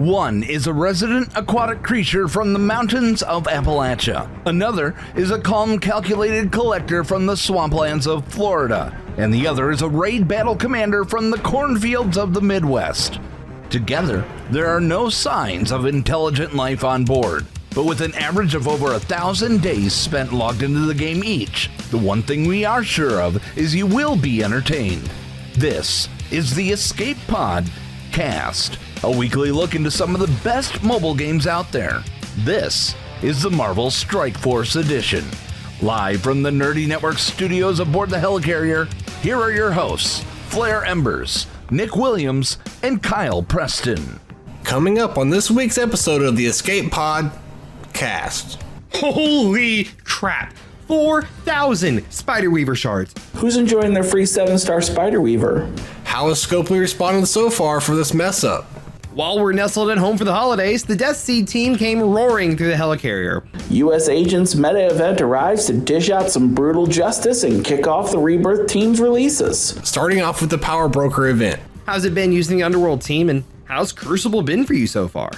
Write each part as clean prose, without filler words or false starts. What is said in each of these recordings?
One is a resident aquatic creature from the mountains of Appalachia. Another is a calm, calculated collector from the swamplands of Florida. And the other is a raid battle commander from the cornfields of the Midwest. Together, there are no signs of intelligent life on board. But with an average of over 1,000 days spent logged into the game each, the one thing we are sure of is you will be entertained. This is the Escapepod Cast, a weekly look into some of the best mobile games out there. This is the Marvel Strike Force edition. Live from the Nerdy Network studios aboard the helicarrier, here are your hosts, Flare Embers, Nick Williams, and Kyle Preston. Coming up on this week's episode of the Escapepod Cast. Holy crap! 4,000 Spiderweaver shards. Who's enjoying their free 7-star Spiderweaver? How has Scopley responded so far for this mess up? While we're nestled at home for the holidays, the Deathseed team came roaring through the helicarrier. U.S Agent's meta event arrives to dish out some brutal justice and kick off the Rebirth team's releases. Starting off with the Power Broker event. How's it been using the Underworld team, and how's Crucible been for you so far?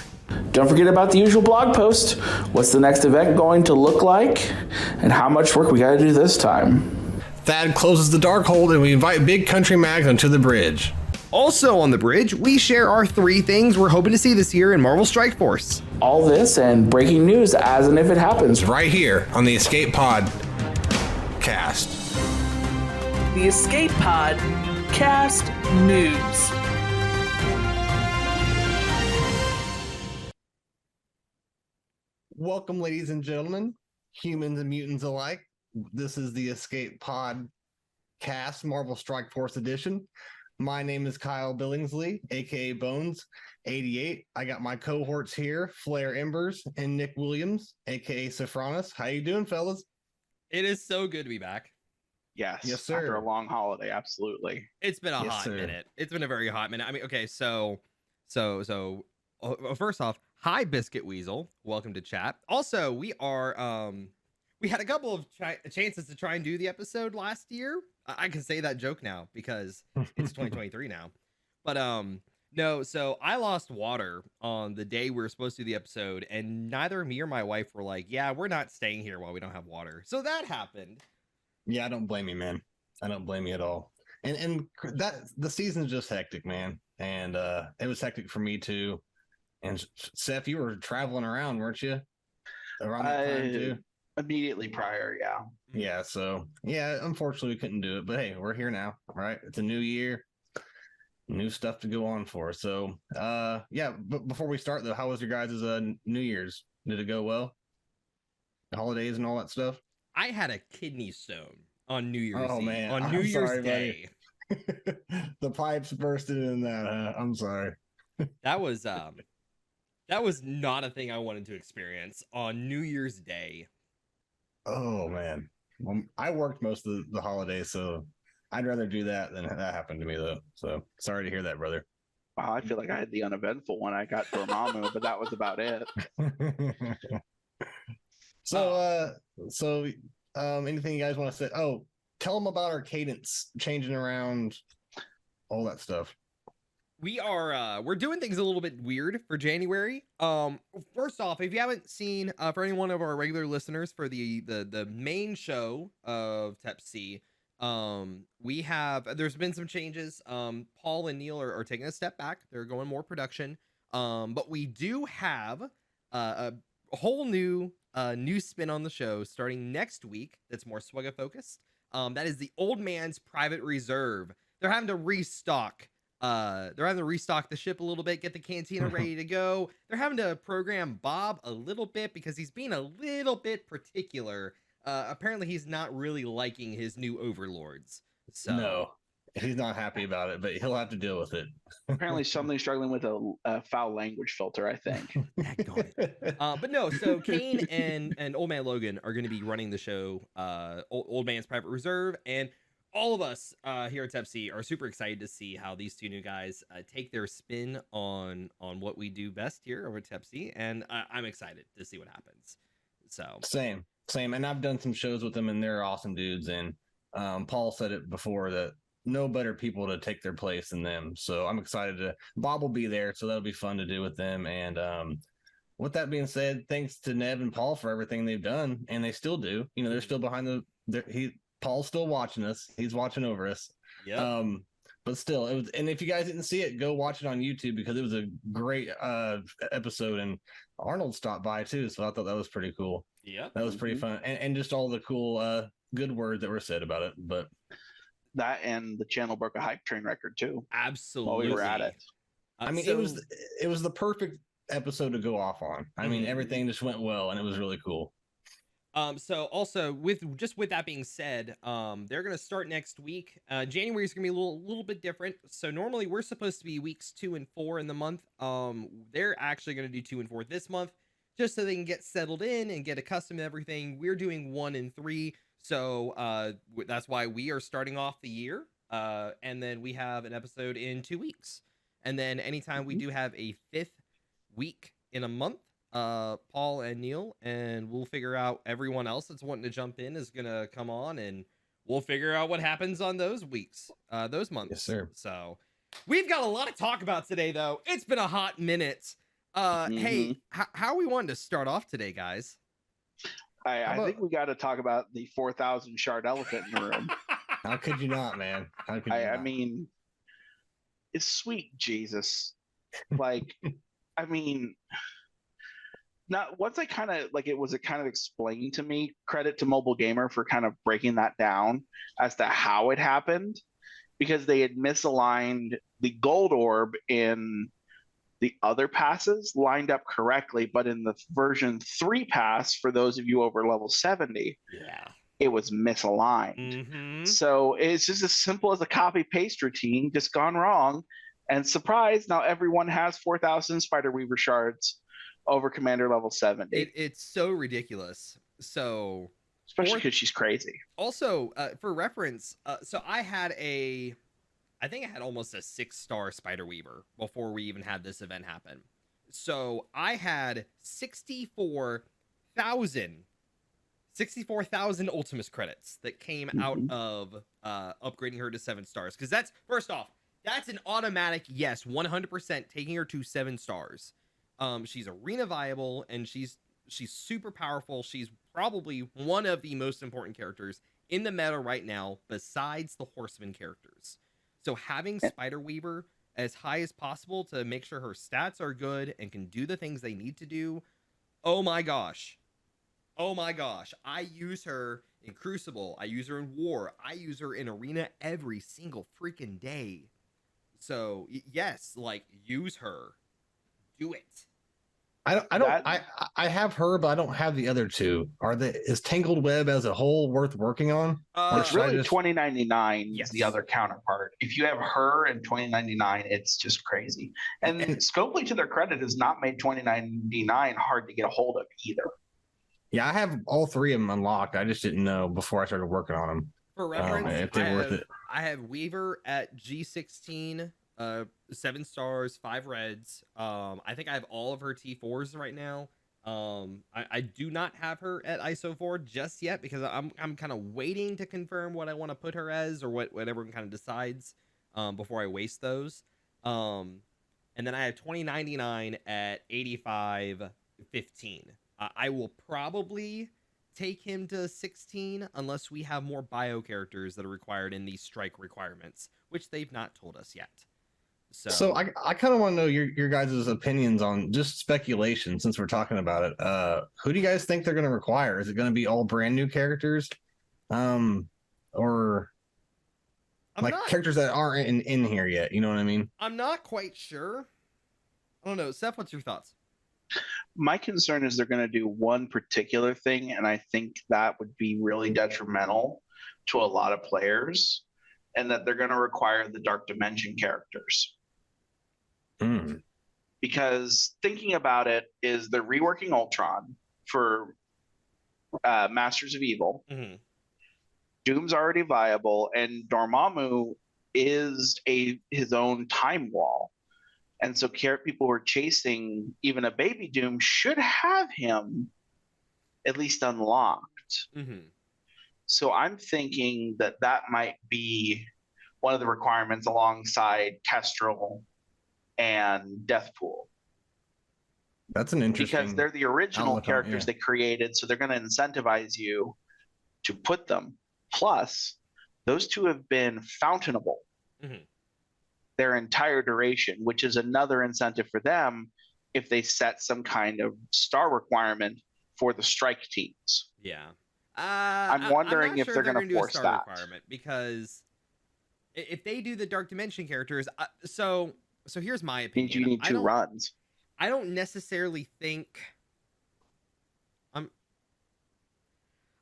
Don't forget about the usual blog post. What's the next event going to look like? And how much work we gotta do this time. Thad closes the Darkhold and we invite BigCountryMags onto the bridge. Also on the bridge, we share our 3 things we're hoping to see this year in Marvel Strike Force. All this and breaking news as and if it happens. Right here on the Escapepod Cast. The Escapepod Cast News. Welcome, ladies and gentlemen, humans and mutants alike. This is the Escapepod Cast Marvel Strike Force edition. My name is Kyle Billingsley, aka Bones88. I got my cohorts here, Flare Embers and Nick Williams, aka Sophronis. How you doing, fellas? It is so good to be back. Yes, sir. After a long holiday, absolutely. It's been a hot minute. It's been a very hot minute. I mean, okay, so first off, hi Biscuit Weasel, welcome to chat. Also, we had a couple of chances to try and do the episode last year. I can say that joke now because it's 2023 now. But no, so I lost water on the day we were supposed to do the episode, and neither me or my wife were like, yeah, we're not staying here while we don't have water. So that happened. Yeah, I don't blame you, man. I don't blame you at all. And that the season's just hectic, man. And it was hectic for me too. And Seth, you were traveling around, weren't you? Around that time too? Immediately prior, yeah. Yeah, so yeah, unfortunately we couldn't do it, but hey, we're here now, right? It's a new year, new stuff to go on for. So yeah, but before we start though, how was your guys' New Year's? Did it go well? The holidays and all that stuff? I had a kidney stone on New Year's Eve. Man. On New Year's Day. The pipes bursted in that, I'm sorry. That was not a thing I wanted to experience on New Year's Day. Oh man. Well, I worked most of the holidays, so I'd rather do that than that happened to me though. So sorry to hear that, brother. Wow, I feel like I had the uneventful one. I got Dormammu, but that was about it. So anything you guys want to say? Oh, tell them about our cadence changing around, all that stuff. We're doing things a little bit weird for January. First off, if you haven't seen, for any one of our regular listeners, for the main show of TEPc, there's been some changes. Paul and Neil are taking a step back. They're going more production. But we do have a whole new spin on the show starting next week. That's more Swugga focused. That is the Old Man's Private Reserve. They're having to restock the ship a little bit, get the cantina ready to go. They're having to program Bob a little bit because he's being a little bit particular. Apparently he's not really liking his new overlords. So no, he's not happy about it, but he'll have to deal with it. Apparently something struggling with a foul language filter, I think. But no, so Kane and Old Man Logan are going to be running the show, Old Man's Private Reserve, and all of us here at TEPc are super excited to see how these two new guys take their spin on what we do best here over at TEPc, and I'm excited to see what happens. So same, and I've done some shows with them, and they're awesome dudes. And Paul said it before that no better people to take their place than them. So I'm excited to. Bob will be there, so that'll be fun to do with them. And with that being said, thanks to Neb and Paul for everything they've done, and they still do. You know, they're still behind Paul's still watching us. He's watching over us. Yeah. But still, it was. And if you guys didn't see it, go watch it on YouTube because it was a great episode. And Arnold stopped by too, so I thought that was pretty cool. Yeah, that was pretty fun, and just all the cool good words that were said about it. But that and the channel broke a hype train record too. Absolutely. While we were at it. I mean, it was the perfect episode to go off on. I mean, everything just went well, and it was really cool. So also with that being said, they're gonna start next week. January is gonna be a little bit different. So normally we're supposed to be weeks 2 and 4 in the month. They're actually gonna do 2 and 4 this month, just so they can get settled in and get accustomed to everything. We're doing 1 and 3, so that's why we are starting off the year. And then we have an episode in 2 weeks, and then anytime we do have a 5th week in a month, Paul and Neil, and we'll figure out everyone else that's wanting to jump in is gonna come on, and we'll figure out what happens on those weeks, those months. Yes, sir. So we've got a lot to talk about today, though. It's been a hot minute. Hey, how are we wanting to start off today, guys? I think we got to talk about the 4,000 shard elephant in the room. How could you not, man? How could you I not? mean, it's sweet Jesus. Like, I mean, not once I kind of like it was kind of explained to me. Credit to Mobile Gamer for kind of breaking that down as to how it happened, because they had misaligned the gold orb in the other passes lined up correctly, but in the version 3 pass, for those of you over level 70, it was misaligned. So it's just as simple as a copy paste routine, just gone wrong. And surprise, now everyone has 4,000 Spider Weaver shards over Commander level 70. It's so ridiculous. So especially because she's crazy. Also, for reference, so I think I had almost a 6-star Spider Weaver before we even had this event happen. So I had 64,000 Ultimus credits that came out of upgrading her to 7 stars. Because that's, first off, that's an automatic yes, 100% taking her to 7 stars. She's arena viable, and she's super powerful. She's probably one of the most important characters in the meta right now, besides the Horseman characters. So having Spider Weaver as high as possible to make sure her stats are good and can do the things they need to do. Oh my gosh. I use her in Crucible. I use her in War. I use her in Arena every single freaking day. So yes, like, use her. Do it. I have her, but I don't have the other two. Is Tangled Web as a whole worth working on? It's really 2099 is the other counterpart. If you have her in 2099, it's just crazy. And Scopley, to their credit, has not made 2099 hard to get a hold of either. Yeah, I have all 3 of them unlocked. I just didn't know before I started working on them. For reference, if they're worth it. I have Weaver at G16, 7 stars, 5 reds. I think I have all of her T4s right now. I do not have her at ISO 4 just yet, because I'm kind of waiting to confirm what I want to put her as, or what everyone kind of decides before I waste those. And then I have 2099 at 8515. I will probably take him to 16 unless we have more bio characters that are required in these strike requirements, which they've not told us yet. So I kind of want to know your guys' opinions on just speculation, since we're talking about it. Who do you guys think they're going to require? Is it going to be all brand new characters, or characters that aren't in here yet? You know what I mean? I'm not quite sure. I don't know. Seth, what's your thoughts? My concern is they're going to do one particular thing, and I think that would be really detrimental to a lot of players, and that they're going to require the Dark Dimension characters. Because thinking about it is they're reworking Ultron for Masters of Evil. Doom's already viable, and Dormammu is his own time wall. And so people who are chasing even a baby Doom should have him at least unlocked. So I'm thinking that might be one of the requirements alongside Kestrel and Deathpool. That's an interesting. Because they're the original outlook on it, characters yeah. they created, so they're going to incentivize you to put them. Plus, those two have been fountainable their entire duration, which is another incentive for them if they set some kind of star requirement for the strike teams. Yeah. I'm wondering not if sure they're going gonna to force do a star that. requirement, because if they do the Dark Dimension characters, so here's my opinion. Means you need 2 runs. I don't necessarily think.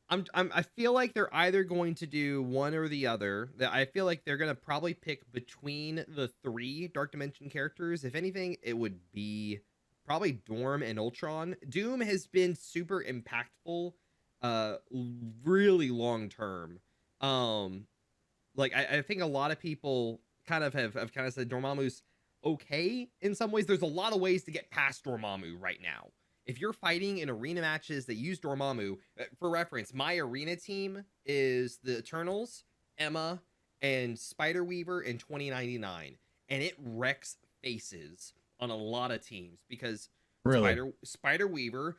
I feel like they're either going to do one or the other. I feel like they're gonna probably pick between the 3 Dark Dimension characters. If anything, it would be probably Dorm and Ultron. Doom has been super impactful, really long term. Like I think a lot of people kind of have kind of said Dormammu's okay in some ways. There's a lot of ways to get past Dormammu right now. If you're fighting in arena matches that use Dormammu, for reference, my arena team is the Eternals, Emma, and Spider-Weaver in 2099, and it wrecks faces on a lot of teams because Spider-Weaver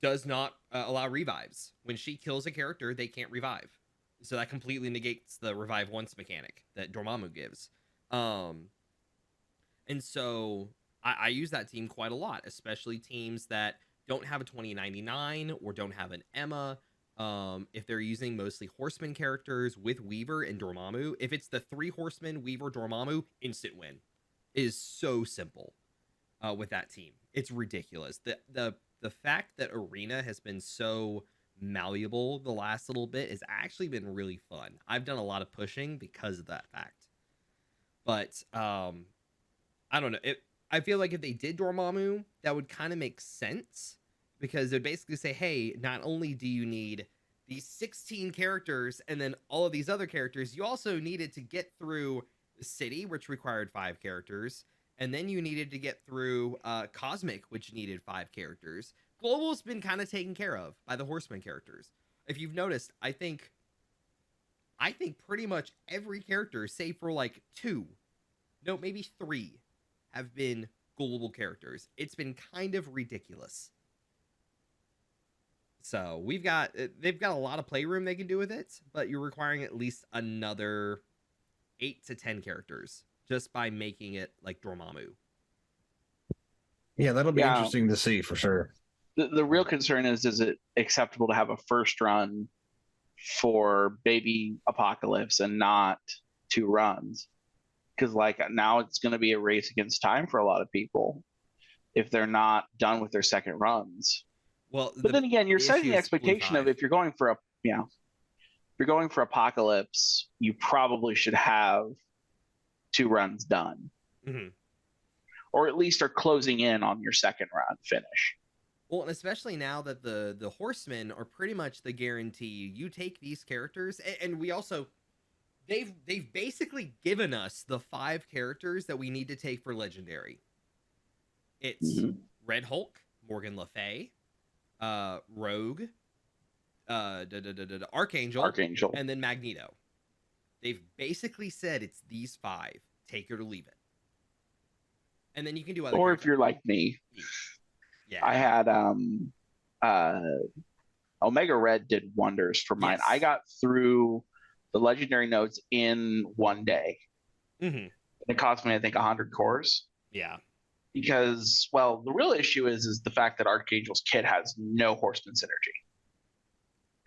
does not allow revives. When she kills a character, they can't revive, so that completely negates the revive once mechanic that Dormammu gives. And so I use that team quite a lot, especially teams that don't have a 2099 or don't have an Emma. If they're using mostly Horseman characters with Weaver and Dormammu, if it's the 3 Horsemen, Weaver, Dormammu, instant win. It is so simple with that team. It's ridiculous. The fact that Arena has been so malleable the last little bit has actually been really fun. I've done a lot of pushing because of that fact. But I don't know. I feel like if they did Dormammu, that would kind of make sense, because they'd basically say, hey, not only do you need these 16 characters and then all of these other characters, you also needed to get through City, which required 5 characters, and then you needed to get through Cosmic, which needed 5 characters. Global's been kind of taken care of by the Horseman characters. If you've noticed, I think pretty much every character, save for like 2, no, maybe 3, have been global characters. It's been kind of ridiculous. So they've got a lot of playroom they can do with it, but you're requiring at least another 8 to 10 characters just by making it like Dormammu. Yeah, that'll be interesting to see for sure. The real concern is it acceptable to have a first run for Baby Apocalypse and not 2 runs? Because like now it's going to be a race against time for a lot of people if they're not done with their second runs. Well, but then again, you're setting the expectation of if you're going for Apocalypse, you probably should have 2 runs done, or at least are closing in on your second run finish. Well, and especially now that the Horsemen are pretty much the guarantee. You take these characters, and we also. They've basically given us the 5 characters that we need to take for Legendary. It's Red Hulk, Morgan Le Fay, Rogue, Archangel, and then Magneto. They've basically said it's these 5. Take it or leave it. And then you can do other. Or if you're like me, I had Omega Red did wonders for mine. Yes. I got through the legendary nodes in 1 day. It cost me, I think, 100 cores. Yeah. Because, well, the real issue is the fact that Archangel's kit has no Horseman synergy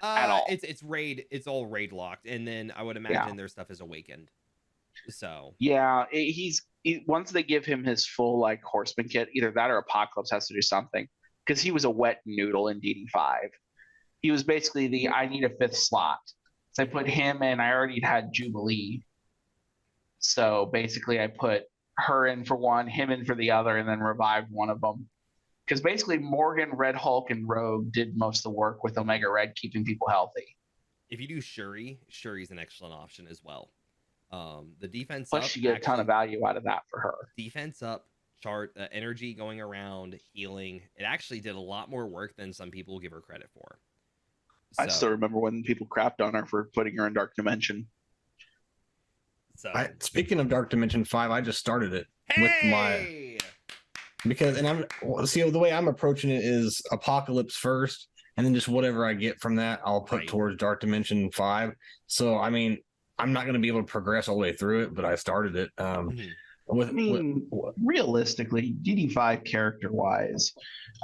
at all. It's all raid locked, and then I would imagine their stuff is awakened. So yeah, once they give him his full like Horseman kit, either that or Apocalypse has to do something, because he was a wet noodle in DD5. He was basically I need a 5th slot. So I put him in. I already had Jubilee. So basically I put her in for one, him in for the other, and then revived one of them. Because basically Morgan, Red Hulk, and Rogue did most of the work with Omega Red, keeping people healthy. If you do Shuri's an excellent option as well. The defense plus up, you get a ton of value out of that for her. Defense up, chart, energy going around, healing. It actually did a lot more work than some people give her credit for. I still remember when people crapped on her for putting her in Dark Dimension. So Speaking of Dark Dimension 5, I just started it hey! the way I'm approaching it is Apocalypse first, and then just whatever I get from that, I'll put Right. towards Dark Dimension 5. So I mean, I'm not going to be able to progress all the way through it, but I started it. Realistically, DD5 character wise,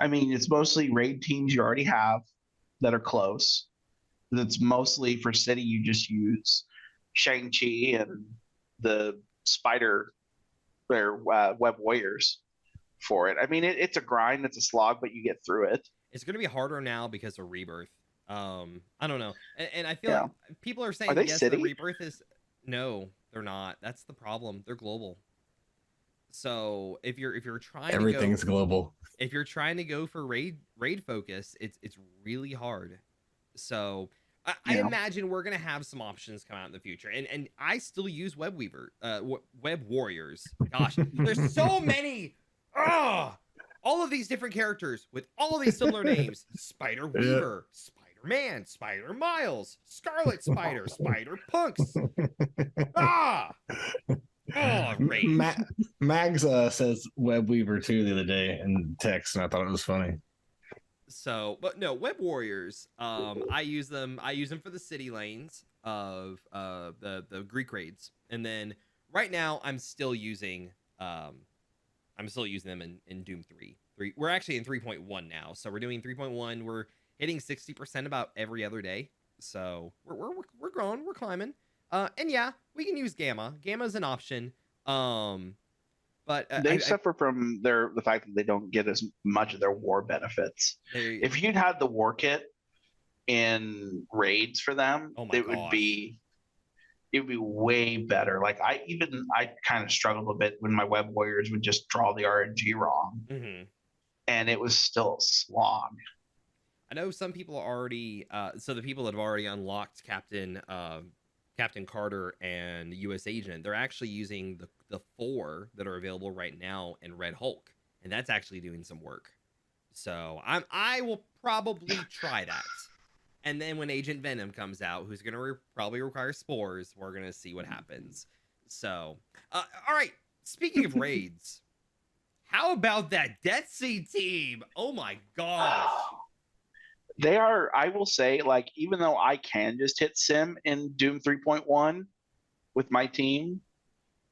I mean, it's mostly raid teams you already have that are close. It's mostly for city, you just use Shang-Chi and the Spider or Web Warriors for it. I mean, it's a grind, it's a slog, but you get through it. It's going to be harder now because of Rebirth. I don't know. And I feel Yeah. like people are saying, Are they yes, city? the Rebirth is... No, they're not. That's the problem. They're global. So if you're trying Everything's global. if you're trying to go for raid focus, it's really hard. So I imagine we're gonna have some options come out in the future, and I still use Web Warriors. Gosh, there's so many. All of these different characters with all of these similar names: Spider Weaver, Spider Man, Spider Miles, Scarlet Spider, Spider Punks. Mags says Web Weaver too the other day in text, and I thought it was funny. So, but no, Web Warriors. I use them for the city lanes of the Greek raids, and then right now I'm still using them in Doom 3. We're actually in 3.1 now, so we're doing 3.1. We're hitting 60% about every other day, so we're growing, we're climbing. And yeah, we can use Gamma. Gamma's an option. But They suffer from the fact that they don't get as much of their war benefits. If you'd had the war kit in raids for them, would be way better. Like I kind of struggled a bit when my Web Warriors would just draw the RNG wrong, and it was still a slog. I know some people are already so the people that have already unlocked Captain Carter and U.S. Agent, they're actually using the 4 that are available right now in Red Hulk, and that's actually doing some work. So I will probably try that, and then when Agent Venom comes out, who's going to probably require spores, we're going to see what happens. So, all right. Speaking of raids, how about that Deathseed team? Oh my gosh. They are, I will say, like, even though I can just hit sim in Doom 3.1 with my team,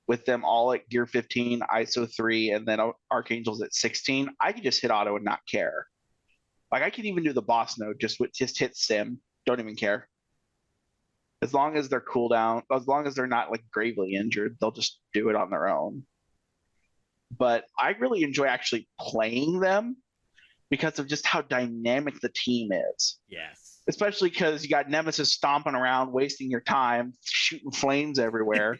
with them all at gear 15, ISO 3, and then Archangels at 16, I can just hit auto and not care. Like, I can even do the boss node just hit sim, don't even care. As long as they're cooldown, as long as they're not, like, gravely injured, they'll just do it on their own. But I really enjoy actually playing them, because of just how dynamic the team is. Yes. Especially because you got Nemesis stomping around, wasting your time, shooting flames everywhere.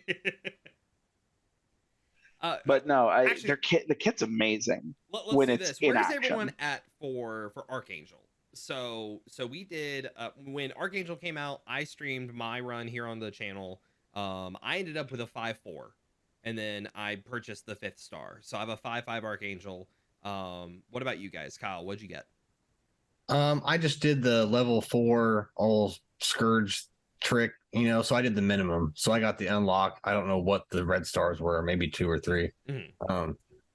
But no, the kit's amazing. Let's when do it's this. in Where's action. everyone at for Archangel? So we did when Archangel came out, I streamed my run here on the channel. I ended up with a 5-4, and then I purchased the 5th star. So I have a 5-5 Archangel. What about you guys? Kyle, what'd you get? I just did the level 4 all Scourge trick, so I did the minimum. So I got the unlock. I don't know what the red stars were, maybe 2 or 3.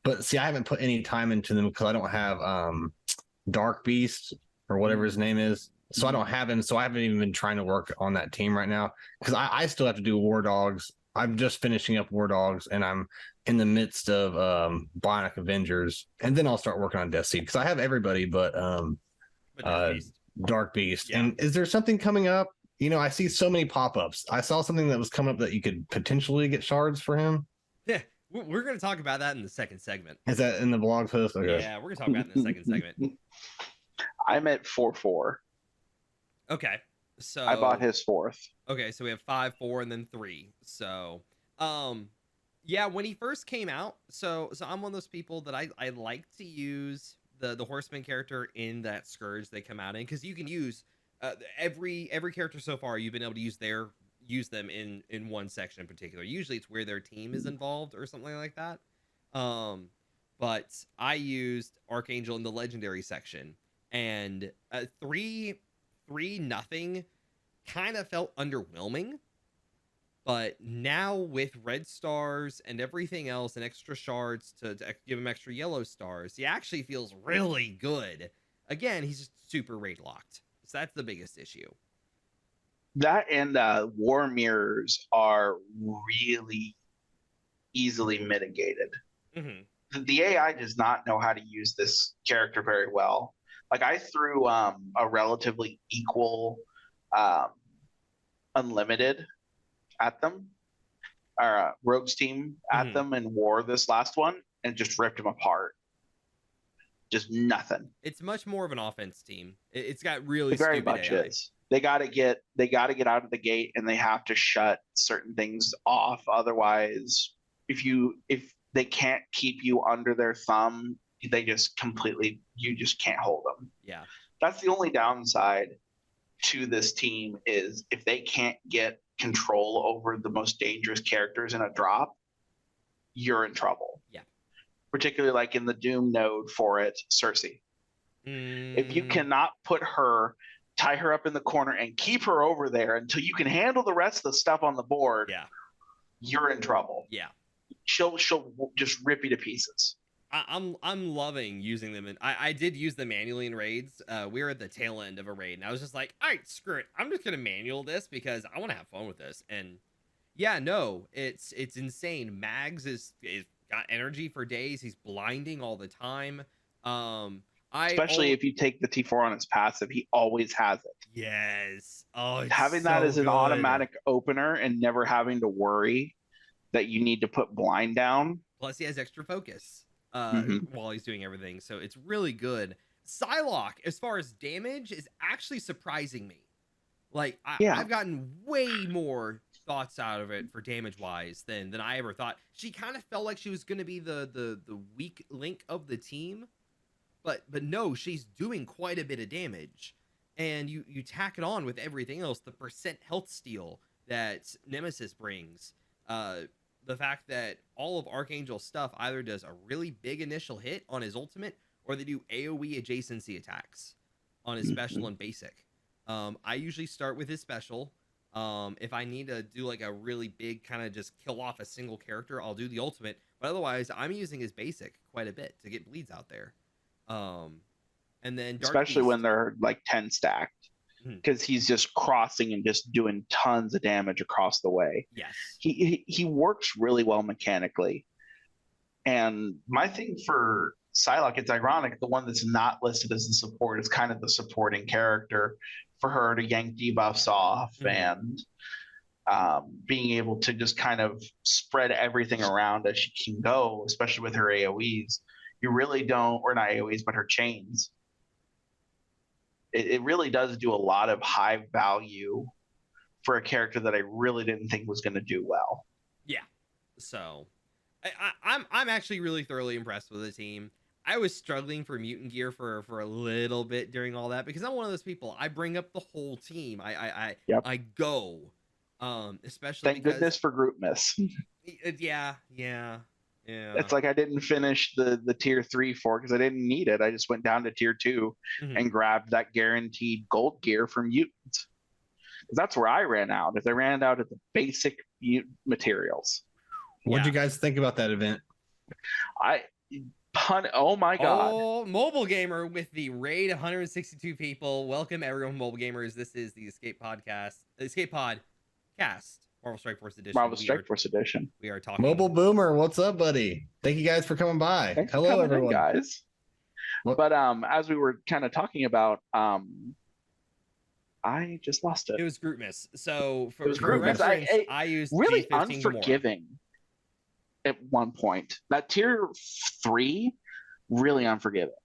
But see, I haven't put any time into them because I don't have Dark Beast or whatever his name is. So I don't have him. So I haven't even been trying to work on that team right now because I still have to do War Dogs. I'm just finishing up War Dogs, and I'm in the midst of Bionic Avengers, and then I'll start working on Deathseed because I have everybody but Dark Beast. Yeah. And is there something coming up? I see so many pop-ups. I saw something that was coming up that you could potentially get shards for him. Yeah, we're going to talk about that in the second segment. Is that in the blog post? Okay. Yeah, we're going to talk about it in the second segment. I'm at 4-4. Okay. So I bought his 4th. Okay, so we have 5, 4, and then 3. So, yeah, when he first came out, so I'm one of those people that I like to use the Horseman character in that Scourge they come out in, because you can use every character so far you've been able to use them in one section in particular. Usually it's where their team is involved or something like that. But I used Archangel in the legendary section, and 3-0 kind of felt underwhelming. But now with red stars and everything else and extra shards to give him extra yellow stars, he actually feels really good. Again, he's just super raid locked. So that's the biggest issue. That and war mirrors are really easily mitigated. Mm-hmm. The AI does not know how to use this character very well. Like I threw a relatively equal unlimited at them, or rogues team at them in war this last one, and just ripped them apart. Just nothing. It's much more of an offense team. It's got really It very stupid much AI. is. They got to get out of the gate, and they have to shut certain things off. Otherwise, if they can't keep you under their thumb, they just you just can't hold them. Yeah, that's the only downside to this team, is if they can't get control over the most dangerous characters in a drop, you're in trouble. Yeah. Particularly like in the Doom node for it, Cersei. If you cannot tie her up in the corner and keep her over there until you can handle the rest of the stuff on the board, yeah, you're in trouble. Yeah. She'll just rip you to pieces. I'm loving using them, and I did use them manually in raids. We were at the tail end of a raid, and I was just like, all right, screw it. I'm just gonna manual this because I want to have fun with this. And yeah, no, it's insane. Mags is got energy for days. He's blinding all the time. Especially if you take the T4 on his passive, he always has it. Yes. Oh, having that as an automatic opener and never having to worry that you need to put blind down. Plus, he has extra focus while he's doing everything, so it's really good. Psylocke, as far as damage, is actually surprising me. Like, I've gotten way more thoughts out of it for damage wise than I ever thought. She kind of felt like she was going to be the weak link of the team, but no, she's doing quite a bit of damage. And you tack it on with everything else, the percent health steal that Nemesis brings, the fact that all of Archangel's stuff either does a really big initial hit on his ultimate, or they do AoE adjacency attacks on his special and basic. I usually start with his special. If I need to do like a really big kind of just kill off a single character, I'll do the ultimate. But otherwise, I'm using his basic quite a bit to get bleeds out there. And then especially when they're like 10 stacked, because he's just crossing and just doing tons of damage across the way. Yes, he works really well mechanically. And my thing for Psylocke, it's ironic, the one that's not listed as the support is kind of the supporting character for her to yank debuffs off and being able to just kind of spread everything around as she can go, especially with her AoEs. You really don't, or not AoEs, but her chains. It really does do a lot of high value for a character that I really didn't think was going to do well. Yeah. So I'm actually really thoroughly impressed with the team. I was struggling for mutant gear for a little bit during all that, because I'm one of those people. I bring up the whole team. I go, especially thank goodness for group miss. Yeah. It's like I didn't finish the tier 3 for because I didn't need it. I just went down to tier 2 and grabbed that guaranteed gold gear from mutants. Because that's where I ran out. If I ran out of the basic mutant materials. What'd you guys think about that event? Oh my god. Oh, Mobile Gamer with the raid 162 people. Welcome everyone, Mobile Gamers. This is the Escapepod cast. Marvel Strike Force Edition. Marvel Strike Force Edition. We are talking. Mobile Boomer, what's up, buddy? Thank you guys for coming by. Thanks Hello, for coming everyone. in, guys. But as we were kind of talking about, I just lost it. It was group miss. So for group miss. reference, I used really G15 unforgiving at one point. That tier 3, really unforgiving.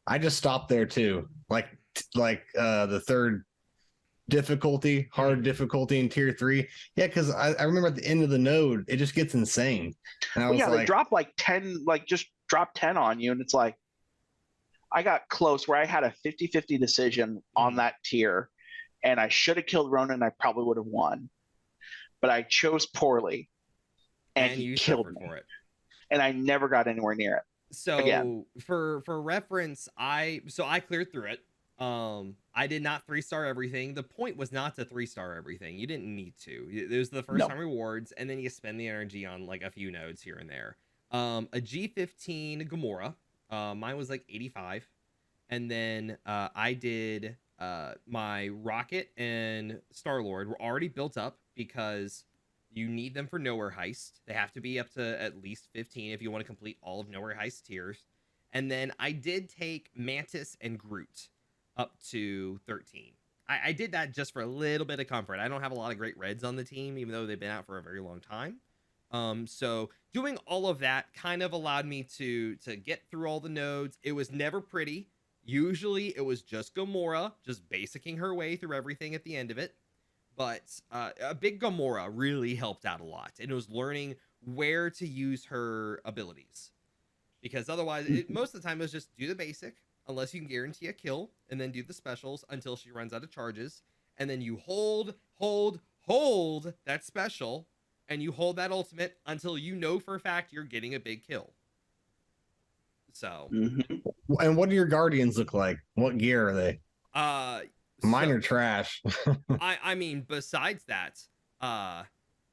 I just stopped there too. Like the third difficulty, hard difficulty in tier 3. Yeah, because I remember at the end of the node, it just gets insane. And I was they drop like 10, like just drop 10 on you, and it's like I got close where I had a 50-50 decision on that tier, and I should have killed Ronan. I probably would have won, but I chose poorly, and he killed me for it. And I never got anywhere near it. So again, for reference, I cleared through it. I did not 3-star everything. The point was not to 3-star everything. You didn't need to. It was the first time rewards, and then you spend the energy on like a few nodes here and there. A G15 Gamora. Mine was like 85. And then I did my Rocket and Star-Lord were already built up because you need them for Nowhere Heist. They have to be up to at least 15 if you want to complete all of Nowhere Heist tiers. And then I did take Mantis and Groot up to 13. I did that just for a little bit of comfort. I don't have a lot of great reds on the team, even though they've been out for a very long time. So doing all of that kind of allowed me to get through all the nodes. It was never pretty. Usually it was just Gamora, just basicking her way through everything at the end of it. But a big Gamora really helped out a lot. And it was learning where to use her abilities. Because otherwise, most of the time it was just do the basic, unless you can guarantee a kill, and then do the specials until she runs out of charges. And then you hold that special, and you hold that ultimate until you know for a fact you're getting a big kill. So. And what do your Guardians look like? What gear are they? Mine are trash. I mean, besides that,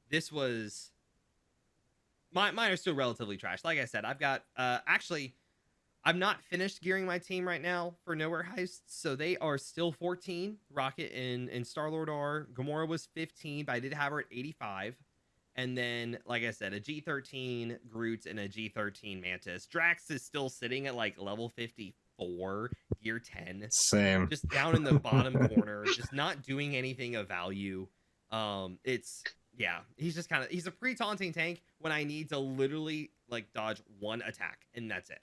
this was... Mine are still relatively trash. Like I said, I've got... actually, I'm not finished gearing my team right now for Nowhere Heists, so they are still 14. Rocket and Star-Lord are. Gamora was 15, but I did have her at 85. And then, like I said, a G13 Groot and a G13 Mantis. Drax is still sitting at like level 54, gear 10. Same. Just down in the bottom corner, just not doing anything of value. He's just kind of, he's a pre-taunting tank when I need to literally like dodge one attack, and that's it.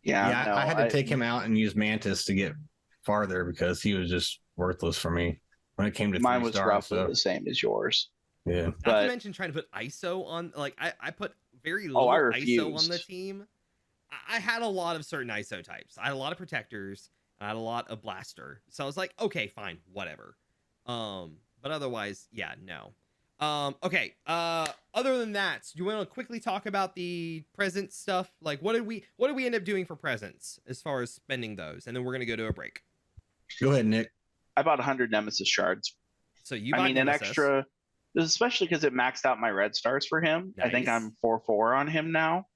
Yeah, no, I had to take him out and use Mantis to get farther because he was just worthless for me when it came to mine was 3-star, roughly the same as yours. Yeah. Not to mention trying to put ISO on, like I put very little ISO on the team. I had a lot of certain ISO types. I had a lot of protectors. I had a lot of blaster. So I was like, okay, fine, whatever. But otherwise, yeah, no. Okay. Other than that, do you want to quickly talk about the present stuff? Like, what did we end up doing for presents as far as spending those? And then we're gonna go to a break. Go ahead, Nick. I bought 100 Nemesis shards. So you bought an extra, especially because it maxed out my red stars for him. Nice. I think I'm 4/4 on him now,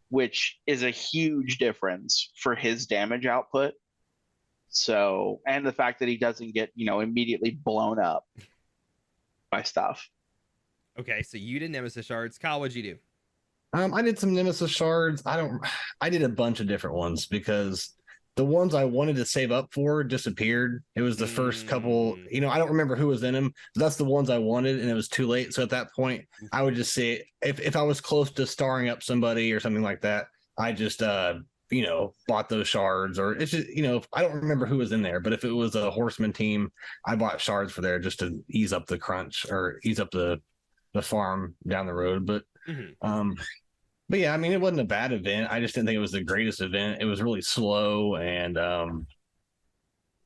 which is a huge difference for his damage output. So, and the fact that he doesn't get, immediately blown up by stuff. Okay, so you did Nemesis shards. Kyle, what'd you do? I did some Nemesis shards. I did a bunch of different ones because the ones I wanted to save up for disappeared. It was the first couple, I don't remember who was in them. That's the ones I wanted, and it was too late. So at that point, I would just say, if I was close to starring up somebody or something like that, I just, bought those shards. Or it's just, I don't remember who was in there, but if it was a horseman team, I bought shards for there just to ease up the crunch or ease up the farm down the road. But but yeah, I mean, it wasn't a bad event. I just didn't think it was the greatest event. It was really slow, and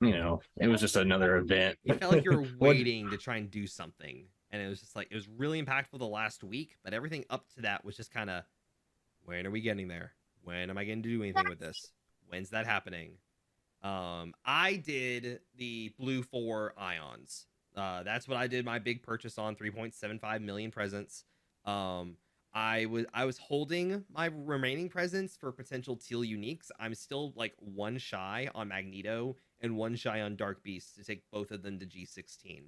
it was just another event. You felt like you were waiting to try and do something, and it was just like, it was really impactful the last week, but everything up to that was just kind of, when are we getting there? When am I going to do anything with this? When's that happening? I did the blue 4 ions. That's what I did my big purchase on, 3.75 million presents. I was holding my remaining presents for potential teal uniques. I'm still like 1 shy on Magneto and 1 shy on Dark Beast to take both of them to G16.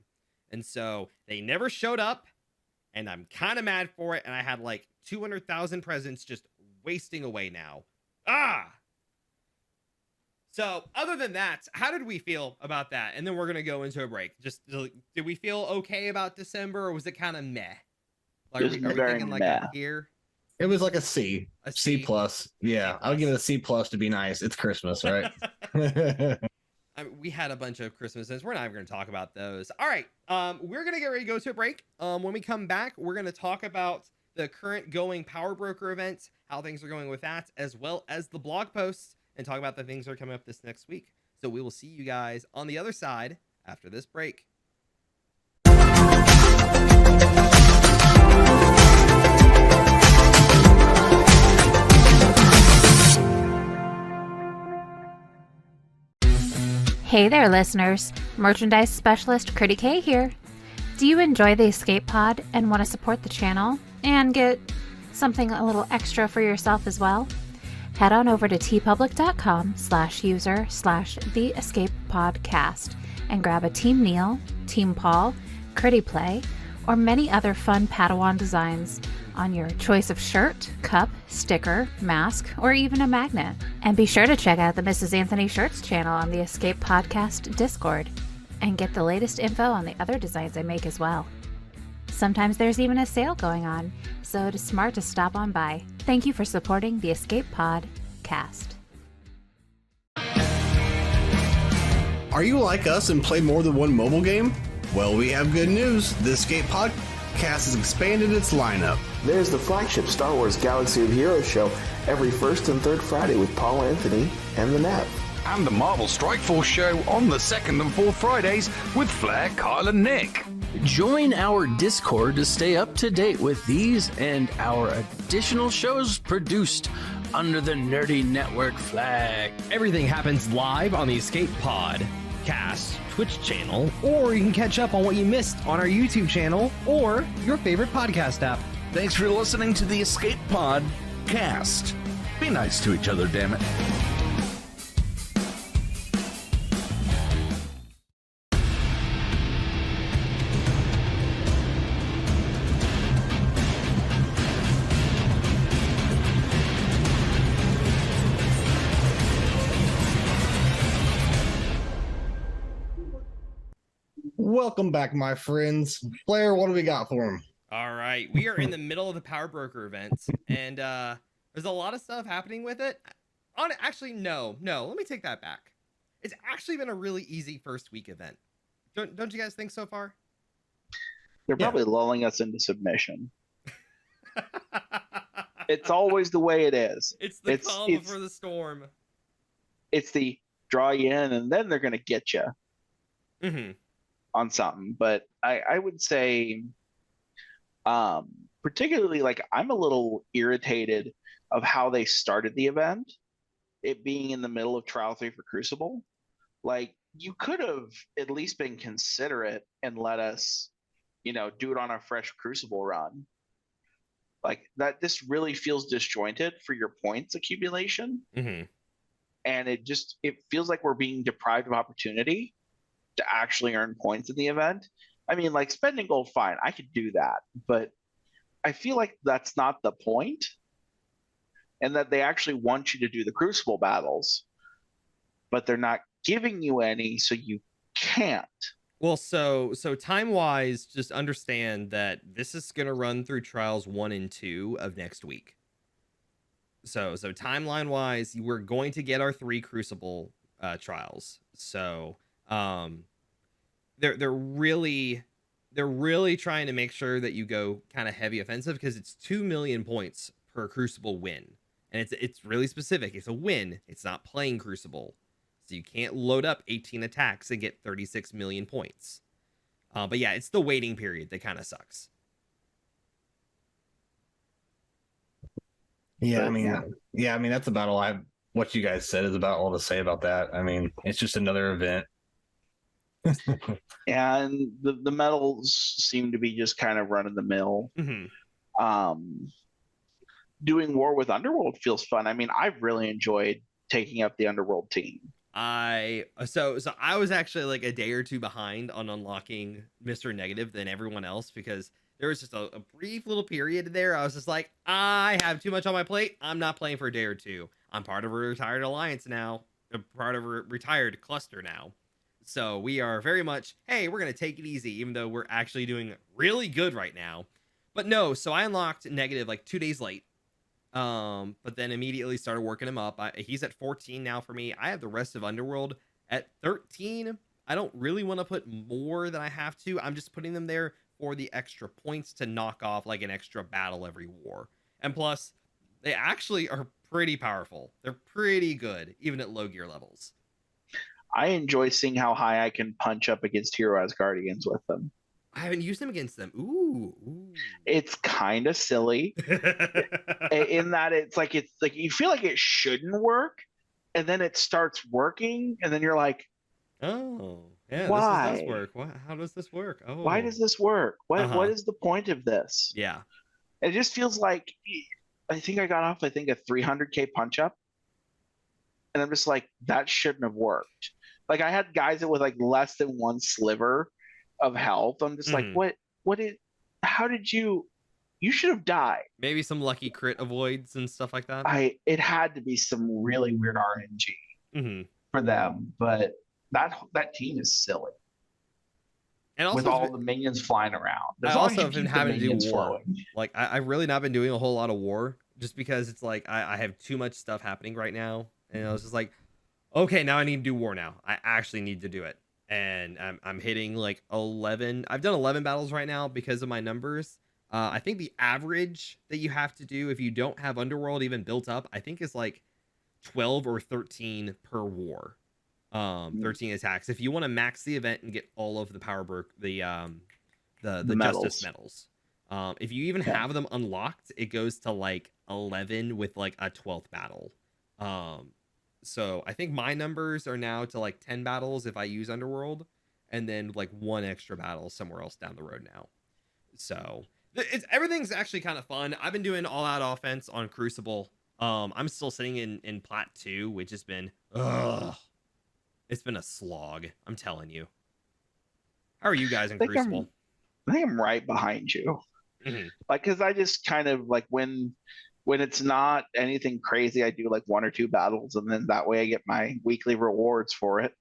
And so they never showed up, and I'm kind of mad for it. And I had like 200,000 presents just wasting away now. So other than that, how did we feel about that? And then we're going to go into a break. Just did we feel okay about December, or was it kind of meh? Like, are we thinking like a here? It was like a C. C plus. Yeah, I would give it a C plus to be nice. It's Christmas, right? I mean, we had a bunch of Christmases. We're not even going to talk about those. All right. We're going to get ready to go to a break. When we come back, we're going to talk about the current going Power Broker event, how things are going with that, as well as the blog posts, and talk about the things that are coming up this next week. So we will see you guys on the other side after this break. Hey there, listeners. Merchandise specialist Critty K here. Do you enjoy the Escape Pod and want to support the channel and get something a little extra for yourself as well? Head on over to tpublic.com/user/theescapepodcast and grab a Team Neil, Team Paul, Critty Play, or many other fun Padawan designs on your choice of shirt, cup, sticker, mask, or even a magnet. And be sure to check out the Mrs. Anthony Shirts channel on the Escape Podcast Discord and get the latest info on the other designs I make as well. Sometimes there's even a sale going on, so it is smart to stop on by. Thank you for supporting the Escape Podcast. Are you like us and play more than one mobile game? Well, we have good news. The Escape Podcast has expanded its lineup. There's the flagship Star Wars Galaxy of Heroes show every first and third Friday with Paul Anthony and the Nav. And the Marvel Strike Force show on the second and fourth Fridays with Flair, Kyle, and Nick. Join our Discord to stay up to date with these and our additional shows produced under the Nerdy Network flag. Everything happens live on the Escape Pod Cast Twitch channel, or you can catch up on what you missed on our YouTube channel or your favorite podcast app. Thanks for listening to the Escape Pod Cast. Be nice to each other, damn it. Welcome back, my friends. Blair, what do we got for him? All right, we are in the middle of the Power Broker event, and there's a lot of stuff happening with it. Actually, no, let me take that back. It's actually been a really easy first week event. Don't you guys think so far? They're probably lulling us into submission. It's always the way it is. It's the calm before the storm. It's the draw you in, and then they're going to get you on something. But I would say, particularly, like, I'm a little irritated of how they started the event, it being in the middle of Trial 3 for Crucible. Like, you could have at least been considerate and let us, do it on a fresh Crucible run. Like, that, this really feels disjointed for your points accumulation. And it feels like we're being deprived of opportunity to actually earn points in the event. I mean, like, spending gold, fine, I could do that, but I feel like that's not the point, and that they actually want you to do the Crucible battles, but they're not giving you any, so you can't. Well, so time-wise, just understand that this is going to run through Trials 1 and 2 of next week. So timeline-wise, we're going to get our 3 Crucible trials. So they're really trying to make sure that you go kind of heavy offensive, because it's 2 million points per Crucible win, and it's really specific. It's a win. It's not playing Crucible, so you can't load up 18 attacks and get 36 million points. But yeah, it's the waiting period that kind of sucks. Yeah, I mean, that's about all what you guys said is about all to say about that. I mean, it's just another event. And the medals seem to be just kind of run of the mill. Doing War with Underworld feels fun. I mean, I've really enjoyed taking up the Underworld team. So I was actually like a day or two behind on unlocking Mr. Negative than everyone else, because there was just a brief little period there. I was just like, I have too much on my plate. I'm not playing for a day or two. I'm part of a retired alliance now. I'm part of a retired cluster now. So we are very much, hey, we're going to take it easy, even though we're actually doing really good right now. But no, so I unlocked Negative like 2 days late. But then immediately started working him up. He's at 14 now for me. I have the rest of Underworld at 13. I don't really want to put more than I have to. I'm just putting them there for the extra points to knock off like an extra battle every war. And plus, they actually are pretty powerful. They're pretty good, even at low gear levels. I enjoy seeing how high I can punch up against Hero Asgardians with them. I haven't used them against them. Ooh. It's kind of silly in that it's like you feel like it shouldn't work, and then it starts working, and then you're like, Oh, yeah. Why? This does work. How does this work? Oh, Why does this work? What Uh-huh. what is the point of this? Yeah. It just feels like I think I got off a 300k punch up, and I'm just like, that shouldn't have worked. Like I had guys that with like less than one sliver of health. I'm just like, Mhm. what did how did you should have died. Maybe some lucky crit avoids and stuff like that. It had to be some really weird RNG Mm-hmm. for them, but that team is silly. And also, with all the minions flying around. I As long as also you have been keep the having to do war. minions flowing. Like I've really not been doing a whole lot of war, just because it's like I have too much stuff happening right now, and I was just like, okay, now I need to do war now. I actually need to do it, and I'm hitting like 11. I've done 11 battles right now because of my numbers. I think the average that you have to do if you don't have Underworld even built up, I think is like 12 or 13 per war. 13 attacks. If you want to max the event and get all of the power the justice medals. If you even have them unlocked, it goes to like 11 with like a 12th battle. So I think my numbers are now to like 10 battles if I use Underworld, and then like one extra battle somewhere else down the road now. So everything's actually kind of fun. I've been doing all out offense on Crucible. I'm still sitting in Plat 2, which has been it's been a slog, I'm telling you. How are you guys in Crucible? I think I'm right behind you. Mm-hmm. Like, because I just kind of like when it's not anything crazy, I do like 1 or 2 battles, and then that way I get my weekly rewards for it.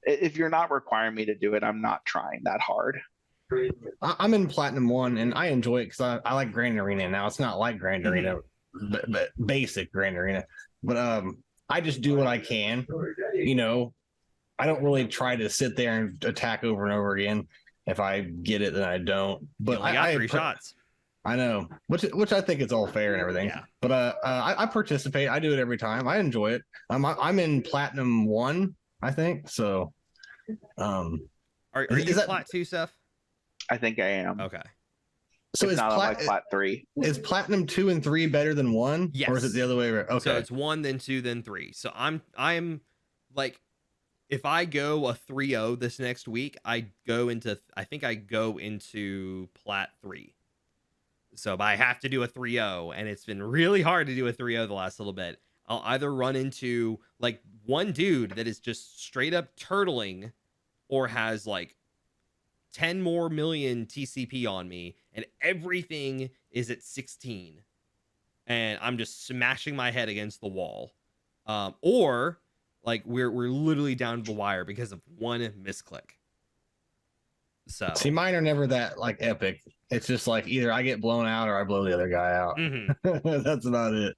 If you're not requiring me to do it, I'm not trying that hard. I'm in Platinum 1, and I enjoy it because I like Grand Arena. Now it's not like Grand Arena, but basic Grand Arena. But I just do what I can. You know, I don't really try to sit there and attack over and over again. If I get it, then I don't. But I got 3 shots. I know, which I think is all fair and everything. Yeah. But I participate. I do it every time. I enjoy it. I'm in Platinum 1, I think. So, are you Plat 2, Seth? I think I am. Okay. So it's not on like Plat 3. Is Platinum 2 and 3 better than 1? Yes. Or is it the other way around? Okay. So it's 1, then 2, then 3. So I'm like, if I go a 3-0 this next week, I think I go into Plat 3. So but I have to do a 3-0, and it's been really hard to do a 3-0 the last little bit. I'll either run into like one dude that is just straight up turtling, or has like 10 more million TCP on me, and everything is at 16, and I'm just smashing my head against the wall. Or like we're literally down to the wire because of one misclick. So see, mine are never that like epic. It's just like either I get blown out or I blow the other guy out. Mm-hmm. That's about it.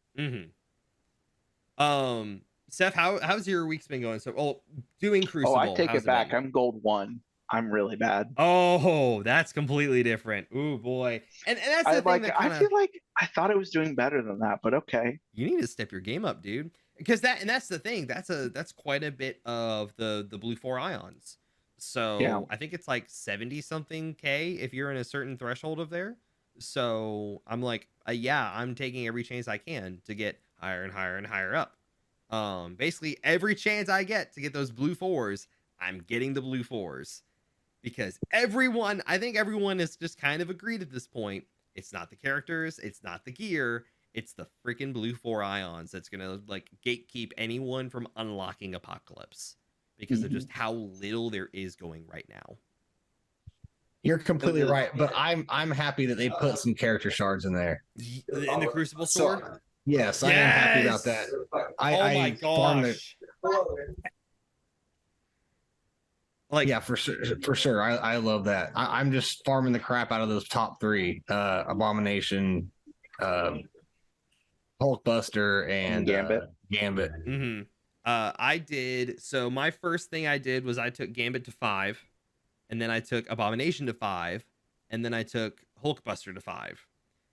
Mm-hmm. Seth, how's your week's been going? So, doing Crucible. Oh, I take how's it back. been? I'm gold 1. I'm really bad. Oh, that's completely different. Ooh, boy. And that's the thing that kinda... I feel like I thought it was doing better than that, but okay. You need to step your game up, dude. Because that's the thing. That's quite a bit of the blue 4 ions. So yeah. I think it's like 70 something K if you're in a certain threshold of there. So I'm like, yeah, I'm taking every chance I can to get higher and higher and higher up. Basically every chance I get to get those blue 4s, I'm getting the blue 4s. Because I think everyone has just kind of agreed at this point. It's not the characters, it's not the gear, it's the freaking blue 4 ions that's gonna like gatekeep anyone from unlocking Apocalypse. Because of just how little there is going right now. You're completely right, but I'm happy that they put some character shards in there. In the Crucible store? Yes, I am happy about that. My gosh. Like, yeah, for sure. I love that. I'm just farming the crap out of those top 3: Abomination, Hulkbuster, and Gambit. Mm-hmm. So my first thing I did was I took Gambit to 5, and then I took Abomination to 5, and then I took Hulkbuster to 5,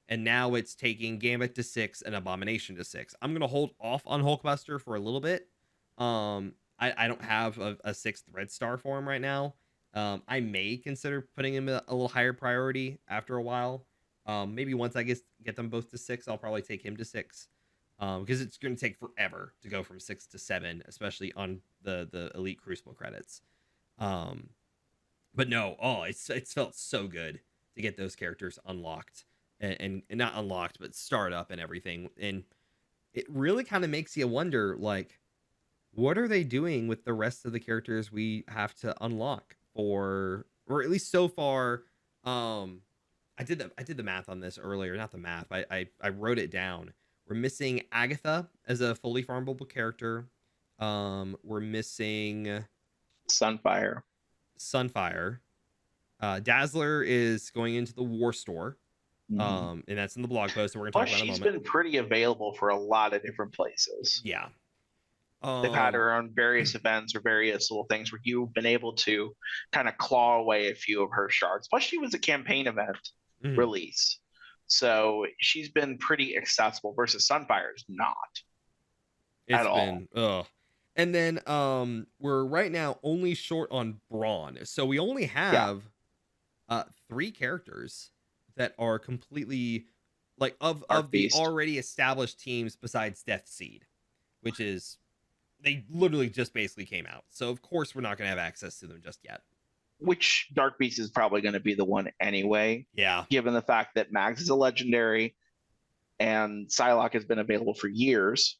and now it's taking Gambit to 6 and Abomination to 6. I'm gonna hold off on Hulkbuster for a little bit. I don't have a 6th red star for him right now. I may consider putting him a little higher priority after a while. Maybe once I get them both to 6, I'll probably take him to 6. Because it's going to take forever to go from 6 to 7, especially on the Elite Crucible credits. But no, it's felt so good to get those characters unlocked and not unlocked, but start up and everything. And it really kind of makes you wonder, like, what are they doing with the rest of the characters we have to unlock or at least so far. I did the math on this earlier, not the math. I wrote it down. We're missing Agatha as a fully farmable character. We're missing Sunfire. Dazzler is going into the War Store. And that's in the blog post, and we're gonna talk about in a moment. She's been pretty available for a lot of different places. Yeah. They've had her on various events or various little things where you've been able to kind of claw away a few of her shards. Plus, she was a campaign event release. So she's been pretty accessible versus Sunfire's not. At all. And then we're right now only short on Brawn. So we only have 3 characters that are completely like of the already established teams besides Deathseed, which is they literally just basically came out. So of course we're not going to have access to them just yet. Which Dark Beast is probably going to be the one anyway. Yeah. Given the fact that Mags is a legendary and Psylocke has been available for years.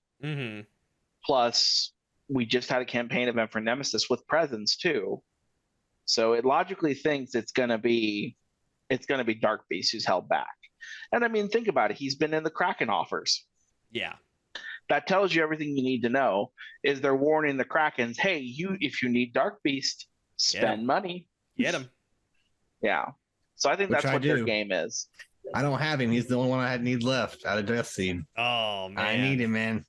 Plus, we just had a campaign event for Nemesis with presence too. So it logically thinks it's going to be Dark Beast who's held back. And I mean, think about it. He's been in the Kraken offers. Yeah. That tells you everything you need to know. Is they're warning the Krakens, hey, if you need Dark Beast, spend money. Get him. Yeah. So I think that's what their game is. I don't have him. He's the only one I need left out of Deathseed. Oh, man. I need him, man.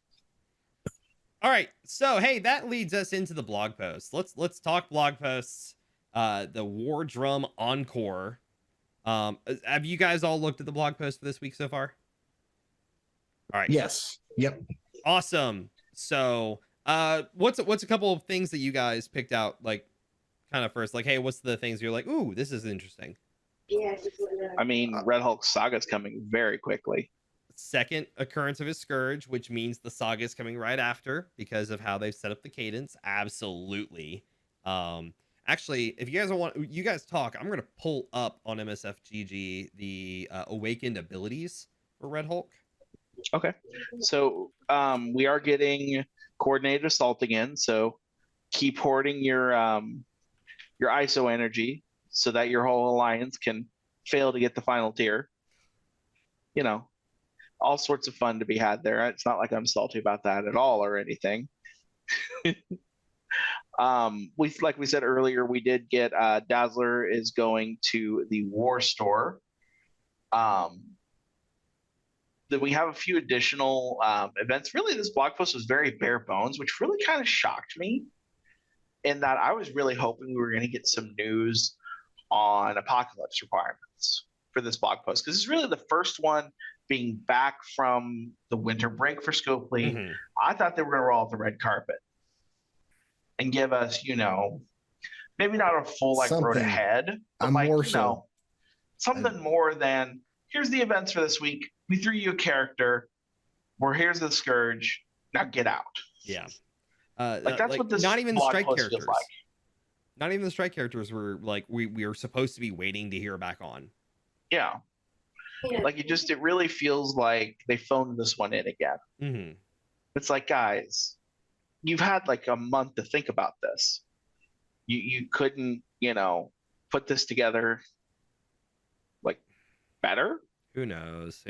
All right. So, hey, that leads us into the blog post. Let's talk blog posts. The War Drum Encore. Have you guys all looked at the blog post for this week so far? All right. Yes. Yep. Awesome. So, what's a couple of things that you guys picked out, like, kind of first? Like, hey, what's the things you're like, ooh, this is interesting? I mean, Red Hulk Saga's coming very quickly. Second occurrence of his Scourge, which means the saga is coming right after because of how they've set up the cadence. Absolutely. Actually, if you guys want, you guys talk. I'm gonna pull up on MSFGG the awakened abilities for Red Hulk. Okay, so we are getting coordinated assault again. So keep hoarding your ISO energy so that your whole alliance can fail to get the final tier. You know, all sorts of fun to be had there. It's not like I'm salty about that at all or anything. Like we said earlier, we did get Dazzler is going to the War Store. That we have a few additional events. Really, this blog post was very bare bones, which really kind of shocked me. In that I was really hoping we were going to get some news on Apocalypse requirements for this blog post, because it's really the first one being back from the winter break for Scopley. I thought they were going to roll out the red carpet and give us, maybe not a full road ahead, but something more than here's the events for this week. We threw you a character. Here's the Scourge. Now get out. Yeah. That's what this not even the blog strike post characters. feels like. Not even the strike characters were like we were supposed to be waiting to hear back on. Yeah. Like it really feels like they phoned this one in again. It's like, guys, you've had like a month to think about this. You couldn't, put this together like better. Who knows?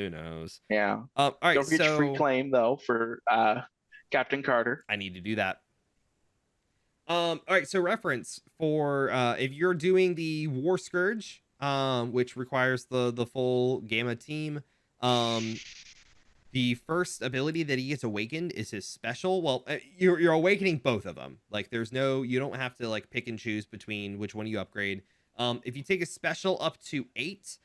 Yeah. All right. Don't forget free claim though for Captain Carter. I need to do that. All right. So reference for if you're doing the War Scourge, which requires the full Gamma team, the first ability that he gets awakened is his special. Well, you're awakening both of them. Like you don't have to like pick and choose between which one you upgrade. If you take a special up to 8,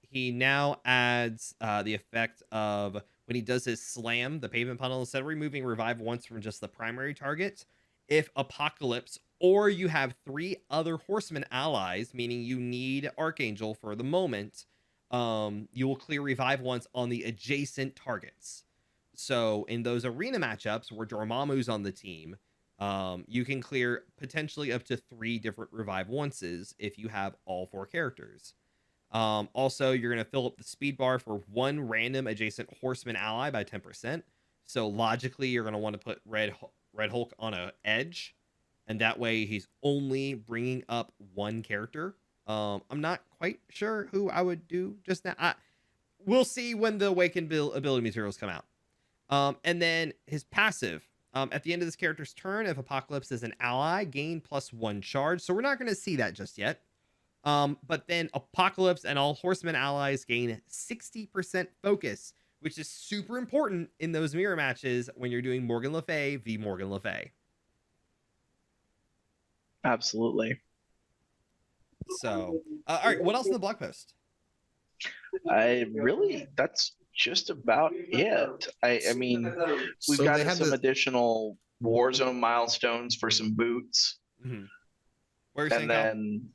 he now adds the effect of when he does his slam, the pavement puddle, instead of removing revive once from just the primary target, if Apocalypse or you have 3 other horseman allies, meaning you need Archangel for the moment, you will clear revive once on the adjacent targets. So in those arena matchups where Dormammu's on the team, You can clear potentially up to 3 different revive onces if you have all 4 characters. Also, you're going to fill up the speed bar for 1 random adjacent horseman ally by 10%. So logically, you're going to want to put Red Hulk on an edge, and that way he's only bringing up 1 character. I'm not quite sure who I would do just now. We'll see when the Awakened ability materials come out. And then his passive. At the end of this character's turn, if Apocalypse is an ally, gain +1 charge. So we're not going to see that just yet. But then Apocalypse and all Horsemen allies gain 60% focus, which is super important in those mirror matches when you're doing Morgan Le Fay v Morgan Le Fay. Absolutely. So, all right, what else in the blog post? That's just about it. I mean, we've So got they had some additional Warzone milestones for some boots. Mm-hmm. Where are you saying, then,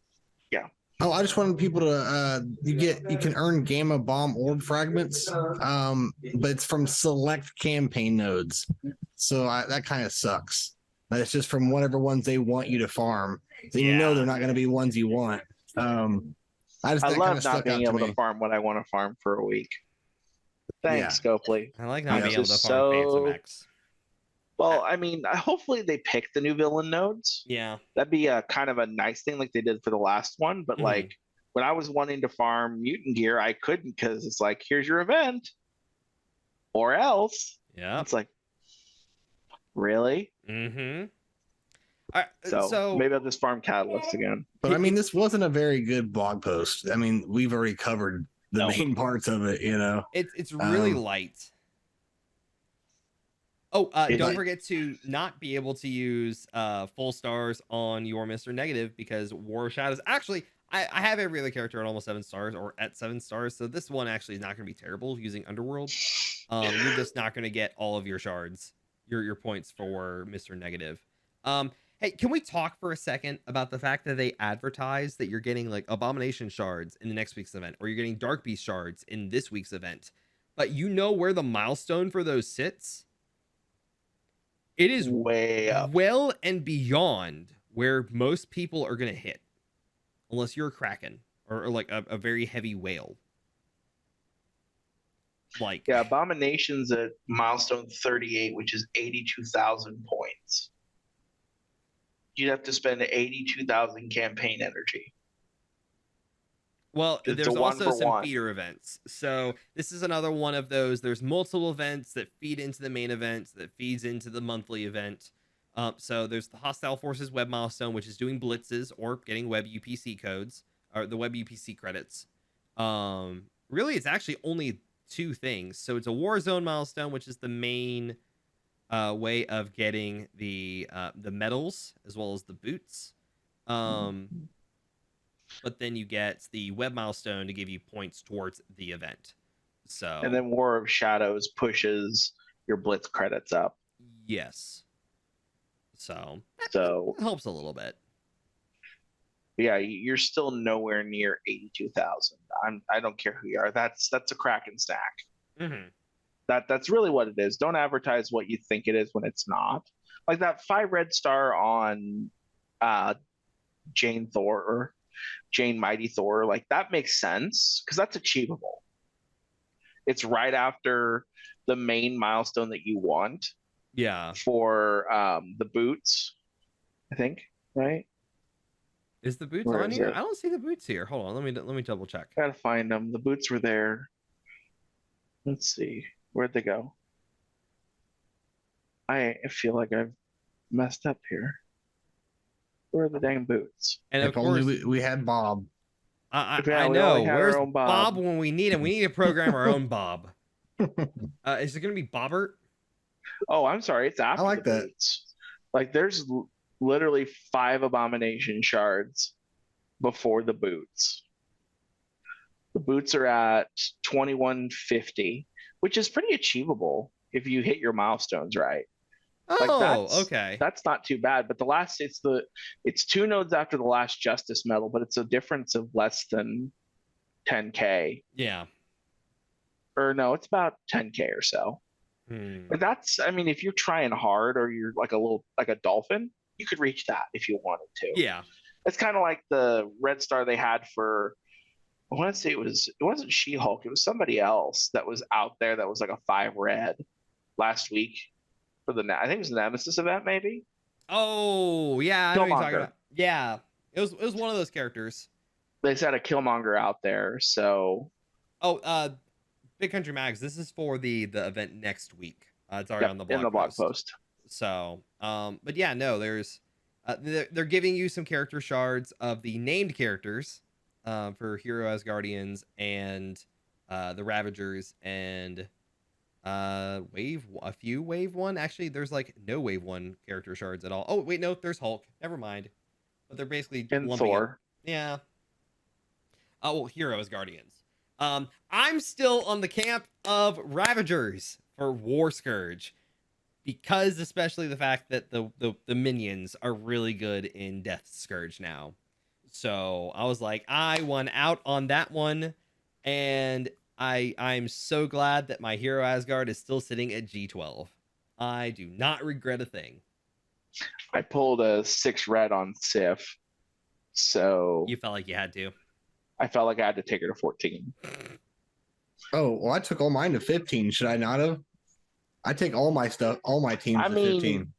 yeah. Oh, I just wanted people to you can earn gamma bomb orb fragments, but it's from select campaign nodes, so that kind of sucks. It's just from whatever ones they want you to farm. So you know they're not going to be ones you want. I love not being able to farm what I want to farm for a week. Thanks, Scopely. I like not being able to farm Phantom X. Well, I mean, hopefully they pick the new villain nodes. Yeah. That'd be a kind of a nice thing like they did for the last one. But like when I was wanting to farm mutant gear, I couldn't because it's like, here's your event. Or else. Yeah. It's like, really? Mm-hmm. So maybe I'll just farm Catalyst again. But I mean, this wasn't a very good blog post. I mean, we've already covered the main parts of it, you know. It's really light. Oh, don't forget to not be able to use full stars on your Mr. Negative because War of Shadows. Actually, I have every other character at almost 7 stars or at 7 stars, so this one actually is not going to be terrible using Underworld. You're just not going to get all of your shards, your points for Mr. Negative. Hey, can we talk for a second about the fact that they advertise that you're getting like Abomination shards in the next week's event, or you're getting Dark Beast shards in this week's event, but you know where the milestone for those sits? It is way up, well and beyond where most people are going to hit, unless you're a Kraken or like a very heavy whale. Like, yeah, Abomination's at milestone 38, which is 82,000 points. You'd have to spend 82,000 campaign energy. Well, there's also some feeder events. So this is another one of those. There's multiple events that feed into the main event that feeds into the monthly event. So there's the Hostile Forces web milestone, which is doing blitzes or getting web UPC codes or the web UPC credits. Really, it's actually only 2 things. So it's a Warzone milestone, which is the main way of getting the medals as well as the boots. But then you get the web milestone to give you points towards the event. So and then War of Shadows pushes your blitz credits up. Yes. So it helps a little bit. Yeah, you're still nowhere near 82,000. I don't care who you are. That's a Kraken stack. Mm-hmm. That's really what it is. Don't advertise what you think it is when it's not. Like that 5 red star on Jane Mighty Thor, like that makes sense because that's achievable. It's right after the main milestone that you want. Yeah. For the boots, I think, right? Is the boots on here? I don't see the boots here. Hold on, let me double check. Gotta find them. The boots were there. Let's see. Where'd they go? I feel like I've messed up here. Where are the dang boots? And of course, we had Bob. I know. Where's Bob when we need him? We need to program our own Bob. Is it going to be Bobbert? Oh, I'm sorry. It's after. I like that. Boots. Like there's literally 5 Abomination shards before the boots. The boots are at 2150, which is pretty achievable if you hit your milestones right. Okay. That's not too bad. But it's 2 nodes after the last Justice medal, but it's a difference of less than 10K. Yeah. Or no, it's about 10K or so. But that's, I mean, if you're trying hard or you're like a dolphin, you could reach that if you wanted to. Yeah. It's kind of like the red star they had for, I want to say it wasn't She-Hulk, it was somebody else that was out there that was like a 5 red last week for I think it was the Nemesis event, maybe. Oh yeah, I know what you're talking Killmonger. about. Yeah, it was one of those characters. They said a Killmonger out there, so. Oh, Big Country Mags. This is for the event next week. It's already on the blog post. So, but yeah, no, there's they're giving you some character shards of the named characters for Hero Asgardians and the Ravagers and a few wave 1. Actually, there's like no wave 1 character shards at all. Oh wait, no, there's Hulk. Never mind. But they're basically and Thor. Yeah. Oh well, Hero Asgardians. I'm still on the camp of Ravagers for War Scourge, because especially the fact that the minions are really good in Death Scourge now. So I was like, I won out on that one, and I'm so glad that my Hero Asgard is still sitting at G12. I do not regret a thing. I pulled a 6 red on Sif, so You felt like you had to. I felt like I had to take her to 14. Oh, well, I took all mine to 15. Should I not have? I take all my stuff, all my teams to 15.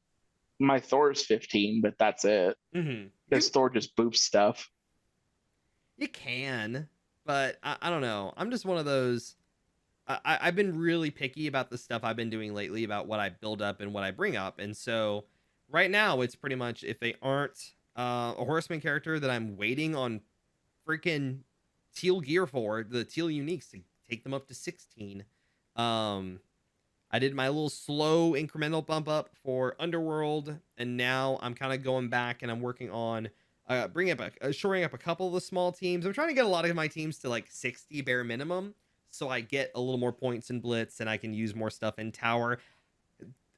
My Thor's 15, but that's it. Mm-hmm. Because Thor just boops stuff. You can, but I don't know. I'm just one of those. I've been really picky about the stuff I've been doing lately, about what I build up and what I bring up. And so right now it's pretty much, if they aren't a horseman character that I'm waiting on freaking teal gear for, the teal uniques, to take them up to 16. I did my little slow incremental bump up for Underworld, and now I'm kind of going back and I'm working on shoring up a couple of the small teams. I'm trying to get a lot of my teams to like 60 bare minimum, so I get a little more points in Blitz and I can use more stuff in Tower.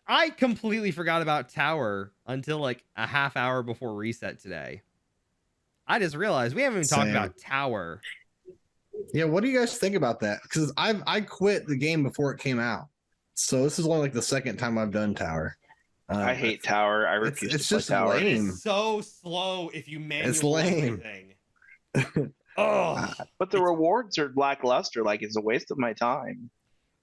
I completely forgot about Tower until like a half hour before reset today. I just realized we haven't even talked about Tower. Yeah, what do you guys think about that? Because I quit the game before it came out, so this is only like the second time I've done Tower. I hate Tower. I refuse it's to play just Tower. lame. It's so slow if you manual It's lame. everything. Oh, but the rewards are lackluster. Like, it's a waste of my time.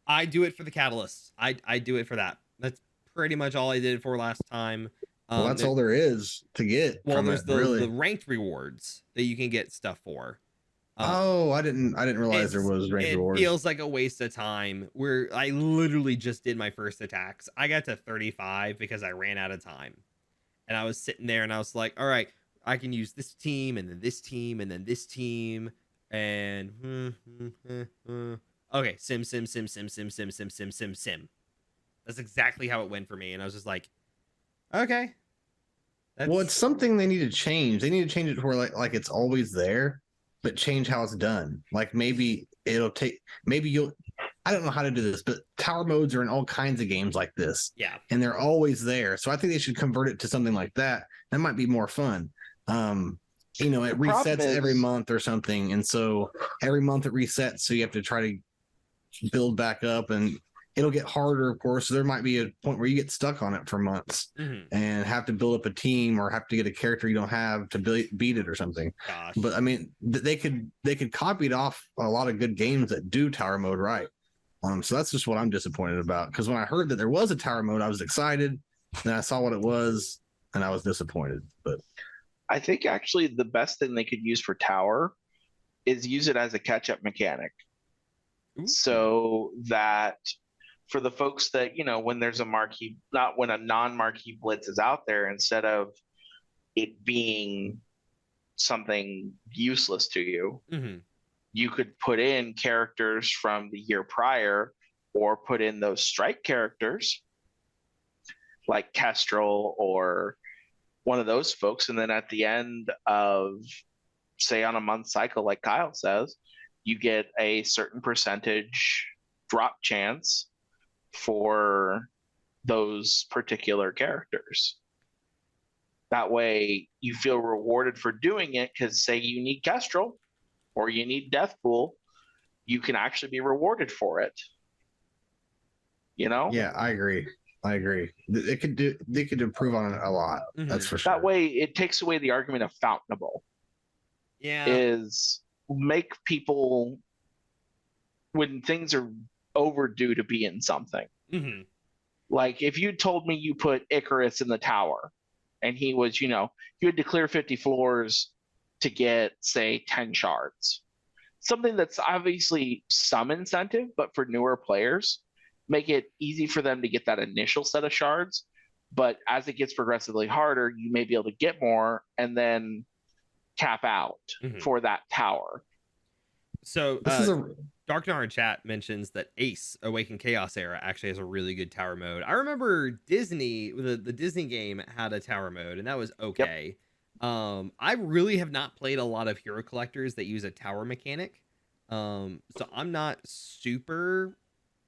I do it for the catalysts. I do it for that. That's pretty much all I did it for last time. Well, that's all there is to get. Well, there's really. the ranked rewards that you can get stuff for. I didn't realize there was ranked rewards. It feels like a waste of time. Where I literally just did my first attacks. I got to 35 because I ran out of time, and I was sitting there and I was like, all right, I can use this team and then this team and then this team and okay, sim. That's exactly how it went for me, and I was just like, okay. Well, it's something they need to change. They need to change it to where like it's always there, but change how it's done. Like maybe I don't know how to do this, but tower modes are in all kinds of games like this. Yeah. And they're always there. So I think they should convert it to something like that. That might be more fun. It resets every month or something. And so every month it resets. So you have to try to build back up, and it'll get harder, of course. So there might be a point where you get stuck on it for months and have to build up a team or have to get a character you don't have to beat it or something. Gosh. But I mean, they could copy it off a lot of good games that do tower mode right. So that's just what I'm disappointed about. Because when I heard that there was a tower mode, I was excited. Then I saw what it was, and I was disappointed. But I think actually the best thing they could use for Tower is use it as a catch-up mechanic. Ooh. So that for the folks that, when there's when a non-marquee blitz is out there, instead of it being something useless to you, you could put in characters from the year prior, or put in those strike characters like Kestrel or one of those folks. And then at the end of, say, on a month cycle, like Kyle says, you get a certain percentage drop chance for those particular characters. That way you feel rewarded for doing it, because say you need Kestrel or you need Deathpool, you can actually be rewarded for it. You know? Yeah, I agree. They could improve on it a lot. That's for sure. That way, it takes away the argument of fountainable. Yeah. Is make people, when things are overdue to be in something. Like if you told me you put Icarus in the tower and he was, you had to clear 50 floors to get, say, 10 shards. Something that's obviously some incentive, but for newer players, make it easy for them to get that initial set of shards. But as it gets progressively harder, you may be able to get more and then cap out for that tower. So Dark Nard chat mentions that Ace Awakened Chaos Era actually has a really good tower mode. I remember Disney, the Disney game had a tower mode, and that was okay. I really have not played a lot of hero collectors that use a tower mechanic, so I'm not super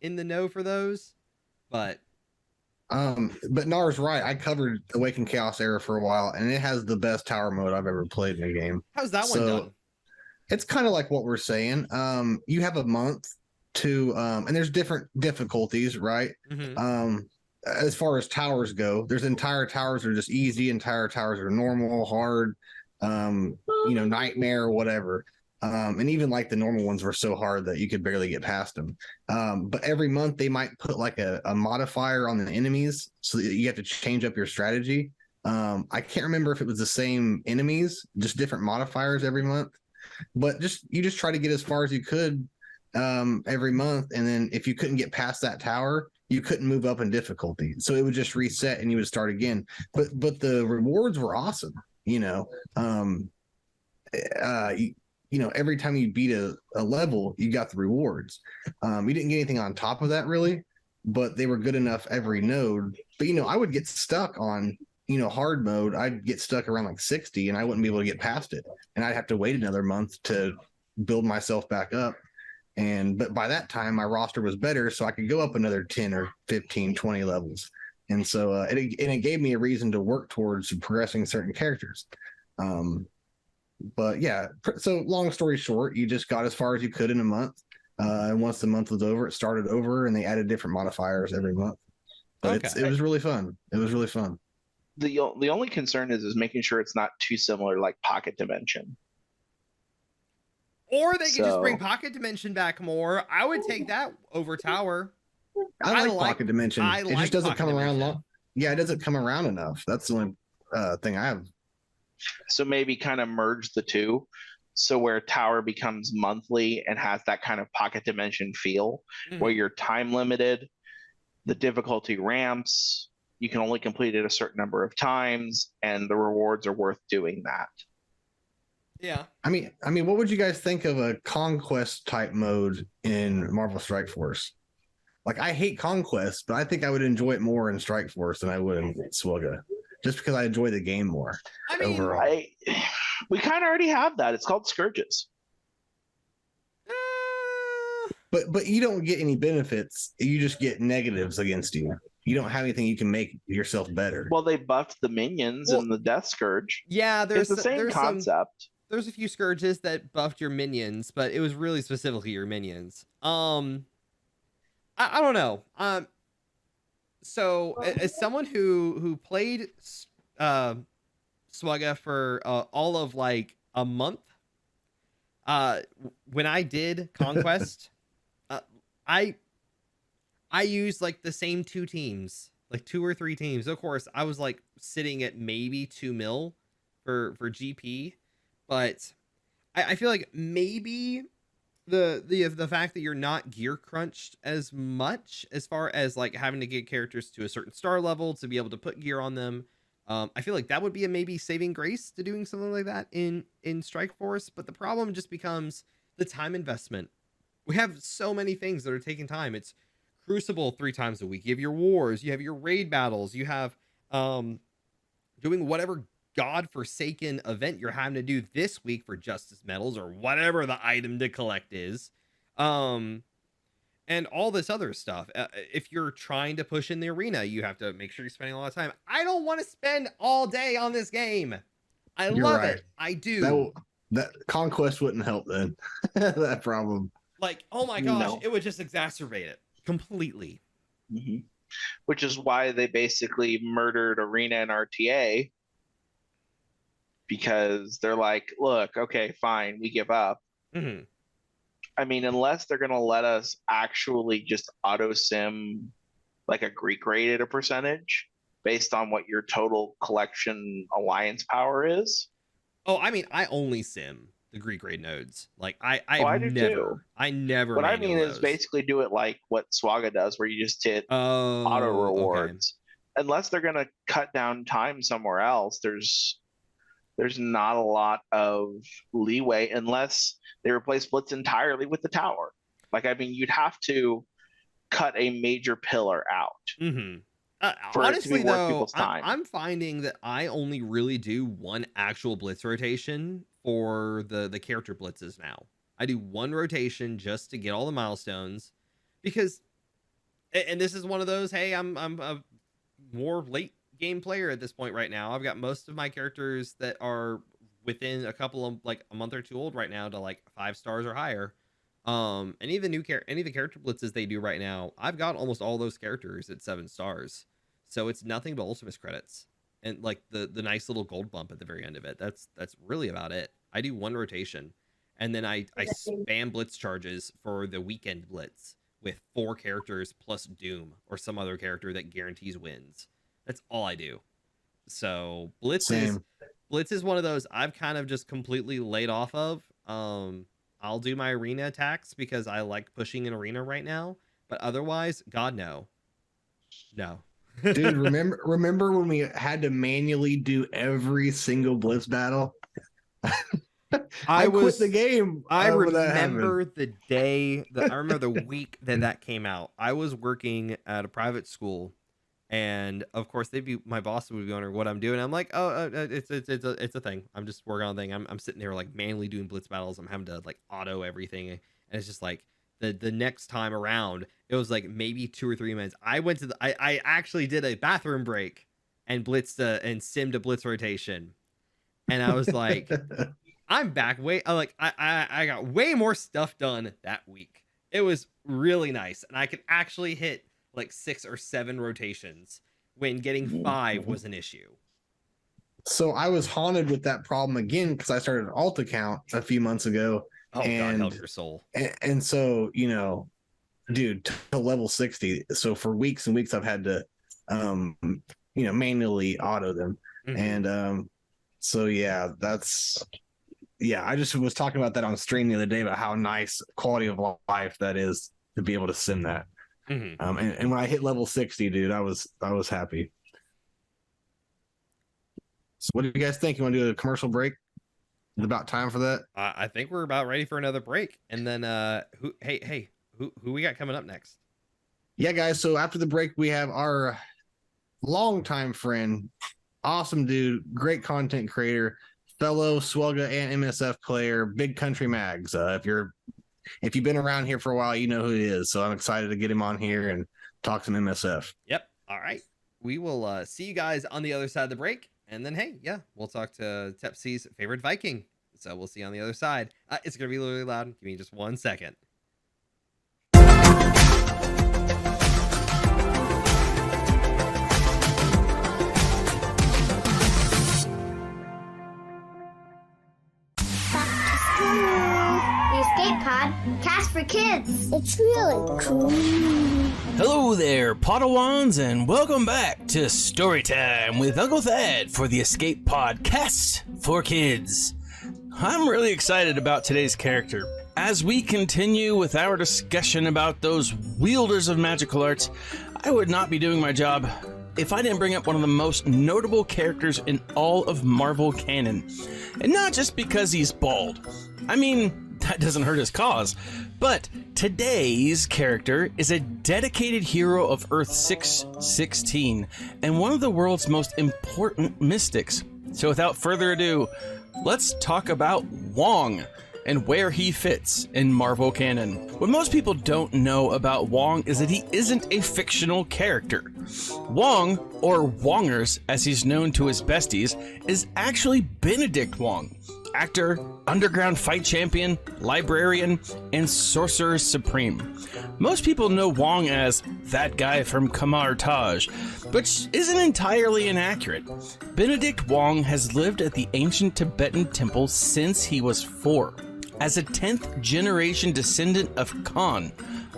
in the know for those, but Nar's right. I covered Awakened Chaos Era for a while, and it has the best tower mode I've ever played in a game. How's that one done? It's kind of like what we're saying. You have a month to, and there's different difficulties, right? As far as towers go, there's entire towers are just easy, entire towers are normal, hard, nightmare, whatever. And even like the normal ones were so hard that you could barely get past them. But every month they might put like a modifier on the enemies so that you have to change up your strategy. I can't remember if it was the same enemies, just different modifiers every month. But you just try to get as far as you could every month, and then if you couldn't get past that tower, you couldn't move up in difficulty. So it would just reset and you would start again. But the rewards were awesome. Every time you beat a level, you got the rewards. You didn't get anything on top of that really, but they were good enough every node. But I would get stuck on hard mode. I'd get stuck around like 60 and I wouldn't be able to get past it, and I'd have to wait another month to build myself back up. But by that time my roster was better, so I could go up another 10 or 15, 20 levels. And so it gave me a reason to work towards progressing certain characters. But yeah, so long story short, you just got as far as you could in a month. And once the month was over, it started over and they added different modifiers every month. But it was really fun. It was really fun. The only concern is making sure it's not too similar like Pocket Dimension. Or they could just bring Pocket Dimension back more. I would take that over Tower. I like Pocket Dimension. It just doesn't come around long. Yeah, it doesn't come around enough. That's the only thing I have. So maybe kind of merge the two. So where Tower becomes monthly and has that kind of Pocket Dimension feel, where you're time limited, the difficulty ramps, you can only complete it a certain number of times, and the rewards are worth doing that. Yeah. I mean, what would you guys think of a conquest type mode in Marvel Strike Force? Like, I hate conquest, but I think I would enjoy it more in Strike Force than I would in Swugga, just because I enjoy the game more. I mean, overall. We kind of already have that. It's called Scourges. But you don't get any benefits. You just get negatives against you. You don't have anything you can make yourself better. Well, they buffed the minions in the Death Scourge. Yeah, it's the same concept. There's a few Scourges that buffed your minions, but it was really specifically your minions. I don't know. So as someone who played Swugga for all of like a month, when I did Conquest, I used like the same two teams, like 2 or 3 teams. Of course, I was like sitting at maybe 2 mil for GP, but I feel like maybe the fact that you're not gear crunched as much as far as like having to get characters to a certain star level to be able to put gear on them. I feel like that would be a maybe saving grace to doing something like that in Strike Force. But the problem just becomes the time investment. We have so many things that are taking time. It's Crucible 3 times a week. You have your wars, you have your raid battles, you have doing whatever godforsaken event you're having to do this week for Justice Medals or whatever the item to collect is. And all this other stuff. If you're trying to push in the arena, you have to make sure you're spending a lot of time. I don't want to spend all day on this game. You're love it. I do. That Conquest wouldn't help then. That problem. Like, oh my gosh, it would just exacerbate it completely. Which is why they basically murdered Arena and RTA, because they're like, look, okay, fine, we give up. I mean, unless they're going to let us actually just auto sim like a Greek rate at a percentage based on what your total collection alliance power is. Oh, I mean, I only sim the Greek raid nodes. Like I do never, too. I never. What I mean is basically do it like what Swaga does, where you just hit auto rewards. Okay. Unless they're going to cut down time somewhere else, there's not a lot of leeway unless they replace Blitz entirely with the tower. Like, I mean, you'd have to cut a major pillar out. For honestly, it to be worth people's time. I'm finding that I only really do one actual Blitz rotation for the character blitzes now. I do one rotation just to get all the milestones, because, and this is one of those, hey, I'm a more late game player at this point right now. I've got most of my characters that are within a couple of, like, a month or two old right now to like 5 stars or higher. Any of the character blitzes they do right now, I've got almost all those characters at 7 stars. So it's nothing but Ultimus credits and like the nice little gold bump at the very end of it. That's really about it. I do one rotation, and then I spam blitz charges for the weekend blitz with 4 characters plus Doom or some other character that guarantees wins. That's all I do. So blitz is one of those I've kind of just completely laid off of. I'll do my arena attacks because I like pushing an arena right now, but otherwise, God, no. Dude, remember when we had to manually do every single blitz battle? I quit the game. I remember the day I remember the week that came out. I was working at a private school, and of course my boss would be wondering what I'm doing. I'm like, it's a thing. I'm just working on a thing. I'm sitting there like manually doing blitz battles. I'm having to like auto everything, and it's just like the next time around, it was like maybe 2 or 3 minutes. I actually did a bathroom break and blitzed and simmed a blitz rotation, and I was like, I'm back. I got way more stuff done that week. It was really nice, and I could actually hit like 6 or 7 rotations when getting 5 was an issue. So I was haunted with that problem again because I started an alt account a few months ago. Oh, God help your soul. And so, you know, dude, to level 60. So for weeks and weeks, I've had to, manually auto them. And so, yeah, I just was talking about that on stream the other day about how nice quality of life that is to be able to sim that. And when I hit level 60, dude, I was happy. So what do you guys think? You want to do a commercial break? Is it about time for that? I think we're about ready for another break. And then who we got coming up next? Yeah, guys. So after the break, we have our longtime friend, awesome dude, great content creator, fellow Swelga and MSF player, BigCountryMags. If you've been around here for a while, you know who he is. So I'm excited to get him on here and talk some MSF. Yep. All right. We will see you guys on the other side of the break. And then, hey, yeah, we'll talk to TEPc's favorite Viking. So we'll see you on the other side. It's going to be really loud. Give me just 1 second. Escapepod, cast for kids. It's really cool. Hello there, Padawans, and welcome back to Storytime with Uncle Thad for the Escapepod cast for kids. I'm really excited about today's character. As we continue with our discussion about those wielders of magical arts, I would not be doing my job if I didn't bring up one of the most notable characters in all of Marvel canon. And not just because he's bald. I mean, that doesn't hurt his cause. But today's character is a dedicated hero of Earth 616 and one of the world's most important mystics. So without further ado, let's talk about Wong and where he fits in Marvel canon. What most people don't know about Wong is that he isn't a fictional character. Wong, or Wongers as he's known to his besties, is actually Benedict Wong, actor, underground fight champion, librarian, and sorcerer supreme. Most people know Wong as that guy from Kamar Taj, which isn't entirely inaccurate. Benedict Wong has lived at the ancient Tibetan temple since he was 4. As a 10th generation descendant of Khan,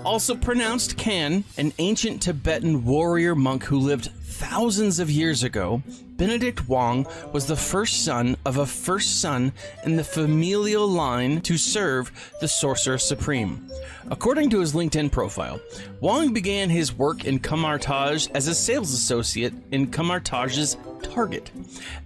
also pronounced Kan, an ancient Tibetan warrior monk who lived thousands of years ago, Benedict Wong was the first son of a first son in the familial line to serve the Sorcerer Supreme. According to his LinkedIn profile, Wong began his work in Kamar Taj as a sales associate in Kamar Taj's Target.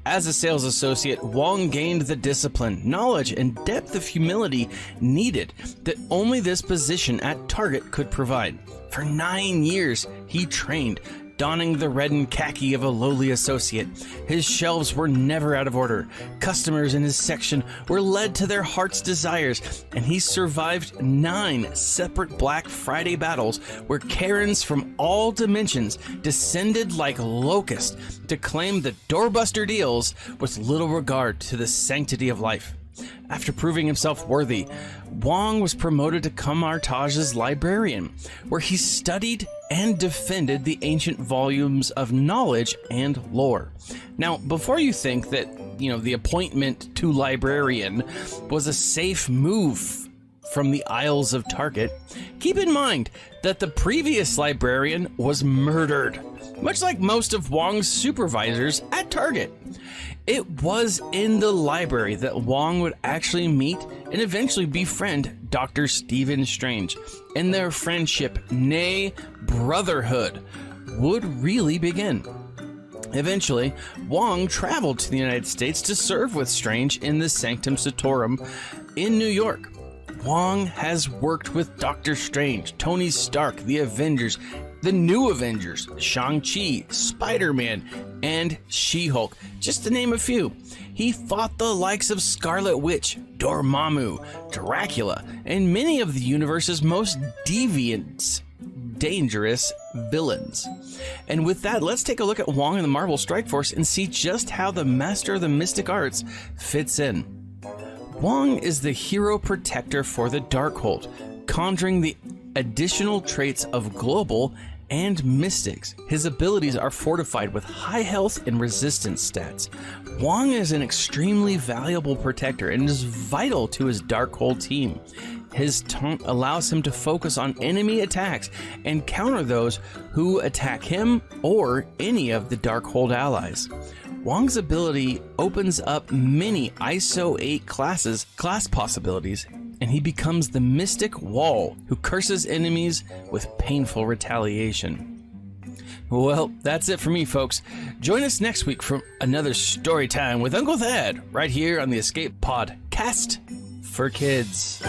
As a sales associate, Wong gained the discipline, knowledge, and depth of humility needed that only this position at Target could provide. For 9 years, he trained, donning the red and khaki of a lowly associate. His shelves were never out of order. Customers in his section were led to their heart's desires, and he survived 9 separate Black Friday battles where Karens from all dimensions descended like locusts to claim the doorbuster deals with little regard to the sanctity of life. After proving himself worthy, Wong was promoted to Kamar Taj's librarian, where he studied and defended the ancient volumes of knowledge and lore. Now, before you think that, the appointment to librarian was a safe move from the Isles of Target, keep in mind that the previous librarian was murdered, much like most of Wong's supervisors at Target. It was in the library that Wong would actually meet and eventually befriend Dr. Stephen Strange, and their friendship, nay, brotherhood, would really begin. Eventually, Wong traveled to the United States to serve with Strange in the Sanctum Sanctorum in New York. Wong has worked with Doctor Strange, Tony Stark, the Avengers, the New Avengers, Shang-Chi, Spider-Man, and She-Hulk, just to name a few. He fought the likes of Scarlet Witch, Dormammu, Dracula, and many of the universe's most deviant, dangerous villains. And with that, let's take a look at Wong and the Marvel Strike Force and see just how the Master of the Mystic Arts fits in. Wong is the hero protector for the Darkhold, conjuring the additional traits of Global and Mystics. His abilities are fortified with high health and resistance stats. Wong is an extremely valuable protector and is vital to his Darkhold team. His taunt allows him to focus on enemy attacks and counter those who attack him or any of the Darkhold allies. Wong's ability opens up many ISO 8 class possibilities, and he becomes the Mystic Wall who curses enemies with painful retaliation. Well, that's it for me, folks. Join us next week for another story time with Uncle Thad right here on the Escape Podcast for Kids.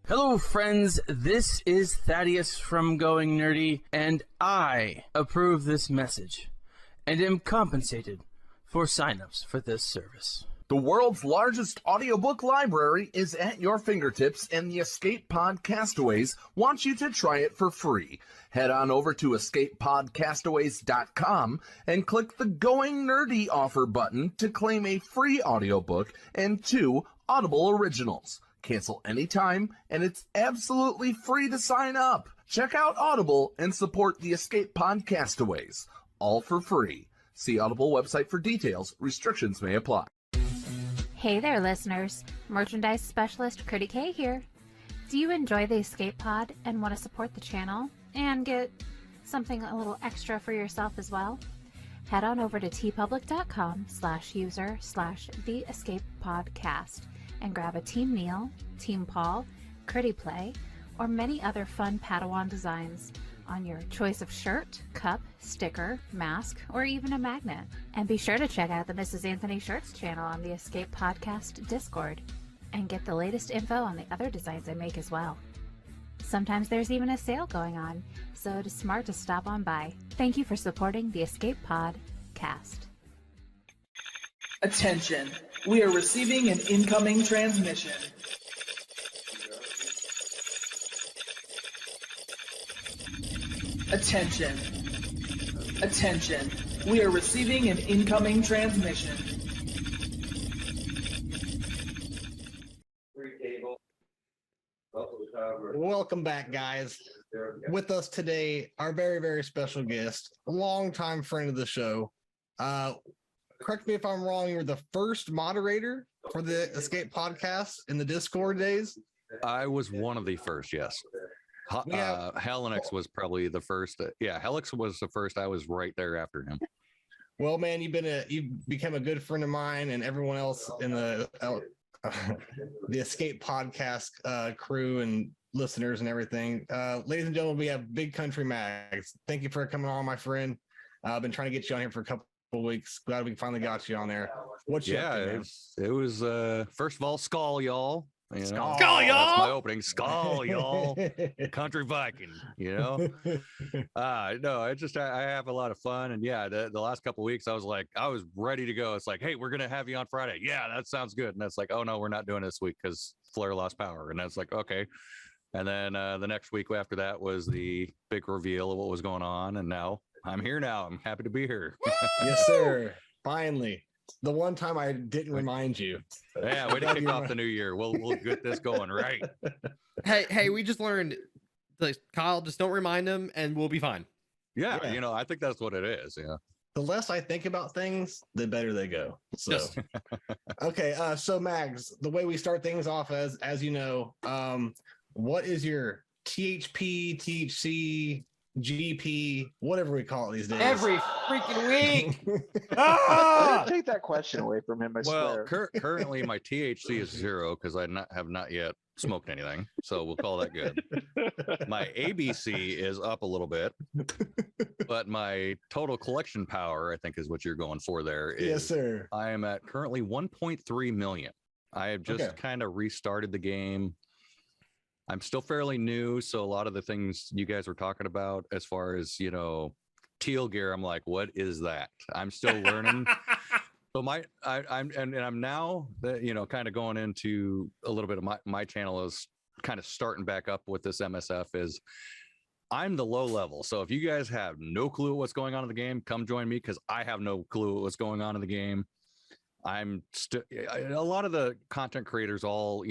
Hello, friends. This is Thaddeus from Going Nerdy, and I approve this message and am compensated for signups for this service. The world's largest audiobook library is at your fingertips, and the Escapepod Castaways wants you to try it for free. Head on over to escapepodcastaways.com and click the Going Nerdy offer button to claim a free audiobook and 2 Audible originals. Cancel anytime, and it's absolutely free to sign up. Check out Audible and support the Escapepod Castaways. All for free. See Audible website for details. Restrictions may apply. Hey there, listeners. Merchandise specialist Critty K here. Do you enjoy the Escape Pod and want to support the channel and get something a little extra for yourself as well? Head on over to tpublic.com/user/theescapepodcast and grab a Team Neil, Team Paul, Critty Play, or many other fun Padawan designs on your choice of shirt, cup, sticker, mask, or even a magnet. And be sure to check out the Mrs. Anthony Shirts channel on the Escape Podcast Discord and get the latest info on the other designs I make as well. Sometimes there's even a sale going on, so it is smart to stop on by. Thank you for supporting the Escape Podcast. Attention, we are receiving an incoming transmission. Attention. Attention. We are receiving an incoming transmission. Welcome back, guys. With us today, our very, very special guest, a longtime friend of the show. Correct me if I'm wrong, you were the first moderator for the Escape podcast in the Discord days? I was one of the first, yes. Helenix was probably the first. Yeah, Helix was the first. I was right there after him. Well, man, you've become a good friend of mine and everyone else in the Escape podcast crew and listeners and everything. Ladies and gentlemen, we have BigCountryMags. Thank you for coming on, my friend. I've been trying to get you on here for a couple of weeks. Glad we finally got you on there. What's your it was first of all, Skull, y'all. Skull, y'all. That's my opening. Skull, y'all. Country Viking, No, I have a lot of fun. And yeah, the last couple of weeks, I was ready to go. It's like, hey, we're going to have you on Friday. Yeah, that sounds good. And that's like, oh no, we're not doing this week because Flair lost power. And that's like, okay. And then the next week after that was the big reveal of what was going on. And now I'm here now. I'm happy to be here. Yes, sir. Finally. The one time I didn't remind you. Yeah, way to kick off the new year. We'll get this going right. Hey, we just learned, Kyle, just don't remind him and we'll be fine. Yeah, I think that's what it is. Yeah. The less I think about things, the better they go. So, okay. So Mags, the way we start things off as you know, what is your THP, THC, GP, whatever we call it these days? Every freaking week. Take that question away from him. I swear. Currently my THC is 0 because I have not yet smoked anything, so we'll call that good. My ABC is up a little bit, but my total collection power, I think, is what you're going for there. Yes, sir. I am at currently 1.3 million. I have just kind of restarted the game. I'm still fairly new, so a lot of the things you guys were talking about as far as, teal gear, I'm like, what is that? I'm still learning. So I'm now that, kind of going into a little bit of my channel is kind of starting back up with this MSF is I'm the low level. So if you guys have no clue what's going on in the game, come join me because I have no clue what's going on in the game. A lot of the content creators all,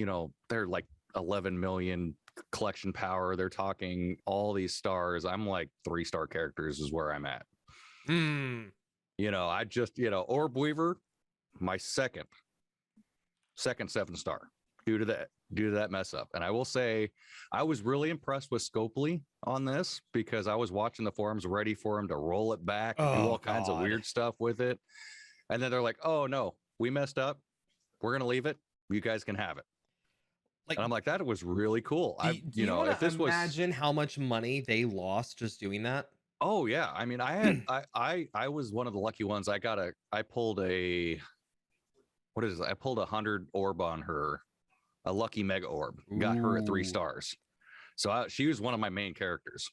they're like 11 million collection power. They're talking all these stars. I'm like 3-star characters is where I'm at. I just, Orb Weaver, my second 7-star due to that mess up. And I will say I was really impressed with Scopley on this because I was watching the forums ready for him to roll it back and do all kinds of weird stuff with it. And then they're like, oh no, we messed up. We're going to leave it. You guys can have it. And I'm like, that was really cool. If this was, imagine how much money they lost just doing that. Oh yeah, I mean, I was one of the lucky ones. I pulled a 100 orb on her, a lucky mega orb. Got her at 3 stars, so she was one of my main characters.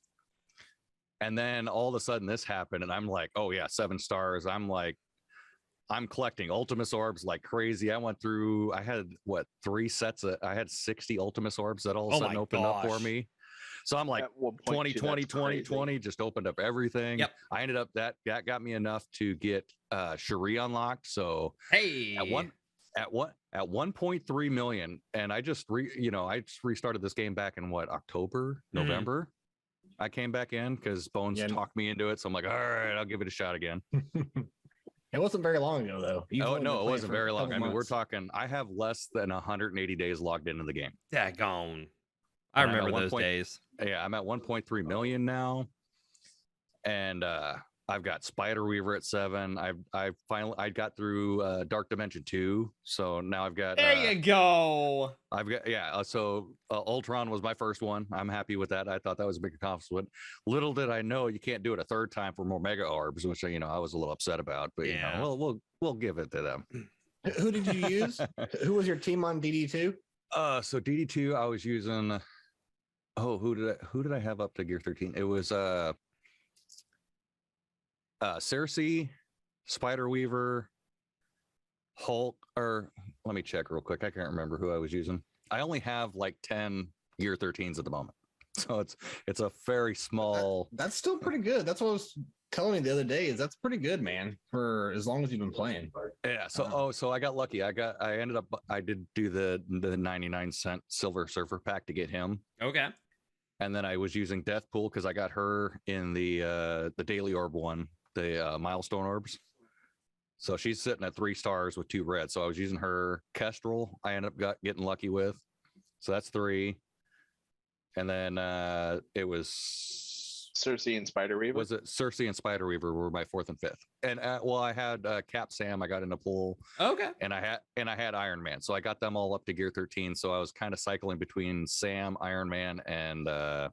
And then all of a sudden this happened, and I'm like, oh yeah, 7 stars. I'm collecting Ultimus orbs like crazy. I went through, I had 3 sets I had 60 Ultimus orbs that all of a sudden opened up for me. So I'm like 20, just opened up everything. Yep. I ended up that got me enough to get Cherie unlocked. So at 1.3 million, and I just restarted this game back in October, November. I came back in because Bones talked me into it. So I'm like, all right, I'll give it a shot again. It wasn't very long ago, though. No, it wasn't very long. I mean, we're talking, I have less than 180 days logged into the game. Daggone. I remember those days. Yeah, I'm at 1.3 million now. And I've got Spider Weaver at 7. I finally got through Dark Dimension 2. So now I've got there you go. I've got so Ultron was my first one. I'm happy with that. I thought that was a big accomplishment. Little did I know you can't do it a third time for more mega orbs, which I was a little upset about, but we'll give it to them. Who did you use? Who was your team on DD2? So DD2 I was using who did I have up to gear 13? It was Cersei, Spider Weaver, Hulk, or let me check real quick. I can't remember who I was using. I only have like 10 gear 13s at the moment. So it's a very small. That's still pretty good. That's what I was telling you the other day. Is that's pretty good, man, for as long as you've been playing. Yeah. So I got lucky. I did do the 99-cent silver surfer pack to get him. Okay. And then I was using Death Pool because I got her in the daily orb one, the milestone orbs. So she's sitting at 3 stars with 2 reds. So I was using her. Kestrel, I ended up getting lucky with. So that's 3. And then it was Cersei and Spider Weaver. Was it Cersei and Spider Weaver were my 4th and 5th? And I had Cap Sam. I got in a pool. Okay. And I had Iron Man. So I got them all up to gear 13. So I was kind of cycling between Sam, Iron Man, and I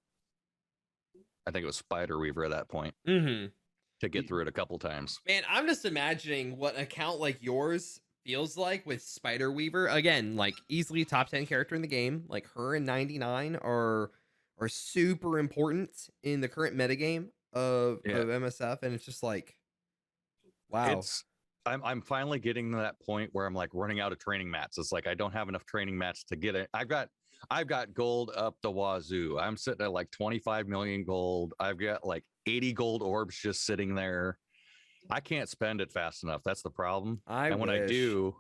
think it was Spider Weaver at that point. Mm-hmm. To get through it a couple times. Man, I'm just imagining what an account like yours feels like with Spider Weaver. Again, like easily top 10 character in the game. Like her and 99 are super important in the current metagame of MSF, and it's just like, wow. I'm finally getting to that point where I'm like running out of training mats. It's like I don't have enough training mats to get it. I've got gold up the wazoo. I'm sitting at like 25 million gold. I've got like 80 gold orbs just sitting there. I can't spend it fast enough. That's the problem. When I do,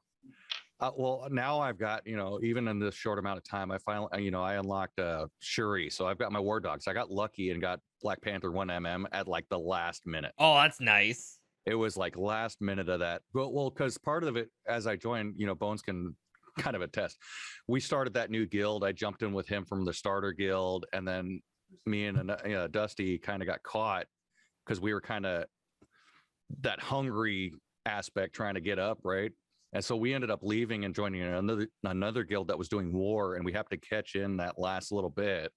well, now I've got, even in this short amount of time, I finally, I unlocked Shuri. So I've got my war dogs. I got lucky and got Black Panther 1mm at like the last minute. Oh, that's nice. It was like last minute of that. Well, because part of it, as I joined, Bones can kind of attest. We started that new guild. I jumped in with him from the starter guild, and then me and Dusty kind of got caught because we were kind of that hungry aspect trying to get up, right? And so we ended up leaving and joining another guild that was doing war, and we have to catch in that last little bit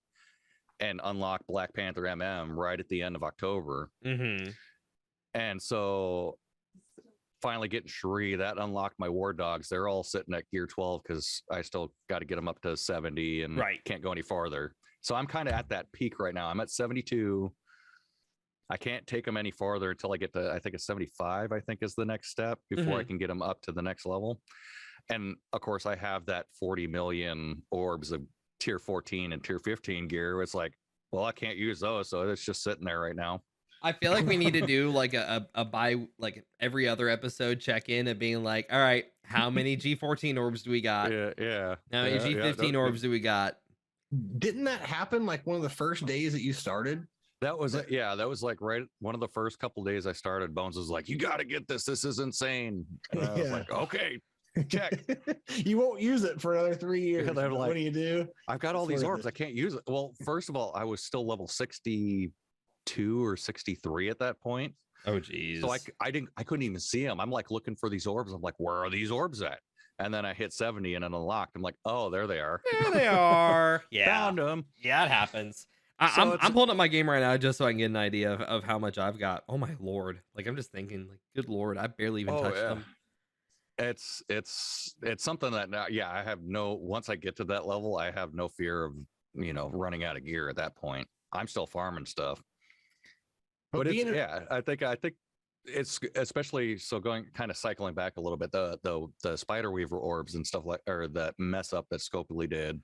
and unlock Black Panther MM right at the end of October. Mm-hmm. And so finally getting Shuri, that unlocked my war dogs. They're all sitting at gear 12 because I still got to get them up to 70 and can't go any farther. So I'm kind of at that peak right now. I'm at 72. I can't take them any farther until I get to, I think it's 75, I think is the next step before I can get them up to the next level. And of course I have that 40 million orbs of tier 14 and tier 15 gear. It's like, well, I can't use those. So it's just sitting there right now. I feel like we need to do like a like every other episode check in and being like, all right, how many G14 orbs do we got? Yeah. How many G15 orbs do we got? Didn't that happen like one of the first days that you started? That was that was like right one of the first couple days I started. Bones was like, you got to get this. This is insane. And I was like, okay, check. You won't use it for another 3 years. Like, what do you do? I've got all these orbs. I can't use it. Well, first of all, I was still level 62 or 63 at that point. Oh, geez. So I couldn't even see them. I'm like looking for these orbs. I'm like, where are these orbs at? And then I hit 70 and it unlocked. I'm like, oh, there they are. There they are. Yeah. Found them. Yeah, it happens. I'm pulling up my game right now just so I can get an idea of how much I've got. Oh my Lord. Like, I'm just thinking, like, good Lord, I barely even touched them. It's something that now, I have once I get to that level, I have no fear of, running out of gear at that point. I'm still farming stuff. But I think it's especially so going kind of cycling back a little bit, the Spider Weaver orbs and stuff or that mess up that Scopley did.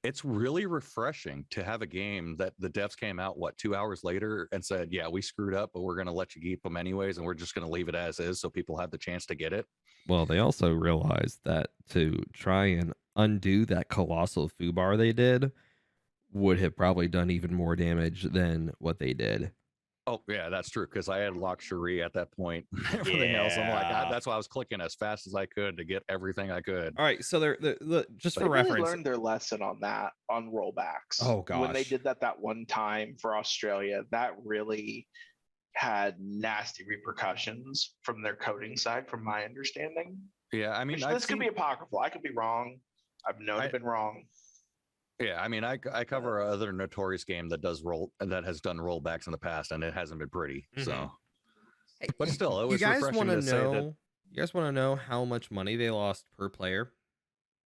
It's really refreshing to have a game that the devs came out 2 hours later and said, yeah, we screwed up, but we're going to let you keep them anyways, and we're just going to leave it as is so people have the chance to get it. Well, they also realized that to try and undo that colossal foobar they did would have probably done even more damage than what they did. Oh, yeah, that's true, because I had locked Shuri at that point. Everything else, I'm like, that's why I was clicking as fast as I could to get everything I could. All right, so just they for really reference, learned their lesson on that on rollbacks. Oh gosh, when they did that one time for Australia, that really had nasty repercussions from their coding side, from my understanding. Yeah, I mean, this could be apocryphal. I could be wrong. I've known I've been wrong. Yeah, I mean, I cover other notorious game that has done rollbacks in the past, and it hasn't been pretty. So, but still, it was refreshing to say that. You guys want to know how much money they lost per player?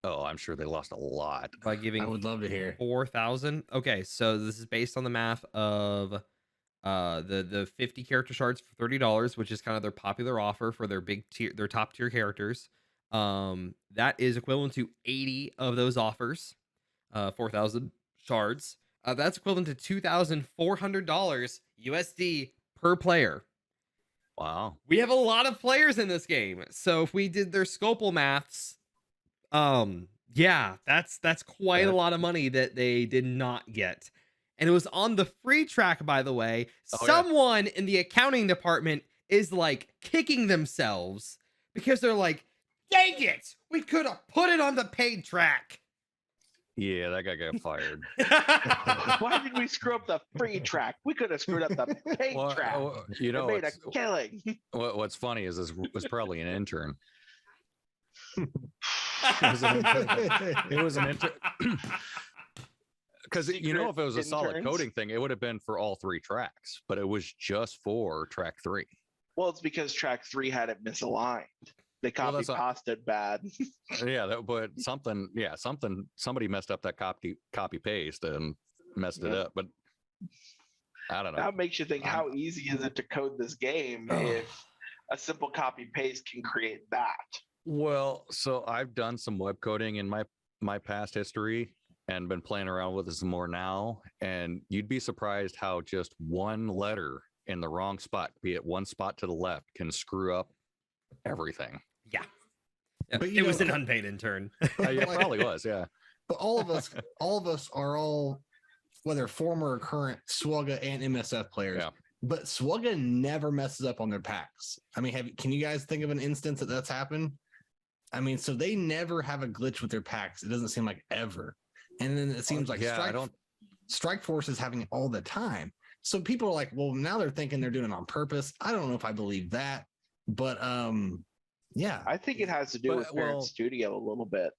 Oh, I'm sure they lost a lot by giving. I would love to hear 4,000. Okay, so this is based on the math of the 50 character shards for $30, which is kind of their popular offer for their their top tier characters. That is equivalent to 80 of those offers. 4,000 shards. That's equivalent to $2,400 USD per player. Wow. We have a lot of players in this game. So if we did their Scopel maths, yeah, that's quite a lot of money that they did not get. And it was on the free track, by the way. Someone in the accounting department is like kicking themselves because they're like, dang it, we could have put it on the paid track. Yeah, that guy got fired. Why did we screw up the free track? We could have screwed up the paid track. You know, it made a killing. What's funny is this was probably an intern. It was an intern. Because if it was a solid coding thing, it would have been for all 3 tracks, but it was just for track 3. Well, it's because track 3 had it misaligned. They copy-pasted bad. But somebody messed up that copy paste and messed it up. But I don't know. That makes you think, how easy is it to code this game if a simple copy paste can create that? Well, so I've done some web coding in my past history and been playing around with it some more now. And you'd be surprised how just one letter in the wrong spot, be it one spot to the left, can screw up everything. Yeah. But it was an unpaid intern. It probably was, yeah. But all of us are whether former or current SWGA and MSF players. Yeah. But SWGA never messes up on their packs. I mean, can you guys think of an instance that's happened? I mean, so they never have a glitch with their packs. It doesn't seem like ever. And then it seems like Strike Force is having it all the time. So people are like, well, now they're thinking they're doing it on purpose. I don't know if I believe that, but yeah. I think it has to do with Parent Studio a little bit.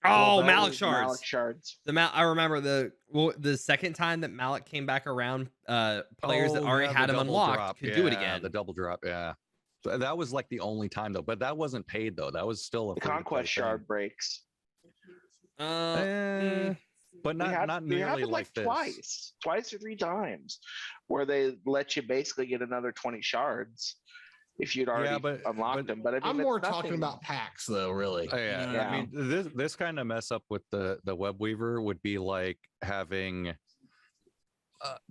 Oh, Malik shards. Malik shards. I remember the second time that Malik came back around, players that already had him unlocked could do it again. The double drop, yeah. That was like the only time though, but that wasn't paid though. That was still the Conquest shard breaks. But not nearly like this. Twice or 3 times, where they let you basically get another 20 shards if you'd already unlocked them. But I mean, I'm more talking about packs though, really. I mean, this kind of mess up with the web weaver would be like having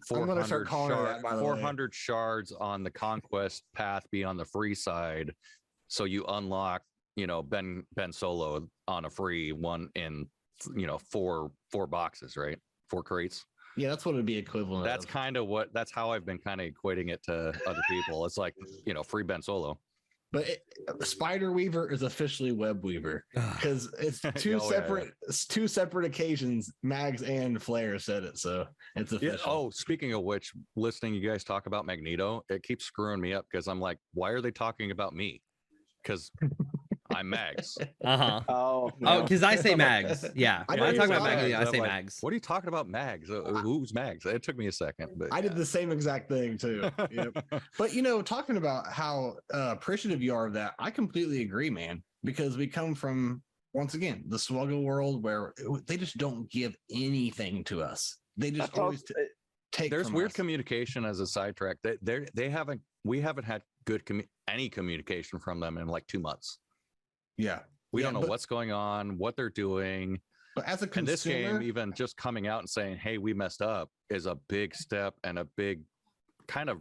400 shards on the conquest path be on the free side, so you unlock Ben Solo on a free one in 4 boxes, right? 4 crates. Yeah, that's what it'd be equivalent. That's how I've been kind of equating it to other people. It's like free Ben Solo. But Spider Weaver is officially Web Weaver because it's two separate occasions. Mags and Flair said it, so it's official. Yeah. Oh, speaking of which, listening you guys talk about Magneto, it keeps screwing me up because I'm like, why are they talking about me? Because I'm Mags. Oh, because I say Mags. Yeah, when I talk about Mags, I say like, Mags. What are you talking about, Mags? Who's Mags? It took me a second, but I did the same exact thing too. Yep. But talking about how appreciative you are of that, I completely agree, man. Because we come from, once again, the SWGA world where they just don't give anything to us. They just always take. There's weird communication as a sidetrack. We haven't had good any communication from them in like 2 months. Yeah. We don't know what's going on, what they're doing. But as a consumer, and this game, even just coming out and saying, hey, we messed up is a big step and a big kind of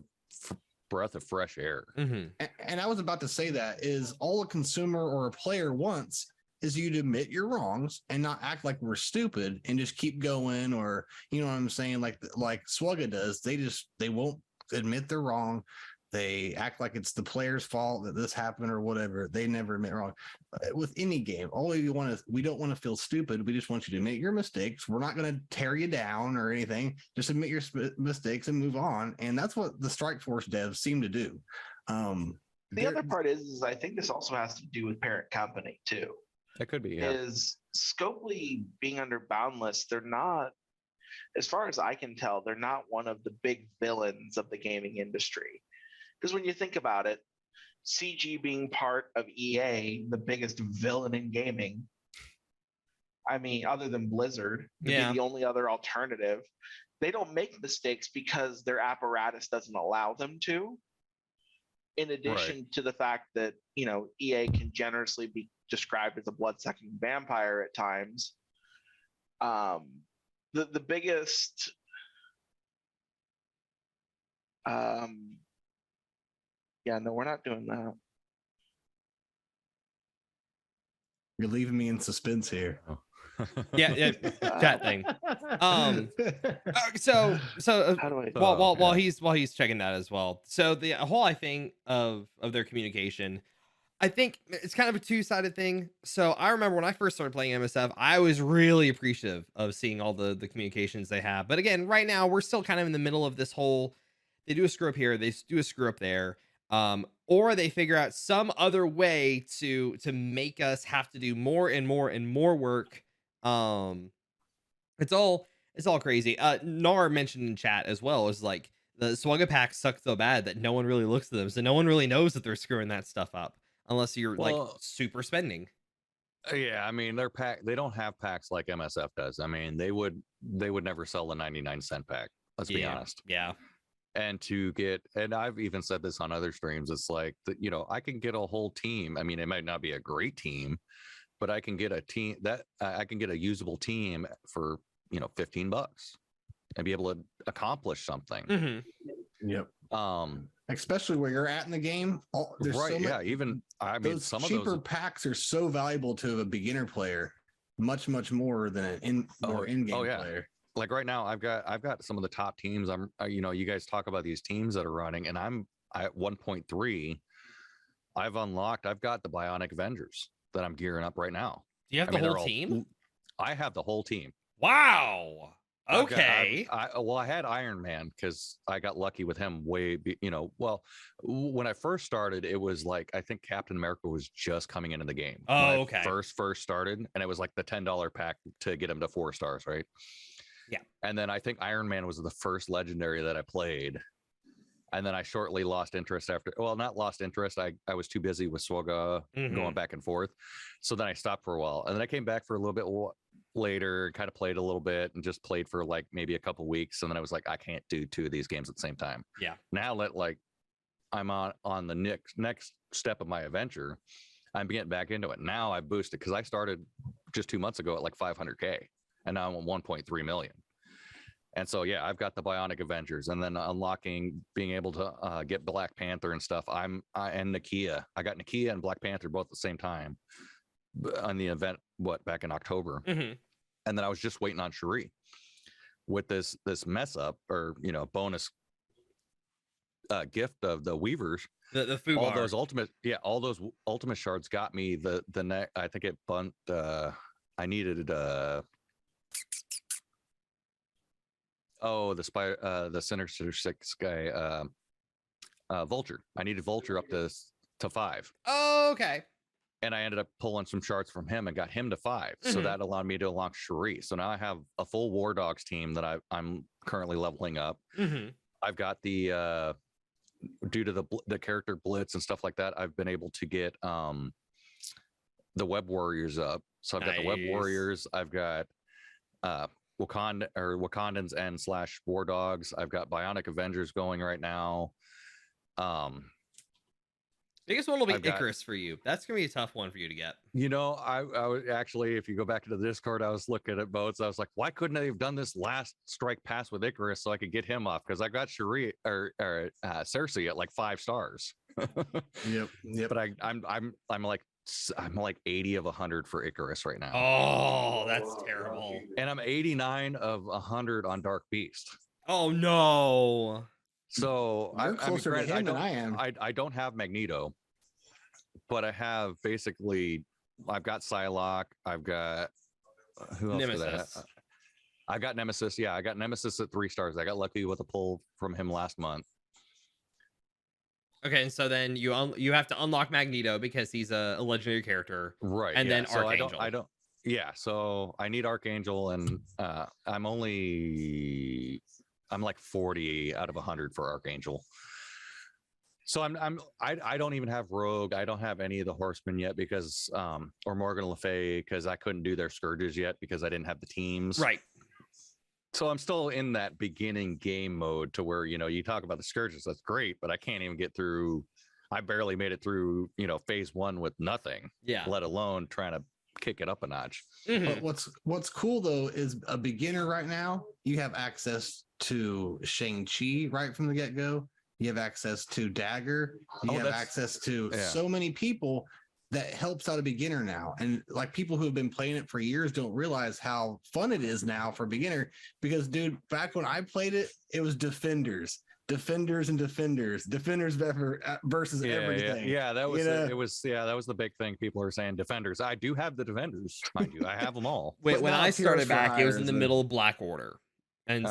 breath of fresh air. Mm-hmm. And I was about to say that is all a consumer or a player wants is you to admit your wrongs and not act like we're stupid and just keep going, or, you know what I'm saying? Like SWGA does. They won't admit they're wrong. They act like it's the player's fault that this happened or whatever. They never admit wrong. With any game, all we want is, we don't want to feel stupid. We just want you to admit your mistakes. We're not going to tear you down or anything. Just admit your mistakes and move on. And that's what the Strike Force devs seem to do. The other part is I think this also has to do with parent company too. That could be, yeah. Is Scopley being under Boundless, they're not, as far as I can tell, they're not one of the big villains of the gaming industry. Because when you think about it, CG being part of EA, the biggest villain in gaming, I mean, other than Blizzard, the only other alternative, they don't make mistakes because their apparatus doesn't allow them to. In addition to the fact that, EA can generously be described as a blood-sucking vampire at times. the biggest yeah, no, we're not doing that. You're leaving me in suspense here. Yeah, chat thing. So how do I while he's checking that as well. So the whole thing of their communication, I think it's kind of a two-sided thing. So I remember when I first started playing MSF, I was really appreciative of seeing all the communications they have. But again, right now we're still kind of in the middle of this whole, they do a screw up here, they do a screw up there, or they figure out some other way to make us have to do more and more and more work. It's all crazy. Nar mentioned in chat as well, is like the Swugga packs suck so bad that no one really looks at them, so no one really knows that they're screwing that stuff up unless you're like super spending. Yeah, I mean they don't have packs like MSF does. I mean they would never sell a 99-cent pack. Let's be honest. Yeah. And I've even said this on other streams, it's like I can get a whole team. I mean, it might not be a great team, but I can get a team that I can get a usable team for $15 and be able to accomplish something. Mm-hmm. Yep. Especially where you're at in the game. There's right. So yeah. Even those some cheaper of those packs are so valuable to a beginner player, much more than an in-game player. Like right now, I've got some of the top teams. You guys talk about these teams that are running, and I'm at 1.3. I've got the Bionic Avengers that I'm gearing up right now. Do you have the whole team? I have the whole team. Wow. Okay. I had Iron Man because I got lucky with him when I first started, it was like, I think Captain America was just coming into the game. Oh, okay. First started, and it was like the $10 pack to get him to 4 stars, right? Yeah. And then I think Iron Man was the first legendary that I played. And then I shortly lost interest not lost interest. I was too busy with Swugga going back and forth. So then I stopped for a while. And then I came back for a little bit later, kind of played a little bit and just played for like maybe a couple weeks. And then I was like, I can't do 2 of these games at the same time. Yeah. Now that I'm on the next step of my adventure, I'm getting back into it. Now I boosted because I started just 2 months ago at like 500K. And now I'm at 1.3 million. And so, yeah, I've got the Bionic Avengers, and then being able to get Black Panther and stuff. And Nakia. I got Nakia and Black Panther both at the same time on the event, back in October. Mm-hmm. And then I was just waiting on Cherie with this mess up or, bonus gift of the Weavers. The food all those ultimate shards got me the next. I think it bumped. I needed the Sinister Six guy, Vulture. I needed Vulture up to 5. Oh, okay. And I ended up pulling some shards from him and got him to 5. So that allowed me to unlock Cherie. So now I have a full War Dogs team that I'm currently leveling up. Mm-hmm. I've got the due to the character blitz and stuff like that, I've been able to get the Web Warriors up. So I've got the Web Warriors. I've got Wakandans and / War Dogs. I've got Bionic Avengers going right now. Biggest one will be Icarus for you. That's gonna be a tough one for you to get. I would actually, if you go back into the Discord, I was looking at boats. I was like, why couldn't they have done this last strike pass with Icarus so I could get him off? Because I got Cherie or Cersei at like 5 stars. Yep. But I'm like 80 of 100 for Icarus right now. Oh, that's terrible. And I'm 89 of 100 on Dark Beast. Oh no. So you're closer to him than I am. I don't have Magneto, but I have I've got Psylocke. I've got who else? Nemesis. I got Nemesis. Yeah, I got Nemesis at 3 stars. I got lucky with a pull from him last month. Okay, and so then you have to unlock Magneto because he's a legendary character, right? And then so Archangel. I don't. Yeah, so I need Archangel, and I'm like 40 out of 100 for Archangel. So I don't even have Rogue. I don't have any of the Horsemen yet because or Morgan Le Fay because I couldn't do their Scourges yet because I didn't have the teams. Right. So I'm still in that beginning game mode to where, you talk about the Scourges, that's great, but I can't even get through. I barely made it through, phase 1 with nothing. Yeah. Let alone trying to kick it up a notch. But what's cool though is a beginner right now, you have access to Shang-Chi right from the get-go. You have access to Dagger. You have access to so many people that helps out a beginner now. And like people who have been playing it for years don't realize how fun it is now for a beginner, because dude, back when I played it, it was defenders versus everything. Yeah, that was that was the big thing. People are saying defenders. I do have the defenders, mind you. I have them all. When I started back, it was in the middle of Black Order. And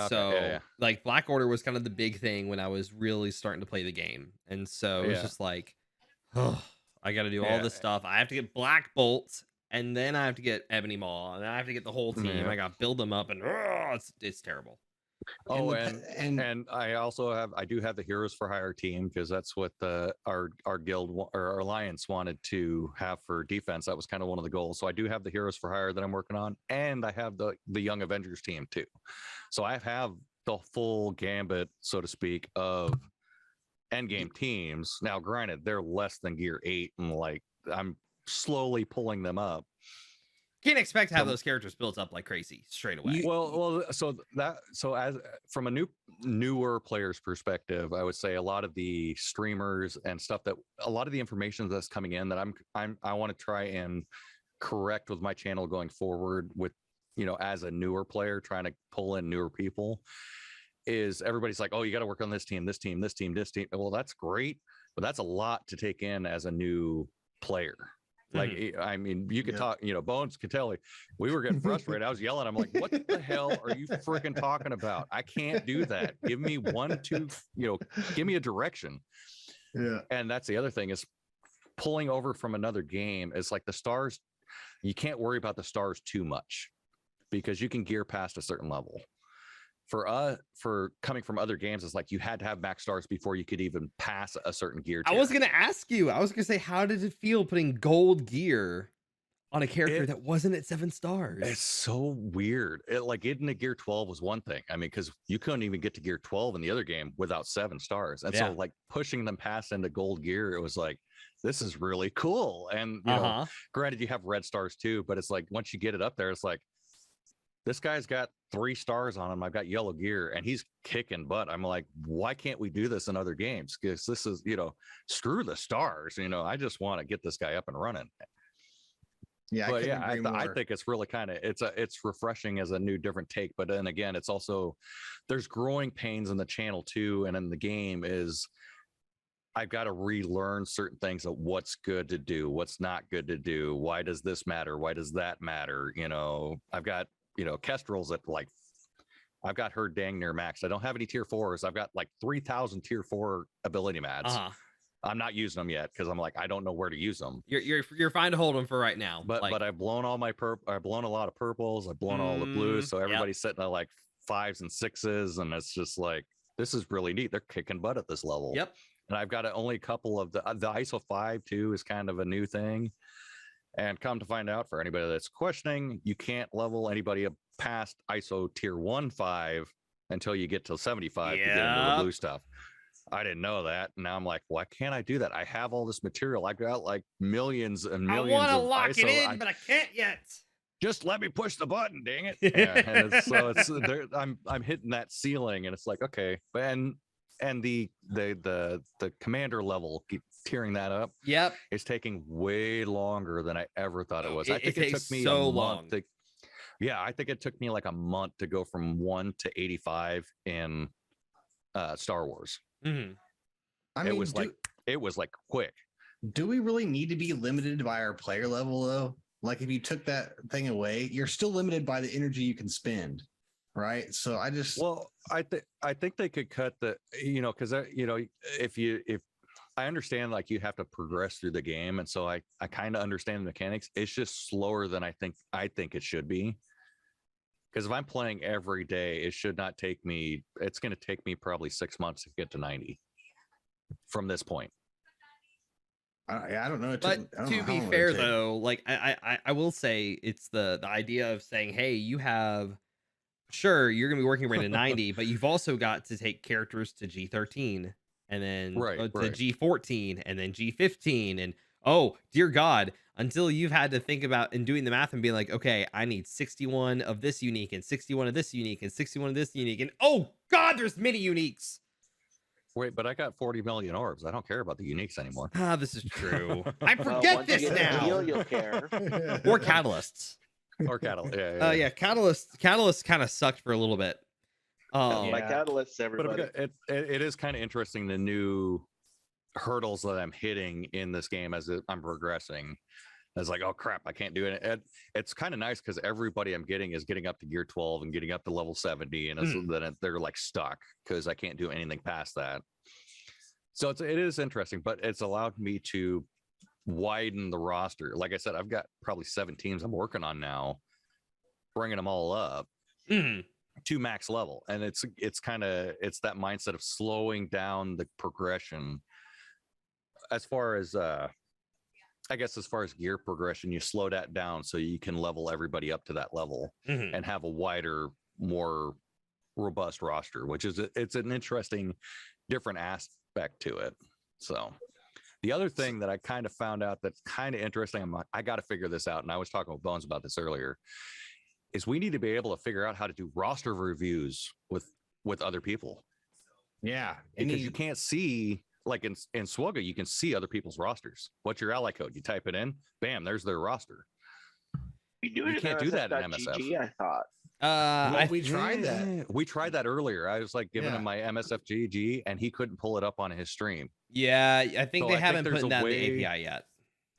like Black Order was kind of the big thing when I was really starting to play the game. And so it was just like, oh, I got to do all this stuff. I have to get Black Bolt, and then I have to get Ebony Maw, and then I have to get the whole team. I got to build them up, and it's terrible. Oh, and I also have the Heroes for Hire team, because that's what our guild or our alliance wanted to have for defense. That was kind of one of the goals. So I do have the Heroes for Hire that I'm working on, and I have the Young Avengers team too. So I have the full gambit, so to speak, of endgame teams. Now, granted, they're less than Gear 8, and like I'm slowly pulling them up. Can't expect to have those characters built up like crazy straight away. So as from a newer player's perspective, I would say a lot of the streamers and stuff, that a lot of the information that's coming in that I want to try and correct with my channel going forward, with as a newer player trying to pull in newer people, is everybody's like, oh, you got to work on this team. Well, that's great, but that's a lot to take in as a new player. Like, I mean, you could talk, Bones could tell you, we were getting frustrated. I was yelling. I'm like, what the hell are you freaking talking about? I can't do that. Give me give me a direction. Yeah. And that's the other thing, is pulling over from another game is like the stars. You can't worry about the stars too much, because you can gear past a certain level. For coming from other games, it's like you had to have max stars before you could even pass a certain gear tier. I was going to ask you, I was going to say, how did it feel putting gold gear on a character that wasn't at 7 stars? It's so weird. Getting to gear 12 was one thing. I mean, because you couldn't even get to gear 12 in the other game without 7 stars. And so like pushing them past into gold gear, it was like, this is really cool. And granted, you have red stars too, but it's like, once you get it up there, it's like, this guy's got 3 stars on him. I've got yellow gear and he's kicking butt. I'm like, why can't we do this in other games? Because this is, screw the stars. I just want to get this guy up and running. Yeah, but I think it's really kind of it's refreshing as a new different take. But then again, it's also, there's growing pains in the channel too, and in the game is, I've got to relearn certain things of what's good to do, what's not good to do. Why does this matter? Why does that matter? I've got Kestrel's at like, I've got her dang near max. I don't have any tier 4s. I've got like 3,000 tier 4 ability mads. I'm not using them yet because I'm like, I don't know where to use them. You're fine to hold them for right now. But I've blown all my I've blown a lot of purples. I've blown all the blues. So everybody's sitting at like 5s and 6s, and it's just like, this is really neat. They're kicking butt at this level. Yep. And I've got only a couple of the ISO 5 too is kind of a new thing. And come to find out, for anybody that's questioning, you can't level anybody up past ISO tier 1.5 until you get to 75 to get into the blue stuff. I didn't know that. Now I'm like, why can't I do that? I have all this material. I got like millions and millions. I want to lock ISO. It in, but I can't yet. Just let me push the button, dang it. Yeah, I'm hitting that ceiling, and it's like, okay, and the commander level, keep tearing that up. Yep, it's taking way longer than I ever thought it was. I think it took me so a month to, I think it took me like a month to go from 1 to 85 in Star Wars. Mm-hmm. I mean, it was like quick. Do we really need to be limited by our player level though? Like, if you took that thing away, you're still limited by the energy you can spend. Right. So I think they could cut the, because if I understand, like, you have to progress through the game. And so I kind of understand the mechanics. It's just slower than I think it should be. Because if I'm playing every day, it should not take me, it's going to take me probably 6 months to get to 90 from this point. I don't know. But to be fair though, like I will say, it's the idea of saying, hey, you have, sure, you're going to be working right at 90, but you've also got to take characters to G13 and then to G14 and then G15. And oh, dear God, until you've had to think about and doing the math and being like, okay, I need 61 of this unique and 61 of this unique and 61 of this unique. And oh God, there's many uniques. Wait, but I got 40 million orbs. I don't care about the uniques anymore. Ah, this is true. I forget this now. You'll care. Or catalysts. Or catalyst. Yeah, catalyst kind of sucked for a little bit. My catalysts, everybody. But it is kind of interesting, the new hurdles that I'm hitting in this game as I'm progressing. It's like, oh crap, I can't do it. It's kind of nice because everybody I'm getting is getting up to gear 12 and getting up to level 70, and then they're like stuck because I can't do anything past that. So it is interesting, but it's allowed me to widen the roster. Like I said, I've got probably 7 teams I'm working on now, bringing them all up to max level, and it's that mindset of slowing down the progression. As far as I guess as far as gear progression, you slow that down so you can level everybody up to that level and have a wider, more robust roster, which is it's an interesting, different aspect to it. So the other thing that I kind of found out that's kind of interesting, I got to figure this out, and I was talking with Bones about this earlier, is we need to be able to figure out how to do roster reviews with other people. Yeah, because you can't see. Like in SWGA, you can see other people's rosters. What's your ally code? You type it in, bam, there's their roster. You can't do that in MSF. I thought. We tried that. We tried that earlier. I was like giving him my MSF GG, and he couldn't pull it up on his stream. Yeah, I think they haven't put that in the API yet.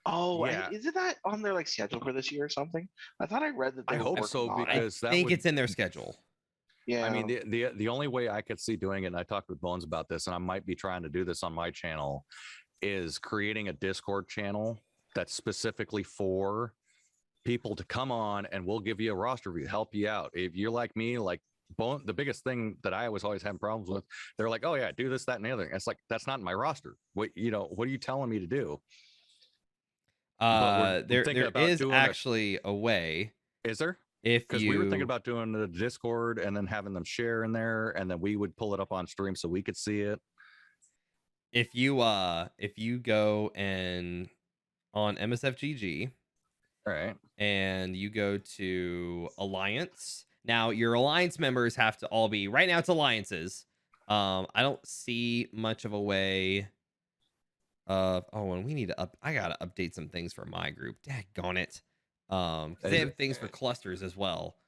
Oh, yeah. Isn't that on their schedule for this year or something? I thought I read that. I hope so, because I think it's in their schedule. Yeah, I mean, the only way I could see doing it, and I talked with Bones about this, and I might be trying to do this on my channel, is creating a Discord channel that's specifically for people to come on, and we'll give you a roster review, help you out. If you're like me, like Bone, the biggest thing that I was always having problems with, they're like, oh yeah, do this, that, and the other. It's like, that's not in my roster. What are you telling me to do? There is actually a way. Is there? Because we were thinking about doing the Discord and then having them share in there, and then we would pull it up on stream so we could see it. If you go and on MSFGG, right, and you go to Alliance, now your Alliance members have to all be, right now it's Alliances. I don't see much of a way of, and we need to I gotta update some things for my group. Daggone it. They have things for clusters as well.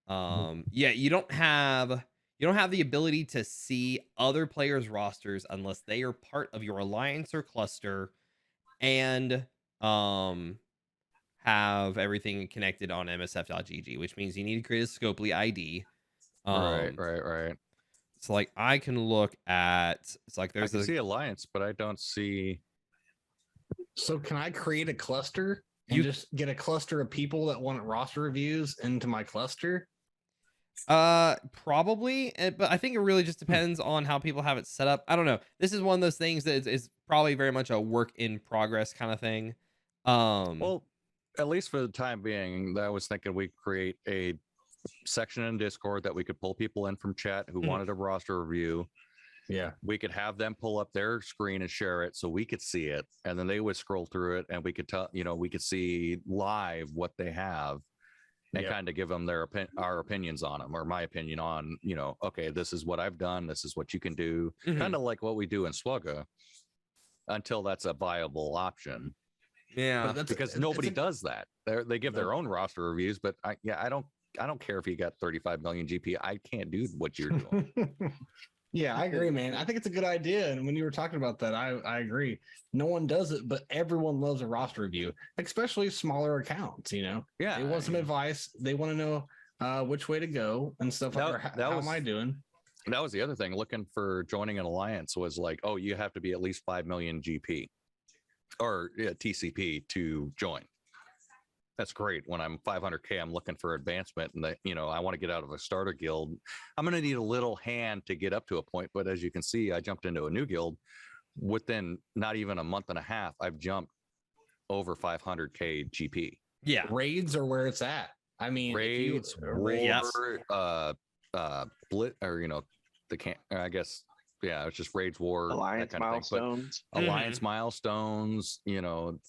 Yeah, you don't have the ability to see other players' rosters unless they are part of your alliance or cluster, and have everything connected on msf.gg, which means you need to create a Scopley ID. Right. So like I can look at, it's like there's I can see alliance, but I don't see. So can I create a cluster? And just get a cluster of people that want roster reviews into my cluster? Probably, but I think it really just depends on how people have it set up. I don't know. This is one of those things that is probably very much a work in progress kind of thing. Well, at least for the time being, I was thinking we create a section in Discord that we could pull people in from chat who wanted a roster review. Yeah, we could have them pull up their screen and share it so we could see it, and then they would scroll through it, and we could tell, we could see live what they have, and kind of give them our opinions on them, or my opinion on, okay, this is what I've done, this is what you can do, kind of like what we do in SWGA, until that's a viable option. Yeah, because nobody does that. They give their own roster reviews, but I don't care if you got 35 million GP. I can't do what you're doing. Yeah, I agree, man. I think it's a good idea. And when you were talking about that, I agree. No one does it, but everyone loves a roster review, especially smaller accounts, Yeah. They want some advice. They want to know which way to go and stuff like that. How am I doing? That was the other thing. Looking for joining an alliance was like, oh, you have to be at least 5 million GP or TCP to join. That's great. When I'm 500K, I'm looking for advancement, and I want to get out of a starter guild. I'm going to need a little hand to get up to a point. But as you can see, I jumped into a new guild within not even a month and a half. I've jumped over 500K GP. Yeah, raids are where it's at. I mean, raids, split, or the can't. I guess it's just raids, war, alliance that kind milestones, of thing. But alliance milestones,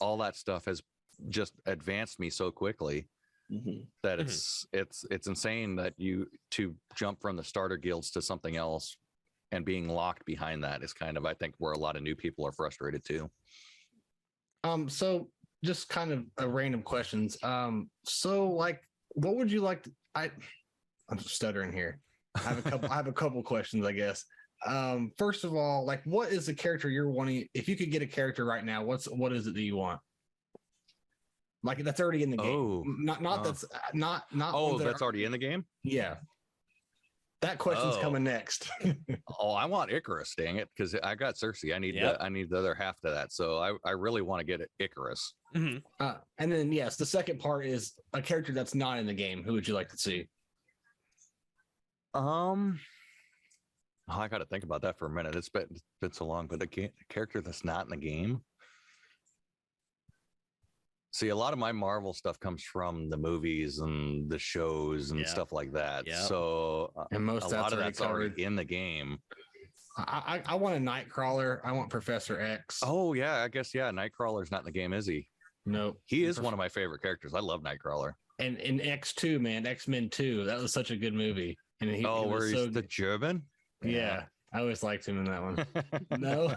all that stuff has just advanced me so quickly that it's insane that to jump from the starter guilds to something else and being locked behind that is kind of, I think, where a lot of new people are frustrated too. So just kind of a random questions. So like, what would you like I'm stuttering here. I have a couple questions, I guess. First of all, like, what is the character you're wanting? If you could get a character right now, what is it that you want? Like, that's already in the game. That's already in the game. Yeah. That question's coming next. I want Icarus, dang it, because I got Cersei. I need the other half to that. So I really want to get Icarus. And then yes, the second part is a character that's not in the game. Who would you like to see? I got to think about that for a minute. It's been so long, but a character that's not in the game. See, a lot of my Marvel stuff comes from the movies and the shows and stuff like that. Yep. So and most a lot of that's already in the game. I want a Nightcrawler. I want Professor X. Oh yeah, I guess Nightcrawler's not in the game, is he? No, he is one of my favorite characters. I love Nightcrawler. And in X2, man, X-Men 2, that was such a good movie. And where he's the German. Yeah, I always liked him in that one. No.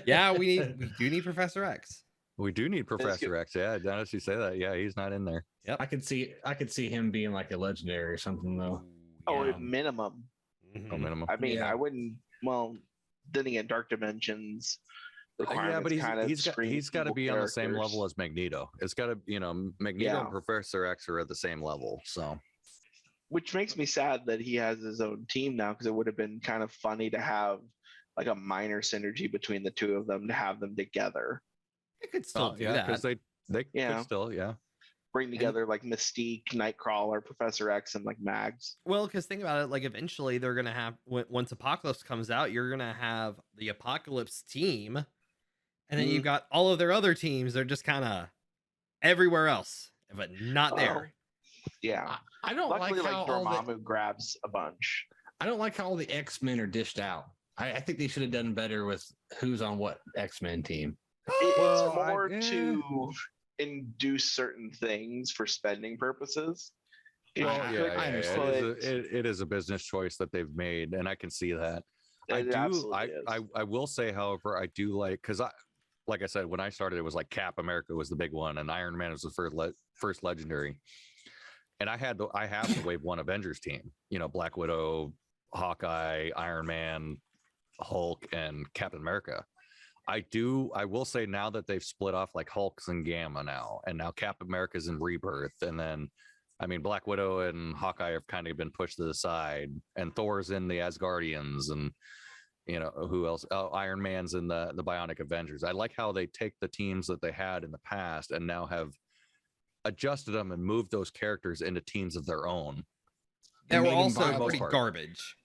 Yeah, we do need Professor X. We do need Professor X. Yeah, now that you say that, yeah, he's not in there. Yep. I could see him being like a legendary or something though. Oh, minimum. Oh, minimum. I mean, I wouldn't. Well, then again, Dark Dimensions. Yeah, but he's got to be on the same level as Magneto. It's got to, Magneto and Professor X are at the same level. So, which makes me sad that he has his own team now, because it would have been kind of funny to have like a minor synergy between the two of them, to have them together. It could still do that, because they could still bring together like Mystique, Nightcrawler, Professor X, and like Mags. Well, because think about it, like eventually they're gonna have, once Apocalypse comes out, you're gonna have the Apocalypse team, and then you've got all of their other teams. They're just kind of everywhere else, but not there. Yeah, I don't Luckily, like how Dormammu grabs a bunch. I don't like how all the X-Men are dished out. I think they should have done better with who's on what X-Men team. It's more to induce certain things for spending purposes. It is a business choice that they've made, and I can see that. I will say, however, I do because like I said, when I started, it was like Cap America was the big one, and Iron Man was the first legendary. And I have the Wave 1 Avengers team. Black Widow, Hawkeye, Iron Man, Hulk, and Captain America. I will say now that they've split off like Hulk's and Gamma now, and now Captain America's in Rebirth, and then Black Widow and Hawkeye have kind of been pushed to the side, and Thor's in the Asgardians, and who else? Oh, Iron Man's in the Bionic Avengers. I like how they take the teams that they had in the past and now have adjusted them and moved those characters into teams of their own. They were also pretty garbage.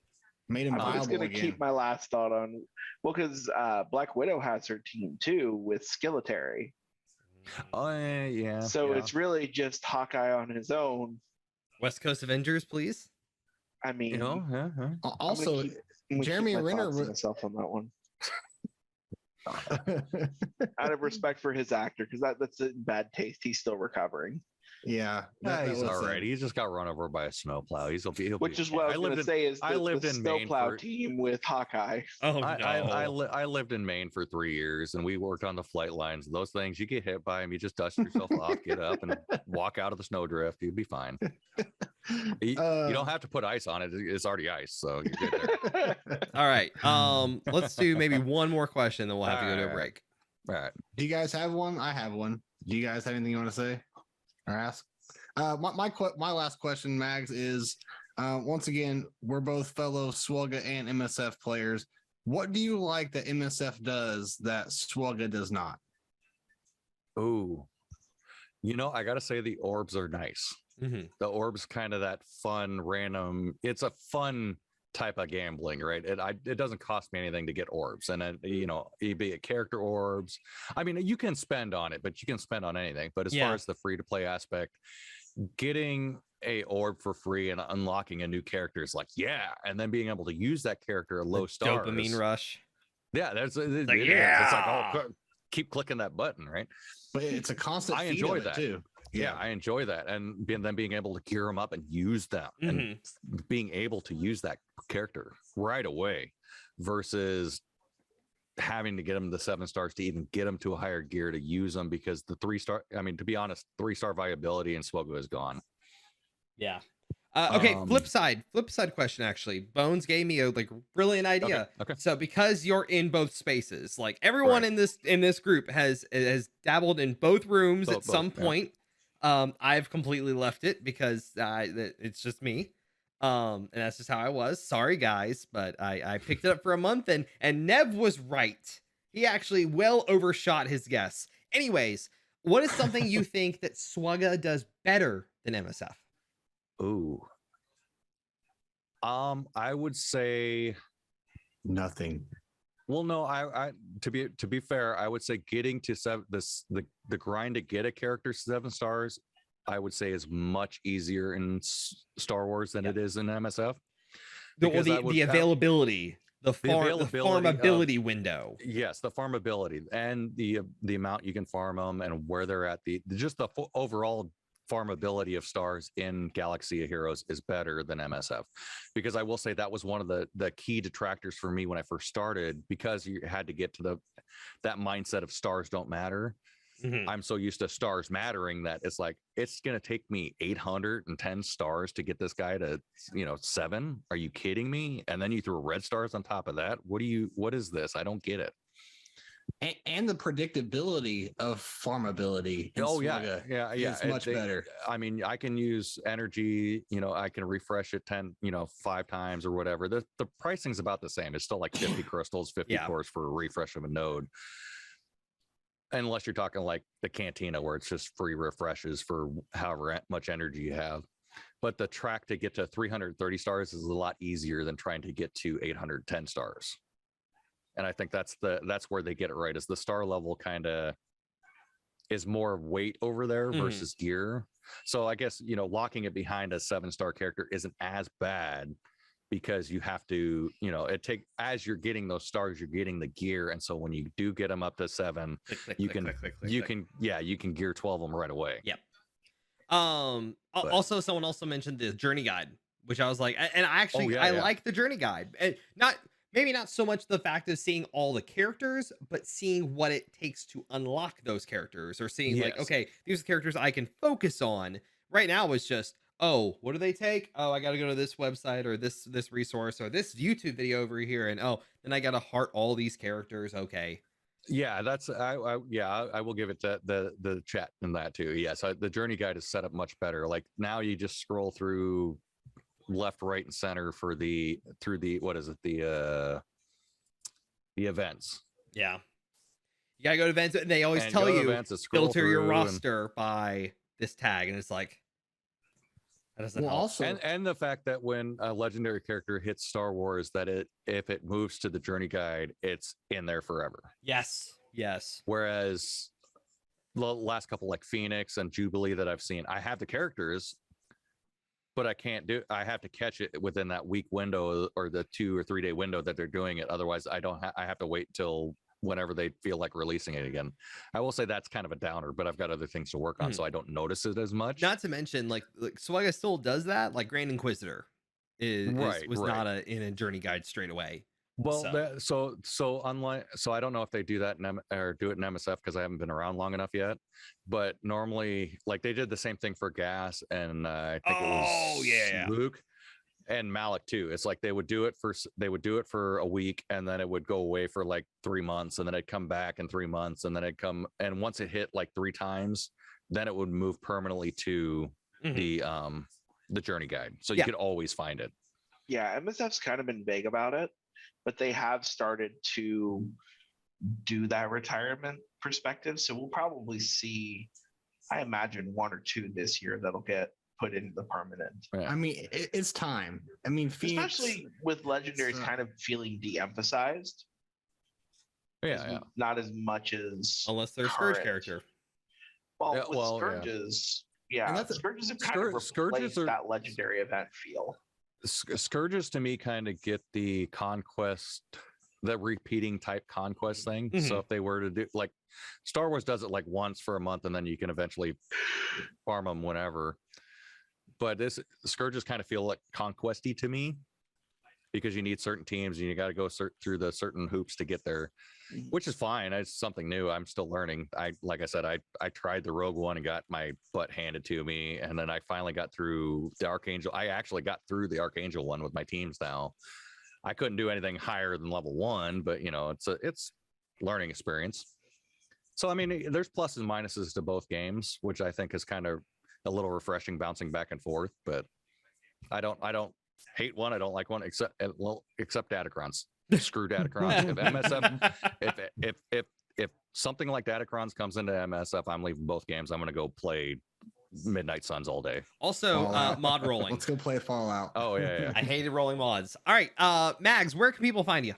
Made him I was going to keep my last thought on, because Black Widow has her team too with Skilletary. Oh yeah. So it's really just Hawkeye on his own. West Coast Avengers, please. I mean, also Jeremy Renner myself on that one. Out of respect for his actor, because that's in bad taste. He's still recovering. Yeah, he's all right. He just got run over by a snowplow. Which is what I was going to say is the snowplow team with Hawkeye. Oh no! I lived in Maine for 3 years, and we worked on the flight lines. Those things, you get hit by them, you just dust yourself off, get up, and walk out of the snowdrift. You'd be fine. You don't have to put ice on it; it's already ice, so you're good there. All right. Let's do maybe one more question, then we'll have to go to a break. All right. Do you guys have one? I have one. Do you guys have anything you want to say or ask? My last question, Mags, is once again, we're both fellow SWGA and MSF players. What do you like that MSF does that SWGA does not? Oh, I got to say the orbs are nice. Mm-hmm. The orbs kind of that fun, random. It's a fun type of gambling, right? It doesn't cost me anything to get orbs, and then be it character orbs. I mean, you can spend on it, but you can spend on anything. But as far as the free to play aspect, getting a orb for free and unlocking a new character is like, and then being able to use that character at low stars. Dopamine rush. Yeah, it is. It's like, It's like, keep clicking that button, right? But it's a constant. I feed enjoy of it that too. Yeah, I enjoy that, and then being able to gear them up and use them, and being able to use that character right away, versus having to get them to 7 stars to even get them to a higher gear to use them, because the 3-star, I mean, to be honest, 3-star viability in SWGO is gone. Yeah. Okay, flip side question. Actually, Bones gave me a brilliant idea. Okay. So because you're in both spaces, like everyone in this group has dabbled in both rooms at some point. I've completely left it because it's just me. And that's just how I was. Sorry guys, but I picked it up for a month, and Nev was right. He actually well overshot his guess. Anyways, what is something you think that SWGO does better than MSF? Ooh. I would say nothing. Well, no, I to be fair, I would say getting to the grind to get a character 7 stars, I would say is much easier in Star Wars than it is in MSF. The availability, the farmability window. Yes, the farmability and the amount you can farm them and where they're at. Just the overall farmability of stars in Galaxy of Heroes is better than MSF, because I will say that was one of the key detractors for me when I first started, because you had to get to that mindset of stars don't matter. I'm so used to stars mattering that it's like, it's going to take me 810 stars to get this guy to 7. Are you kidding me? And then you throw red stars on top of that. What is this? I don't get it. And the predictability of farmability. Yeah. It's much better. I mean, I can use energy, I can refresh it 5 times or whatever. The pricing's about the same. It's still like 50 crystals, 50 cores for a refresh of a node. Unless you're talking like the Cantina, where it's just free refreshes for however much energy you have. But the track to get to 330 stars is a lot easier than trying to get to 810 stars. And I think that's where they get it right, is the star level kind of is more weight over there versus gear. So I guess, locking it behind a 7-star character isn't as bad, because you have to, as you're getting those stars, you're getting the gear. And so when you do get them up to 7, you can gear 12 them right away. Yep. Also, someone also mentioned the journey guide, which I was like, and I like the journey guide. And maybe not so much the fact of seeing all the characters, but seeing what it takes to unlock those characters, or seeing like, okay, these are characters I can focus on. Right now it's just, oh, what do they take? Oh, I got to go to this website or this resource or this YouTube video over here. And then I got to heart all these characters. Okay. Yeah, that's I will give it to the chat in that too. Yeah, so the journey guide is set up much better. Like now you just scroll through left, right, and center for the events. Yeah, you gotta go to events. They always tell you filter your roster by this tag, and it's like, that doesn't help. Also, and the fact that when a legendary character hits Star Wars, that if it moves to the journey guide, it's in there forever. Yes. Whereas the last couple like Phoenix and Jubilee that I've seen, I have the characters, but I have to catch it within that week window or the 2 or 3 day window that they're doing it. Otherwise, I have to wait till whenever they feel like releasing it again. I will say that's kind of a downer, but I've got other things to work on, so I don't notice it as much. Not to mention, like SWGO still does that. Like Grand Inquisitor was not in a journey guide straight away. Well, unlike, I don't know if they do that or do it in MSF, because I haven't been around long enough yet. But normally, like they did the same thing for Gas, and I think it was Luke and Malik too. It's like they would do it for a week, and then it would go away for like 3 months, and then it'd come back in 3 months, and then it'd come, and once it hit like 3 times, then it would move permanently to the journey guide, so you could always find it. Yeah, MSF's kind of been vague about it, but they have started to do that retirement perspective. So we'll probably see, I imagine, 1 or 2 this year that'll get put into the permanent. I mean, it's time. I mean, Phoenix, especially with legendaries kind of feeling de-emphasized. Not as much as unless they're Scourge character. Well, Scourges, Scourges have kind of replaced that legendary event feel. Scourges to me kind of get the conquest the repeating type conquest thing. So if they were to do like Star Wars does it like once for a month and then you can eventually farm them whenever. But this Scourges kind of feel like conquesty to me because you need certain teams and you got to go through the certain hoops to get there, which is fine. It's something new. I'm still learning. Like I said, I tried the Rogue One and got my butt handed to me. And then I finally got through the Archangel. I actually got through the Archangel one with my teams now. I couldn't do anything higher than level 1, but it's learning experience. So, I mean, there's pluses and minuses to both games, which I think is kind of a little refreshing bouncing back and forth, but I don't hate one. I don't like one except Datacrons. Screw Datacrons. If MSF, if something like Datacrons comes into MSF, I'm leaving both games. I'm going to go play Midnight Suns all day. Also, mod rolling. Let's go play Fallout. Oh yeah. I hated rolling mods. All right, Mags, where can people find you?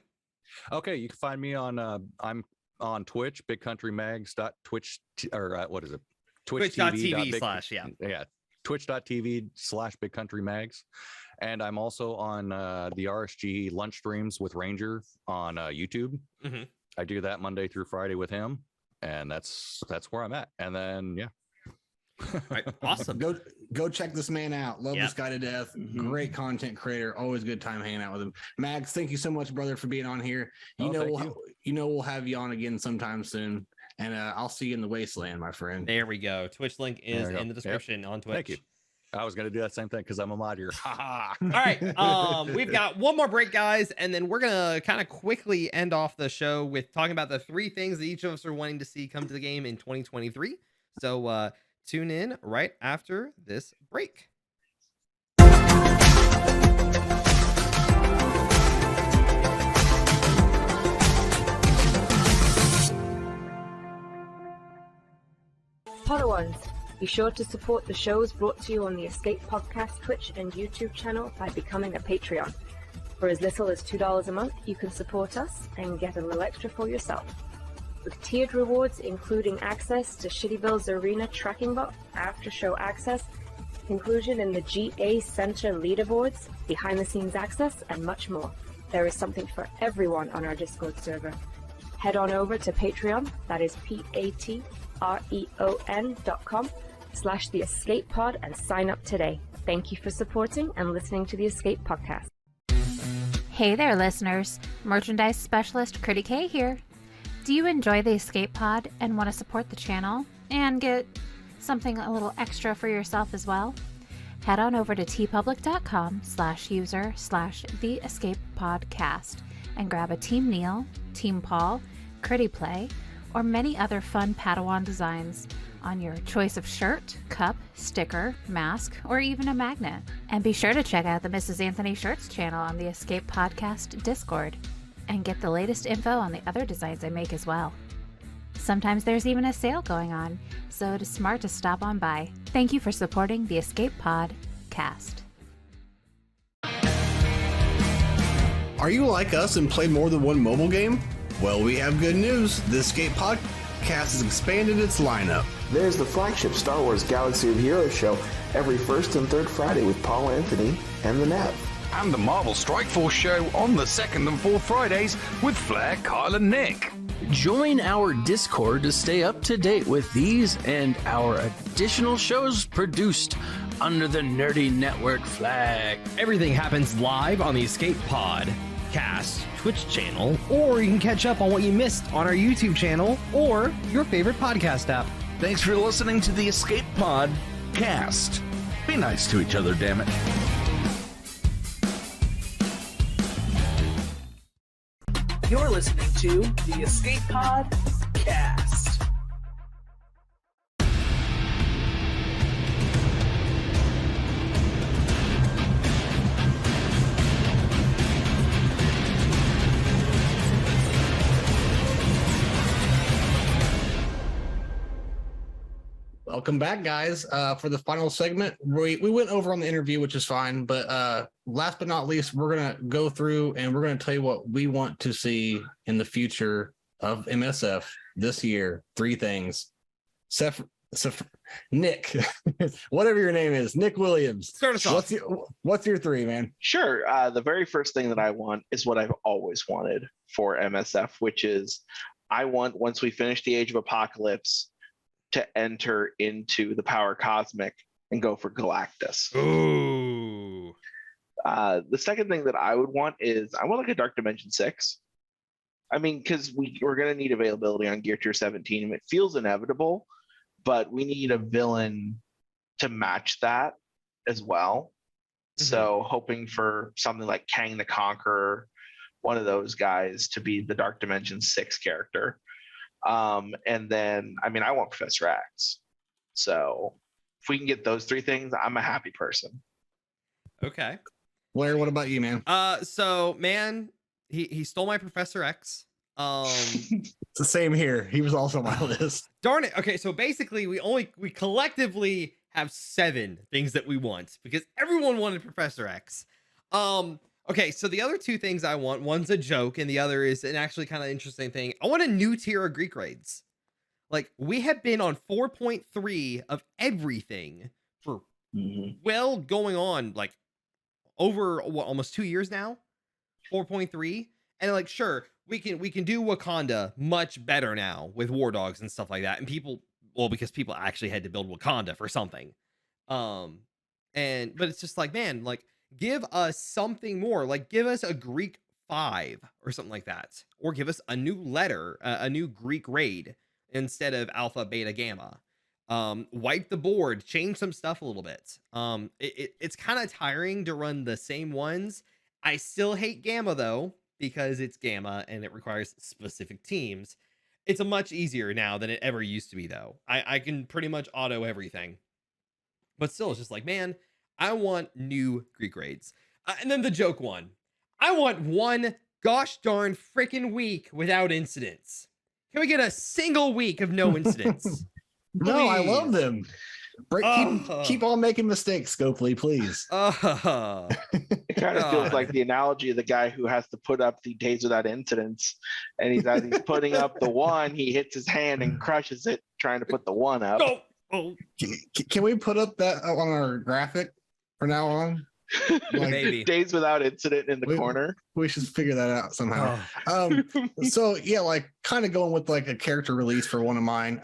Okay, you can find me on I'm on Twitch, BigCountryMags.twitch or what is it? Twitch.tv/ Twitch.tv/BigCountryMags. And I'm also on the RSG lunch streams with Ranger on YouTube. I do that Monday through Friday with him, and that's where I'm at. And then right, awesome. Go check this man out. Love this guy to death. Great content creator. Always good time hanging out with him. Mags, thank you so much, brother, for being on here. We'll have you on again sometime soon. And I'll see you in the wasteland, my friend. There we go. Twitch link is in the description on Twitch. Thank you. I was going to do that same thing because I'm a mod here. All right. We've got one more break, guys, and then we're going to kind of quickly end off the show with talking about the 3 things that each of us are wanting to see come to the game in 2023. So tune in right after this break. Podawans, be sure to support the shows brought to you on the Escape Podcast Twitch and YouTube channel by becoming a Patreon. For as little as $2 a month, you can support us and get a little extra for yourself. With tiered rewards including access to Shitty Bill's Arena tracking bot, after-show access, inclusion in the GA Center leaderboards, behind-the-scenes access, and much more. There is something for everyone on our Discord server. Head on over to Patreon, that is patreon.com/theescapepod and sign up today. Thank you for supporting and listening to the Escape Podcast. Hey there, listeners. Merchandise specialist Critty K here. Do you enjoy the Escape Pod and want to support the channel and get something a little extra for yourself as well? Head on over to tpublic.com/user/theescapepodcast and grab a Team Neil, Team Paul, Critty Play, or many other fun Padawan designs on your choice of shirt, cup, sticker, mask, or even a magnet. And be sure to check out the Mrs. Anthony Shirts channel on the Escape Podcast Discord and get the latest info on the other designs I make as well. Sometimes there's even a sale going on, so it is smart to stop on by. Thank you for supporting the Escape Podcast. Are you like us and play more than one mobile game? Well, we have good news. The Escape Podcast has expanded its lineup. There's the flagship Star Wars Galaxy of Heroes show every first and third Friday with Paul Anthony and the Nav. And the Marvel Strike Force show on the second and fourth Fridays with Flair, Kyle, and Nick. Join our Discord to stay up to date with these and our additional shows produced under the Nerdy Network flag. Everything happens live on the Escape Pod Cast Twitch channel, or you can catch up on what you missed on our YouTube channel or your favorite podcast app. Thanks for listening to the Escape Pod Cast. Be nice to each other, damn it. You're listening to the Escape Pod Cast. Welcome back, guys. For the final segment, we went over on the interview, which is fine. But last but not least, we're going to go through and we're going to tell you what we want to see in the future of MSF this year. 3 things. So Nick, whatever your name is, Nick Williams. Start us off. What's your 3, man? Sure. The very first thing that I want is what I've always wanted for MSF, which is I want, once we finish the Age of Apocalypse, to enter into the Power Cosmic and go for Galactus. Ooh. The second thing that I would want is I want like a Dark Dimension 6. I mean, because we're going to need availability on Gear Tier 17, and it feels inevitable, but we need a villain to match that as well. Mm-hmm. So hoping for something like Kang the Conqueror, one of those guys, to be the Dark Dimension 6 character. And then, I mean, I want Professor X. So if we can get those 3 things, I'm a happy person. Okay. Blair, what about you, man? So man, he stole my Professor X. It's the same here. He was also on my list. Darn it. Okay, so basically we collectively have 7 things that we want because everyone wanted Professor X. Okay, so the other 2 things I want, one's a joke and the other is an actually kind of interesting thing. I want a new tier of Greek raids. Like, we have been on 4.3 of everything for well going on like over almost 2 years now. 4.3, and like, sure, we can do Wakanda much better now with war dogs and stuff like that, and because people actually had to build Wakanda for something. But it's just like, man, like, give us something more. Like, give us a Greek 5 or something like that, or give us a new letter, a new Greek raid instead of Alpha, Beta, Gamma. Wipe the board, change some stuff a little bit. It's kind of tiring to run the same ones. I still hate Gamma though, because it's Gamma and it requires specific teams. It's a much easier now than it ever used to be though. I can pretty much auto everything, but still it's just like, man, I want new Greek raids. And then the joke one, I want one gosh darn freaking week without incidents. Can we get a single week of no incidents? No, I love them. Keep on making mistakes, Scopley, please. It kind of feels like the analogy of the guy who has to put up the days without incidents, and he's putting up the 1, he hits his hand and crushes it trying to put the 1 up. Can we put up that on our graphic from now on? Like, maybe days without incident in the corner. We should figure that out somehow. So yeah, like kind of going with like a character release for one of mine.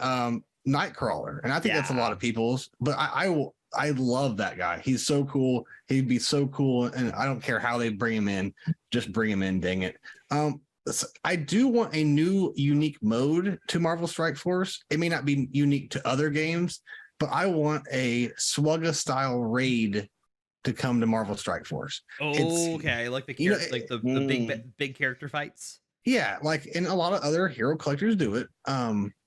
Nightcrawler, and I think that's a lot of people's, but I love that guy. He's so cool. He'd be so cool, and I don't care how they bring him in, just bring him in, dang it. I do want a new unique mode to Marvel Strike Force. It may not be unique to other games, but I want a Swugga style raid to come to Marvel Strike Force. Okay, like the big character fights. Yeah, like, and a lot of other hero collectors do it.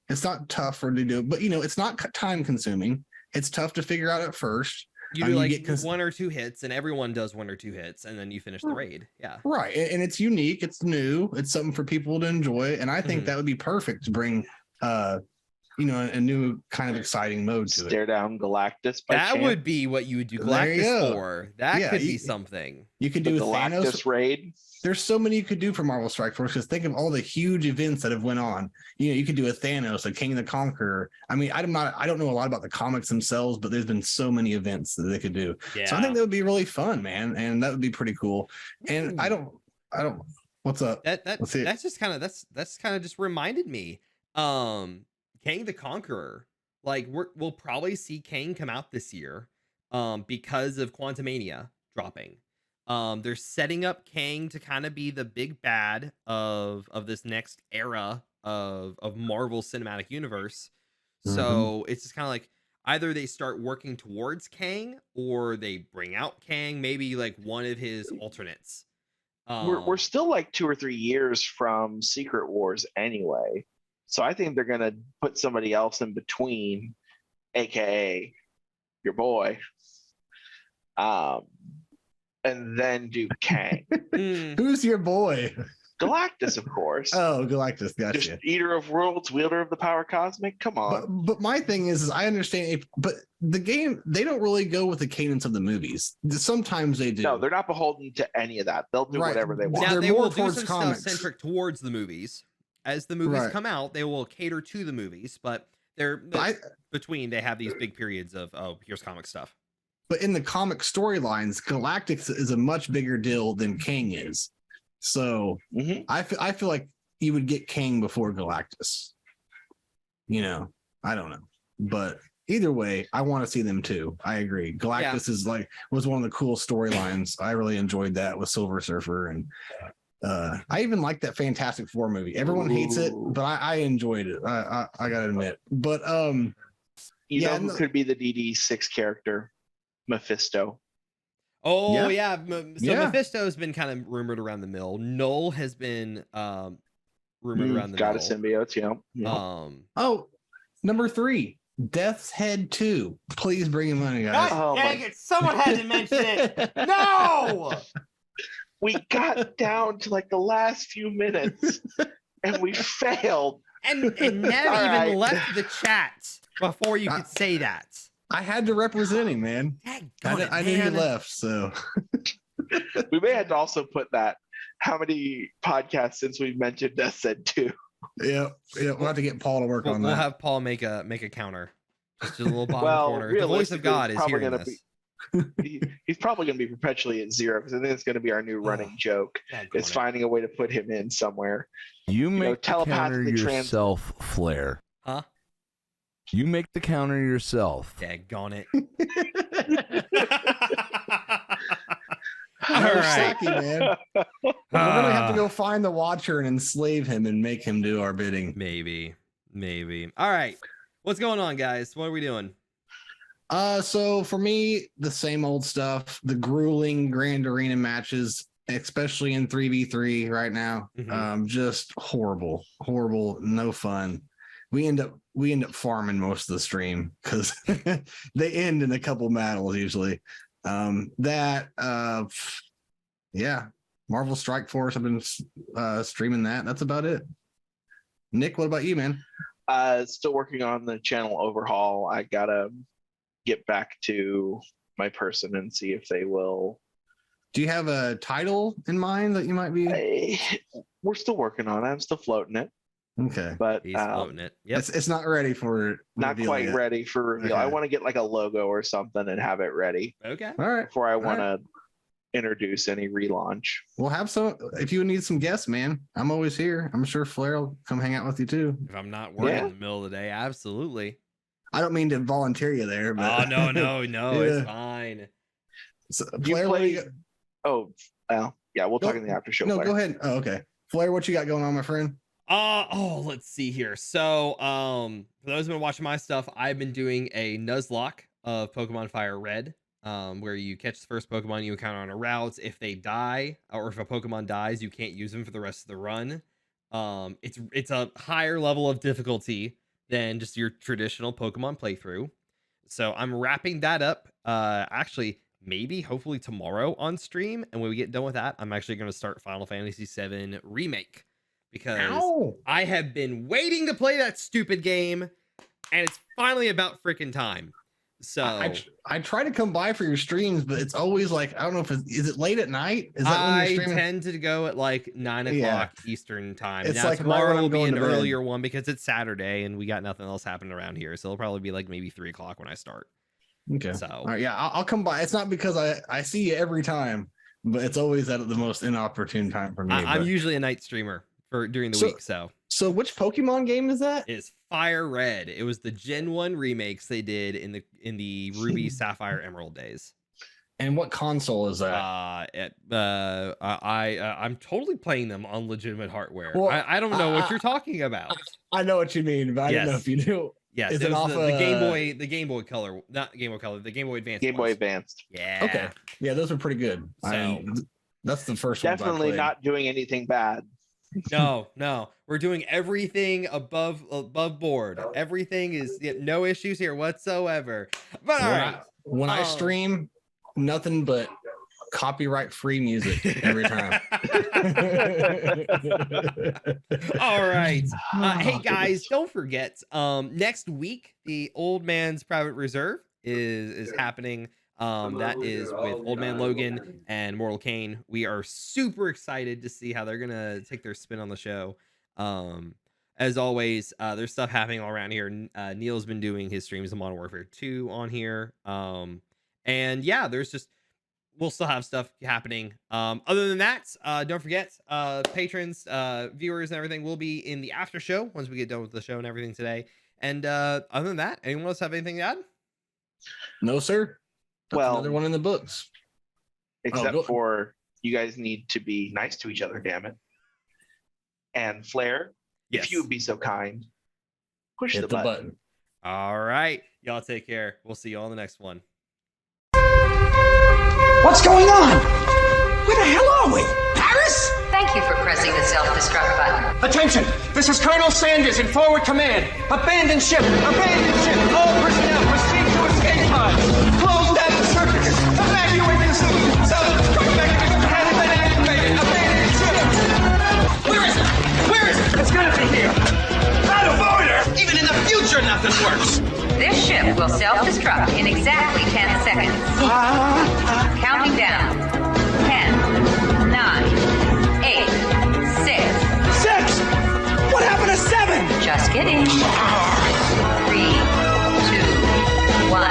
It's not tough for to do it, but it's not time consuming. It's tough to figure out at first. You do like 1 or 2 hits, and everyone does 1 or 2 hits, and then you finish the raid. Yeah, right. And it's unique. It's new. It's something for people to enjoy, and I think that would be perfect to bring, a new kind of exciting mode to it. Stare down Galactus. That would be what you would do Galactus for. That could be something. You could do Galactus Thanos raid. There's so many you could do for Marvel Strike Force, because think of all the huge events that have went on. You could do a Thanos, a King the Conqueror. I mean, I don't know a lot about the comics themselves, but there's been so many events that they could do. Yeah. So I think that would be really fun, man, and that would be pretty cool. And I don't. What's up? That's just kind of just reminded me. Kang the Conqueror. Like, we'll probably see Kang come out this year, because of Quantumania dropping. They're setting up Kang to kind of be the big bad of this next era of Marvel Cinematic Universe. So it's just kind of like either they start working towards Kang or they bring out Kang, maybe like one of his alternates. We're still like 2 or 3 years from Secret Wars anyway. So I think they're gonna put somebody else in between, aka your boy. And then do Kang. Who's your boy? Galactus, of course. Oh, Galactus, gotcha. Just eater of worlds, wielder of the power cosmic. Come on. But my thing is I understand, but the game, they don't really go with the cadence of the movies. Sometimes they do. No, they're not beholden to any of that. They'll do whatever they want. Now, they will do some stuff centric towards the movies. As the movies come out, they will cater to the movies, but between they have these big periods of here's comic stuff. But in the comic storylines, Galactus is a much bigger deal than Kang is. So I feel like you would get Kang before Galactus. You know, I don't know, but either way, I want to see them too. I agree. Galactus is was one of the cool storylines. I really enjoyed that with Silver Surfer, and I even like that Fantastic Four movie. Everyone hates it, but I enjoyed it. I gotta admit. But you know who could be the DD6 character? Mephisto. Oh yeah. Mephisto's been kind of rumored around the mill. Null has been rumored around the mill. Symbiotes, yeah. Number 3, Death's Head 2. Please bring him on, guys. God dang it! Someone had to mention it. No. We got down to like the last few minutes, and we failed. And Nev even left the chat before you could say that. I had to represent him, man. I knew he left, so we may have to also put that. How many podcasts since we mentioned Death Said 2? Yeah, we'll have to get Paul to work on that. We'll have Paul make a counter. Just a little bottom corner. The voice of God is hearing this. He's probably going to be perpetually at 0 because I think it's going to be our new running joke. Is finding a way to put him in somewhere. You make the counter yourself, Flair. Huh? You make the counter yourself. Daggone it. All right, man. We're gonna have to go find the Watcher and enslave him and make him do our bidding. Maybe. All right, what's going on, guys? What are we doing? So for me, the same old stuff. The grueling Grand Arena matches, especially in 3v3 right now. Just horrible, no fun. We end up farming most of the stream because they end in a couple battles usually. Marvel Strike Force, I've been streaming that. That's about it. Nick, what about you, man? Still working on the channel overhaul. I gotta get back to my person and see if they will. Do you have a title in mind that you might be? We're still working on it. I'm still floating it. Okay, but he's floating it. Yep. It's not ready for not quite yet. Ready for reveal. Okay. I want to get like a logo or something and have it ready. Okay. All right. Before I want to introduce any relaunch. We'll have some. If you need some guests, man, I'm always here. I'm sure Flair will come hang out with you too. If I'm not working in the middle of the day, absolutely. I don't mean to volunteer you there, but no, it's fine. So, Flair, we'll talk in the after show. No, Flair. Go ahead. Oh, okay. Flair, what you got going on, my friend? Let's see here. So, for those who've been watching my stuff, I've been doing a Nuzlocke of Pokemon Fire Red, where you catch the first Pokemon you encounter on a route. If they die, or if a Pokemon dies, you can't use them for the rest of the run. It's a higher level of difficulty than just your traditional Pokemon playthrough. So I'm wrapping that up. Actually, hopefully tomorrow on stream. And when we get done with that, I'm actually going to start Final Fantasy VII Remake. Because I have been waiting to play that stupid game, and it's finally about freaking time. So I try to come by for your streams, but it's always like, I don't know if is it late at night? Is that when you're streaming? I tend to go at like 9 o'clock Eastern time. It's now like tomorrow will be an earlier one because it's Saturday and we got nothing else happening around here. So it'll probably be like maybe 3 o'clock when I start. Okay. So all right, I'll come by. It's not because I see you every time, but it's always at the most inopportune time for me. I'm usually a night streamer during the week. So which Pokemon game is that? It's Fire Red. It was the Gen 1 remakes they did in the Ruby, Sapphire, Emerald days. And what console is that? I'm totally playing them on legitimate hardware. Well, I don't know what you're talking about. I know what you mean, but I didn't know if you knew. Yes, it was the Game Boy Color, not Game Boy Color, the Game Boy Advance. Game Boy Advanced. Yeah. Okay. Yeah, those are pretty good. So that's the first one. Definitely not doing anything bad. No, we're doing everything above board. Everything is no issues here whatsoever. But all right, when I stream, nothing but copyright free music every time. All right. Hey guys, don't forget, next week the Old Man's Private Reserve is happening. That is with Old Man Logan and Mortal Kane. We are super excited to see how they're gonna take their spin on the show. as always, there's stuff happening all around here. Neil's been doing his streams of Modern Warfare 2 on here. And yeah, we'll still have stuff happening. Other than that, don't forget, patrons, viewers, and everything will be in the after show once we get done with the show and everything today. And other than that, anyone else have anything to add? No, sir. That's Well, another one in the books. Except for you guys need to be nice to each other, damn it. And Flair, if you would be so kind, push the button. All right. Y'all take care. We'll see you all in the next one. What's going on? Where the hell are we? Paris? Thank you for pressing the self-destruct button. Attention! This is Colonel Sanders in forward command. Abandon ship! Abandon ship! All personnel proceed to escape pods. Close down the circuits. Evacuate the city. Self-destruct mechanism has been activated. Abandon ship! Where is it? Where is it? It's gotta be here. Out of order! Even in the future, nothing works. This ship will self-destruct in exactly 10 seconds. Counting down. 10, 9, 8, 6. What happened to 7? Just kidding. 3, 2, 1.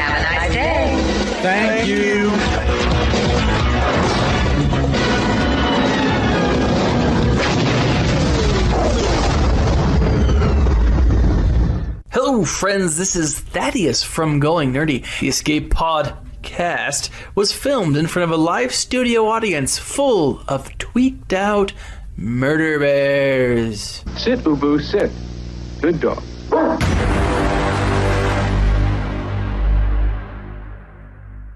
Have a nice day. Thank you. Hello, friends. This is Thaddeus from Going Nerdy. The Escape Podcast was filmed in front of a live studio audience full of tweaked out murder bears. Sit, Ubu, sit. Good dog.